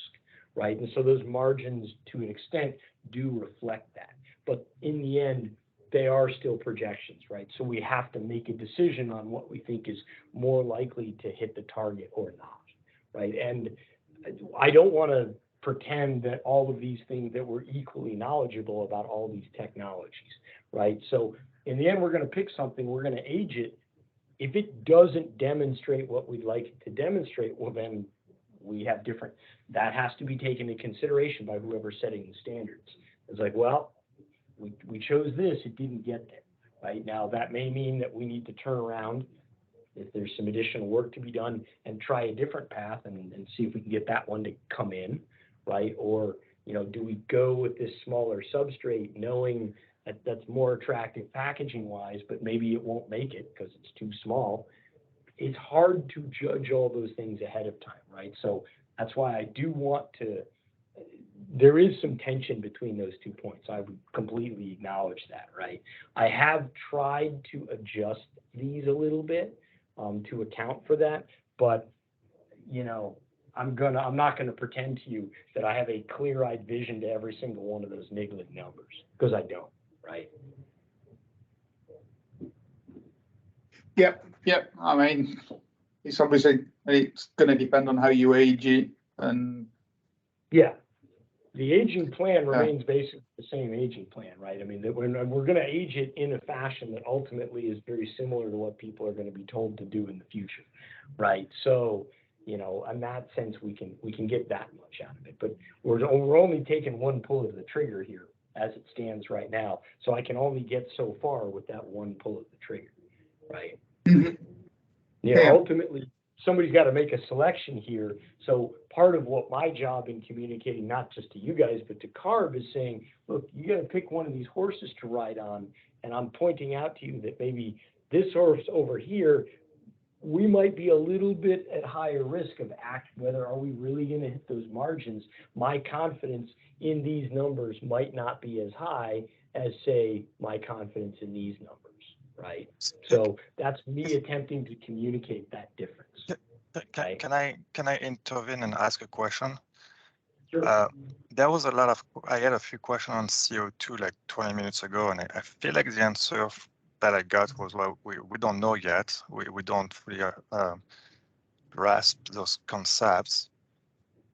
Speaker 3: right? And so those margins, to an extent, do reflect that. But in the end, they are still projections, right? So we have to make a decision on what we think is more likely to hit the target or not, right? And I don't want to pretend that all of these things, that we're equally knowledgeable about all these technologies, right? So in the end, we're going to pick something, we're going to age it. If it doesn't demonstrate what we'd like it to demonstrate, well, then we have different, that has to be taken into consideration by whoever's setting the standards. It's like, well, we chose this, it didn't get there, right? Now, that may mean that we need to turn around if there's some additional work to be done and try a different path and see if we can get that one to come in, right? Or, you know, do we go with this smaller substrate knowing that that's more attractive packaging wise, but maybe it won't make it because it's too small? It's hard to judge all those things ahead of time, right? So that's why I do want to, there is some tension between those 2 points. I would completely acknowledge that, right? I have tried to adjust these a little bit to account for that, but you know, I'm not gonna pretend to you that I have a clear-eyed vision to every single one of those niggling numbers, because I don't, right?
Speaker 5: Yep. I mean, it's obviously, it's going to depend on how you age it, and
Speaker 3: yeah, the aging plan remains basically the same aging plan, right? I mean, that we're going to age it in a fashion that ultimately is very similar to what people are going to be told to do in the future, right? So, you know, in that sense, we can get that much out of it, but we're only taking one pull of the trigger here as it stands right now. So I can only get so far with that one pull of the trigger, right? Yeah, ultimately, somebody's got to make a selection here. So part of what my job in communicating, not just to you guys, but to CARB, is saying, look, you got to pick one of these horses to ride on. And I'm pointing out to you that maybe this horse over here, we might be a little bit at higher risk of whether are we really going to hit those margins. My confidence in these numbers might not be as high as, say, my confidence in these numbers. Right. So that's me attempting to communicate that difference.
Speaker 4: Can I intervene and ask a question?
Speaker 3: Sure.
Speaker 4: There was I had a few questions on CO2 like 20 minutes ago, and I feel like the answer that I got was, well, we don't know yet. We don't really grasp those concepts,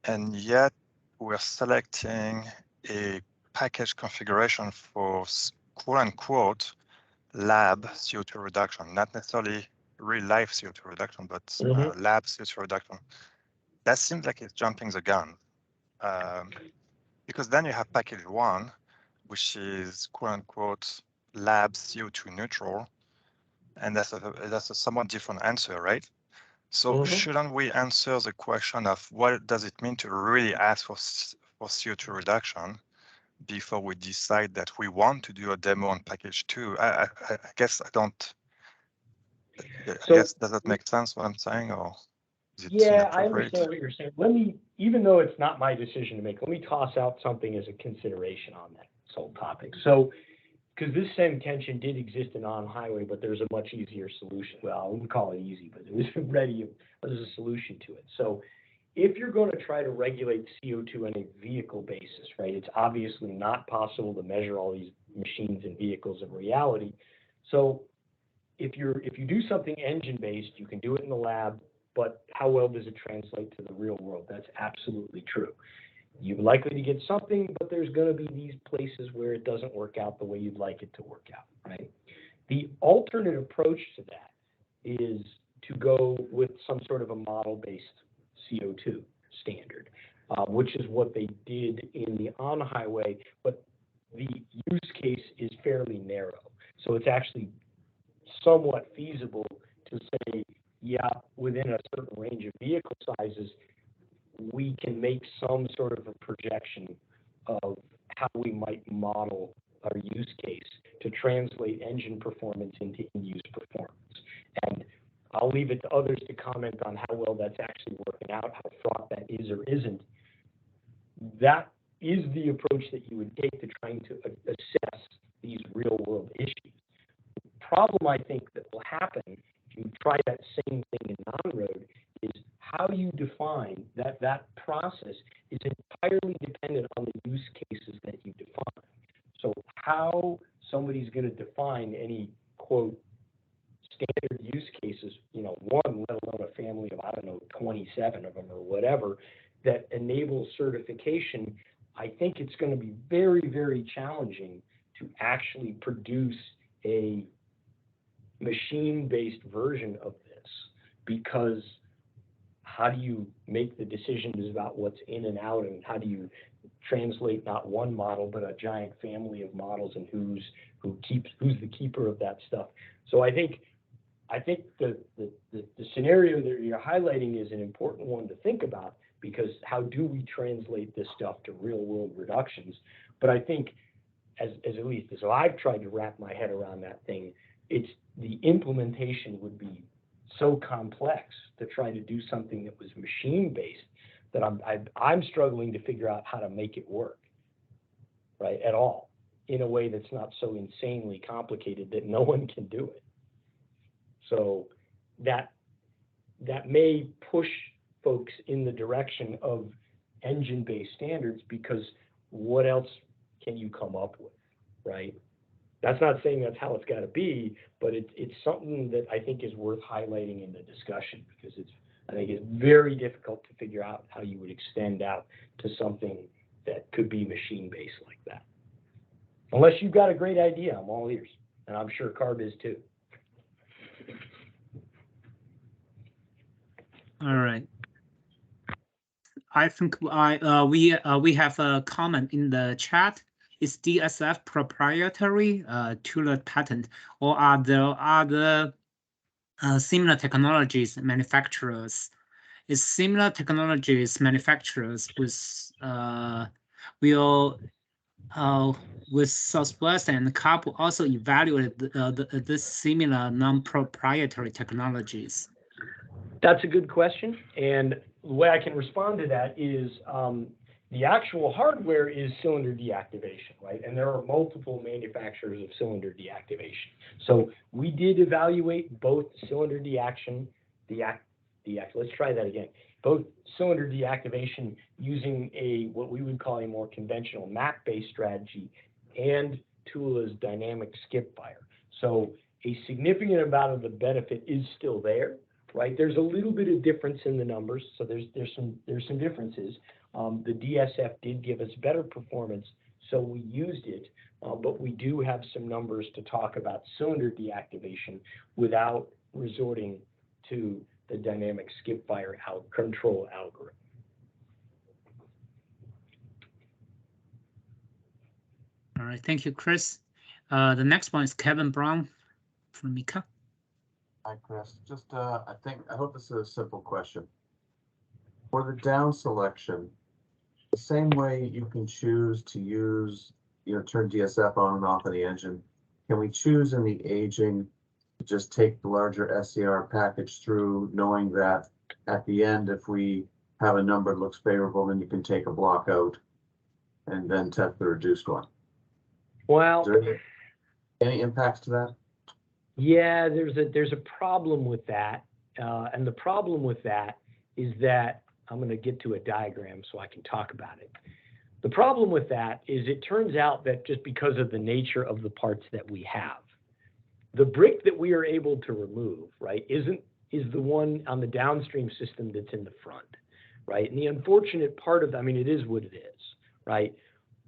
Speaker 4: and yet we're selecting a package configuration for quote unquote lab CO2 reduction, not necessarily real life CO2 reduction, but lab CO2 reduction. That seems like it's jumping the gun, because then you have package 1, which is quote unquote lab CO2 neutral, and that's a somewhat different answer, right? So shouldn't we answer the question of what does it mean to really ask for CO2 reduction before we decide that we want to do a demo on package 2? I guess I don't. I guess, does that make sense what I'm saying, or is it
Speaker 3: yeah, I understand what you're saying. Even though it's not my decision to make, let me toss out something as a consideration on that whole topic. So, because this same tension did exist in on-highway, but there's a much easier solution. Well, I wouldn't call it easy, but it was there's a solution to it. So if you're going to try to regulate CO2 on a vehicle basis, right, it's obviously not possible to measure all these machines and vehicles in reality. So if you do something engine-based, you can do it in the lab, but how well does it translate to the real world? That's absolutely true. You're likely to get something, but there's going to be these places where it doesn't work out the way you'd like it to work out, right? The alternate approach to that is to go with some sort of a model-based CO2 standard, which is what they did in the on-highway, but the use case is fairly narrow. So it's actually somewhat feasible to say, yeah, within a certain range of vehicle sizes, we can make some sort of a projection of how we might model our use case to translate engine performance into in-use performance. I'll leave it to others to comment on how well that's actually working out, how fraught that is or isn't. That is the approach that you would take to trying to assess these real world issues. The problem I think that will happen if you try that same thing in non-road is how you define that process is entirely dependent on the use cases that you define. So how somebody's going to define any, quote, standard use cases, one, let alone a family of, 27 of them or whatever, that enable certification, I think it's going to be very, very challenging to actually produce a machine-based version of this, because how do you make the decisions about what's in and out, and how do you translate not one model but a giant family of models, and who's the keeper of that stuff? So I think the scenario that you're highlighting is an important one to think about, because how do we translate this stuff to real world reductions? But I think as at least as I've tried to wrap my head around that thing, it's the implementation would be so complex to try to do something that was machine based that I'm struggling to figure out how to make it work, right, at all, in a way that's not so insanely complicated that no one can do it. So that may push folks in the direction of engine-based standards, because what else can you come up with, right? That's not saying that's how it's got to be, but it's something that I think is worth highlighting in the discussion, because I think it's very difficult to figure out how you would extend out to something that could be machine-based like that. Unless you've got a great idea, I'm all ears, and I'm sure Carb is too.
Speaker 1: All right. I think we have a comment in the chat. Is DSF proprietary to the patent, or are there other similar technologies manufacturers? Is similar technologies manufacturers with Southwest and CARB also evaluate this similar non-proprietary technologies?
Speaker 3: That's a good question, and the way I can respond to that is the actual hardware is cylinder deactivation, right? And there are multiple manufacturers of cylinder deactivation. So we did evaluate both cylinder let's try that again. Both cylinder deactivation using what we would call a more conventional map-based strategy, and Tula's dynamic skip fire. So a significant amount of the benefit is still there, right? There's a little bit of difference in the numbers, so there's some differences. The DSF did give us better performance, so we used it, but we do have some numbers to talk about cylinder deactivation without resorting to the dynamic skip fire control algorithm.
Speaker 1: All right, thank you, Chris. The next one is Kevin Brown from Mika.
Speaker 13: Hi, Chris. Just, I hope this is a simple question. For the down selection, the same way you can choose to use, turn DSF on and off of the engine, can we choose in the aging to just take the larger SCR package through, knowing that at the end, if we have a number that looks favorable, then you can take a block out and then test the reduced one?
Speaker 3: Well,
Speaker 13: is there any impacts to that?
Speaker 3: Yeah, there's a problem with that, and the problem with that is that I'm going to get to a diagram so I can talk about it. The problem with that is it turns out that just because of the nature of the parts that we have, the brick that we are able to remove, right, is the one on the downstream system that's in the front, right? And the unfortunate part of that, I mean, it is what it is, right?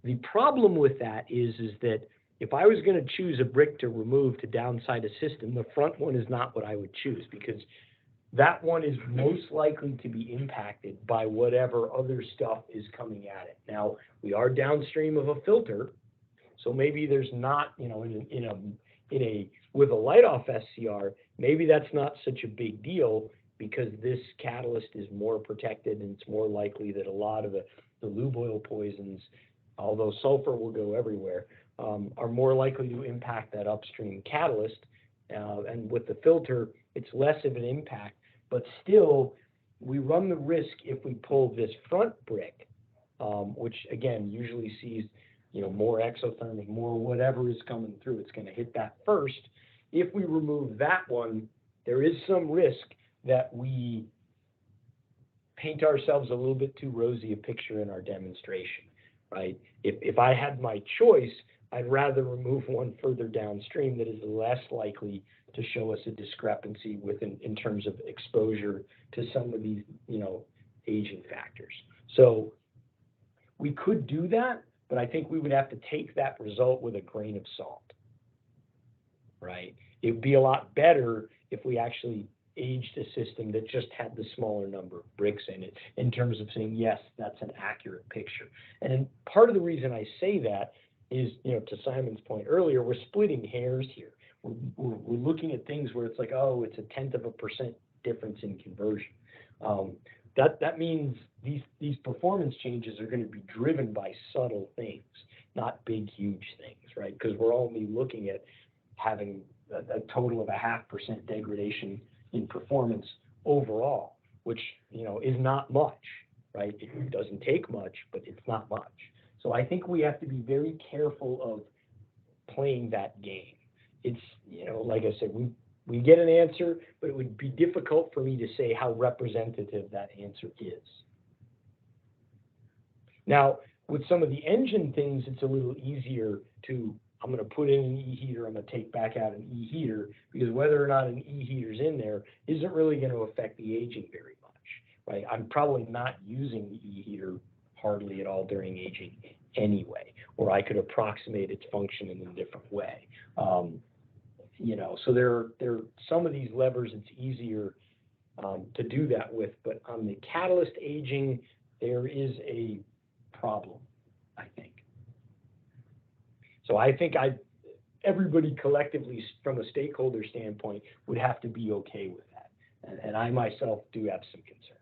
Speaker 3: The problem with that is that if I was going to choose a brick to remove to downside a system, the front one is not what I would choose, because that one is most likely to be impacted by whatever other stuff is coming at it. Now, we are downstream of a filter, so maybe there's not, with a light-off SCR, maybe that's not such a big deal, because this catalyst is more protected, and it's more likely that a lot of the lube oil poisons, although sulfur will go everywhere, are more likely to impact that upstream catalyst, And with the filter, it's less of an impact, but still we run the risk if we pull this front brick, which again usually sees, you know, more exothermic, more whatever is coming through, it's going to hit that first. If we remove that one, there is some risk that we paint ourselves a little bit too rosy a picture in our demonstration, right? If I had my choice, I'd rather remove one further downstream that is less likely to show us a discrepancy in terms of exposure to some of these, you know, aging factors. So we could do that, but I think we would have to take that result with a grain of salt, right? It would be a lot better if we actually aged a system that just had the smaller number of bricks in it, in terms of saying, yes, that's an accurate picture. And part of the reason I say that is, you know, to Simon's point earlier, we're splitting hairs here. We're looking at things where it's like, oh, it's 0.1% difference in conversion. That means these performance changes are going to be driven by subtle things, not big, huge things, right? Because we're only looking at having a total of 0.5% degradation in performance overall, which, you know, is not much, right? It doesn't take much, but it's not much. So I think we have to be very careful of playing that game. It's, you know, like I said, we get an answer, but it would be difficult for me to say how representative that answer is. Now, with some of the engine things, it's a little easier to, I'm going to put in an E-heater, I'm going to take back out an E-heater, because whether or not an E-heater's in there isn't really going to affect the aging very much, right? I'm probably not using the E-heater hardly at all during aging anyway, or I could approximate its function in a different way. You know, so there are some of these levers it's easier to do that with, but on the catalyst aging, there is a problem, I think. So I think everybody collectively, from a stakeholder standpoint, would have to be okay with that. And I myself do have some concerns.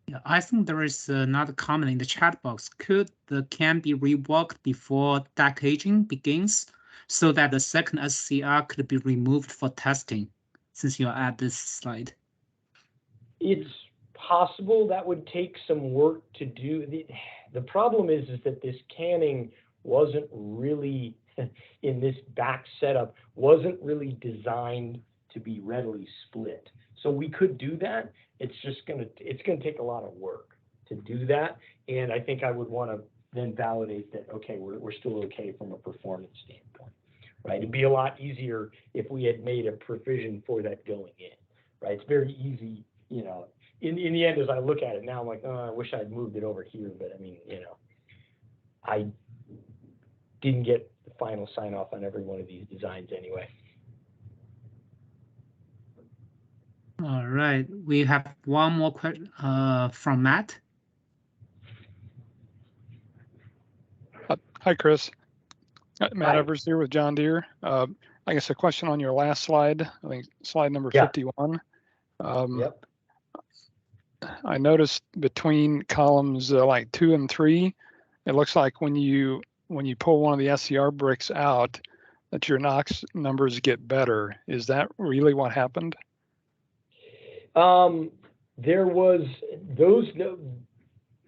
Speaker 1: Yeah, I think there is another comment in the chat box. Could the can be reworked before DAAAC aging begins so that the second SCR could be removed for testing, since you're at this slide?
Speaker 3: It's possible. That would take some work to do. The problem is that this canning wasn't really, in this back setup, wasn't really designed to be readily split. So we could do that. It's gonna take a lot of work to do that. And I think I would want to then validate that, okay, we're still okay from a performance standpoint, right? It'd be a lot easier if we had made a provision for that going in, right? It's very easy, you know. In the end, as I look at it now, I'm like, oh, I wish I'd moved it over here, but I mean, you know, I didn't get the final sign off on every one of these designs anyway.
Speaker 1: All right, we have one more question from Matt.
Speaker 14: Hi, Chris. Matt
Speaker 3: Hi.
Speaker 14: Evers here with John Deere. I guess a question on your last slide, I think slide number 51.
Speaker 3: Yep.
Speaker 14: I noticed between columns like 2 and 3, it looks like when you pull one of the SCR bricks out, that your NOx numbers get better. Is that really what happened?
Speaker 3: There was those.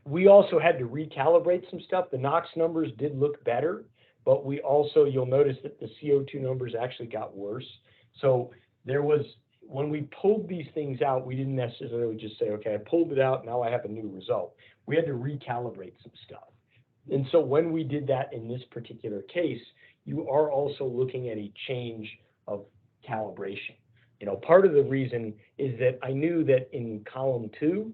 Speaker 3: We also had to recalibrate some stuff. The NOx numbers did look better, but we also, you'll notice that the CO2 numbers actually got worse. So there was, when we pulled these things out, we didn't necessarily just say, okay, I pulled it out, now I have a new result. We had to recalibrate some stuff. And so when we did that in this particular case, you are also looking at a change of calibration. You know, part of the reason is that I knew that in column 2,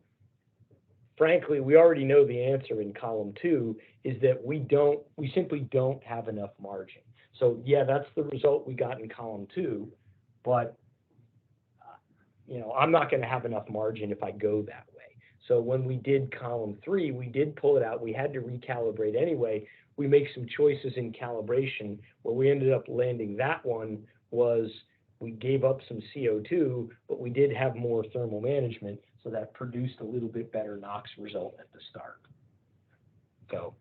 Speaker 3: frankly, we already know the answer in column 2 is that we simply don't have enough margin. So yeah, that's the result we got in column 2, but you know, I'm not going to have enough margin if I go that way. So when we did column 3, we did pull it out. We had to recalibrate anyway. We make some choices in calibration. Where we ended up landing that one was we gave up some CO2, but we did have more thermal management, so that produced a little bit better NOx result at the start. So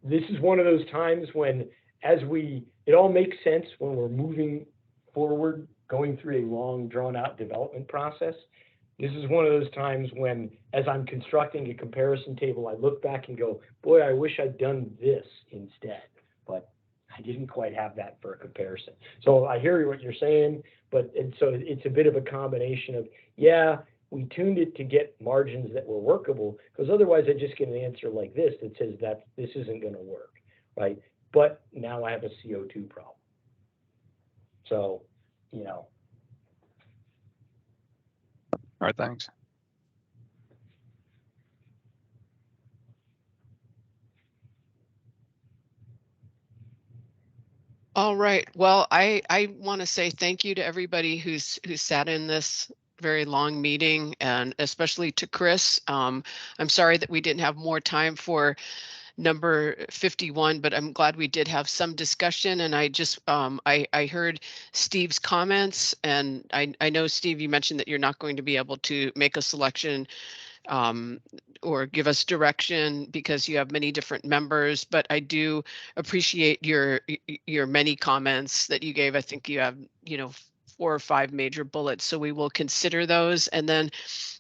Speaker 3: this is one of those times when it all makes sense when we're moving forward, going through a long, drawn-out development process. This is one of those times when, as I'm constructing a comparison table, I look back and go, boy, I wish I'd done this instead, but I didn't quite have that for a comparison. So I hear what you're saying, and so it's a bit of a combination of, yeah, we tuned it to get margins that were workable, because otherwise I just get an answer like this that says that this isn't going to work, right? But now I have a CO2 problem. So, you know.
Speaker 14: All right, thanks.
Speaker 2: All right. Well, I want to say thank you to everybody who sat in this very long meeting, and especially to Chris. I'm sorry that we didn't have more time for number 51, but I'm glad we did have some discussion. And I just I heard Steve's comments, and I know, Steve, you mentioned that you're not going to be able to make a selection or give us direction because you have many different members, but I do appreciate your many comments that you gave. I think you have, 4 or 5 major bullets, so we will consider those. And then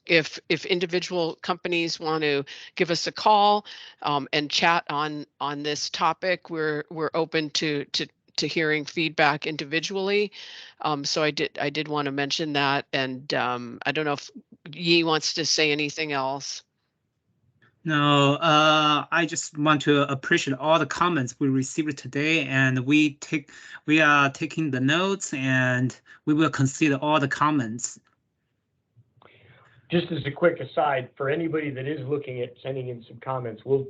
Speaker 2: if individual companies want to give us a call and chat on this topic, we're open to hearing feedback individually. So I did want to mention that, and I don't know if Yi wants to say anything else.
Speaker 1: No, I just want to appreciate all the comments we received today, and we are taking the notes, and we will consider all the comments.
Speaker 3: Just as a quick aside, for anybody that is looking at sending in some comments, we'll,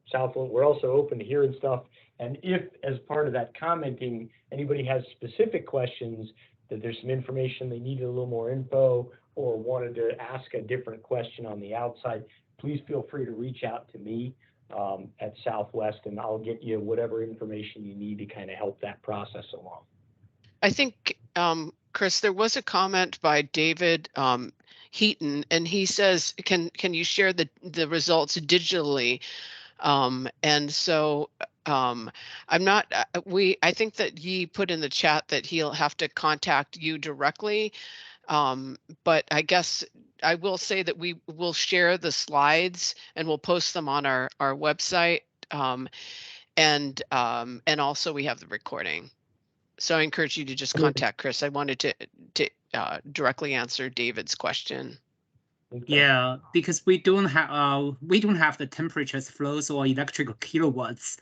Speaker 3: Southland, we're also open to hearing stuff. And if, as part of that commenting, anybody has specific questions, that there's some information they needed a little more info, or wanted to ask a different question on the outside, please feel free to reach out to me at Southwest, and I'll get you whatever information you need to kind of help that process along.
Speaker 2: I think, Chris, there was a comment by David Heaton, and he says, can you share the results digitally? And so I'm not, I think that Yi put in the chat that he'll have to contact you directly. But I guess I will say that we will share the slides and we'll post them on our website. And also we have the recording. So I encourage you to just contact Chris. I wanted to directly answer David's question.
Speaker 1: Yeah, because we don't have the temperatures, flows, or electrical kilowatts.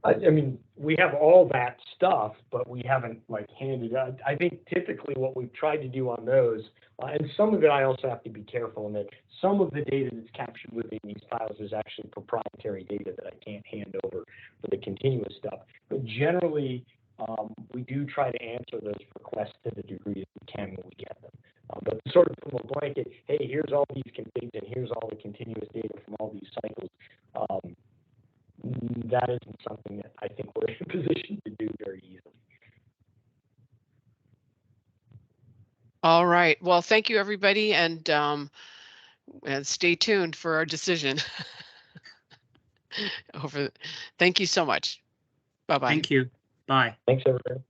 Speaker 3: I mean, we have all that stuff, but we haven't handed out. I think typically what we've tried to do on those, and some of it I also have to be careful in that some of the data that's captured within these files is actually proprietary data that I can't hand over for the continuous stuff. But generally, we do try to answer those requests to the degree that we can when we get them. But sort of from a blanket, hey, here's all these configs and here's all the continuous data from all these cycles. That isn't something that I think we're in a position to do very easily.
Speaker 2: All right. Well, thank you, everybody, and stay tuned for our decision. Thank you so much. Bye-bye.
Speaker 1: Thank you. Bye.
Speaker 3: Thanks, everybody.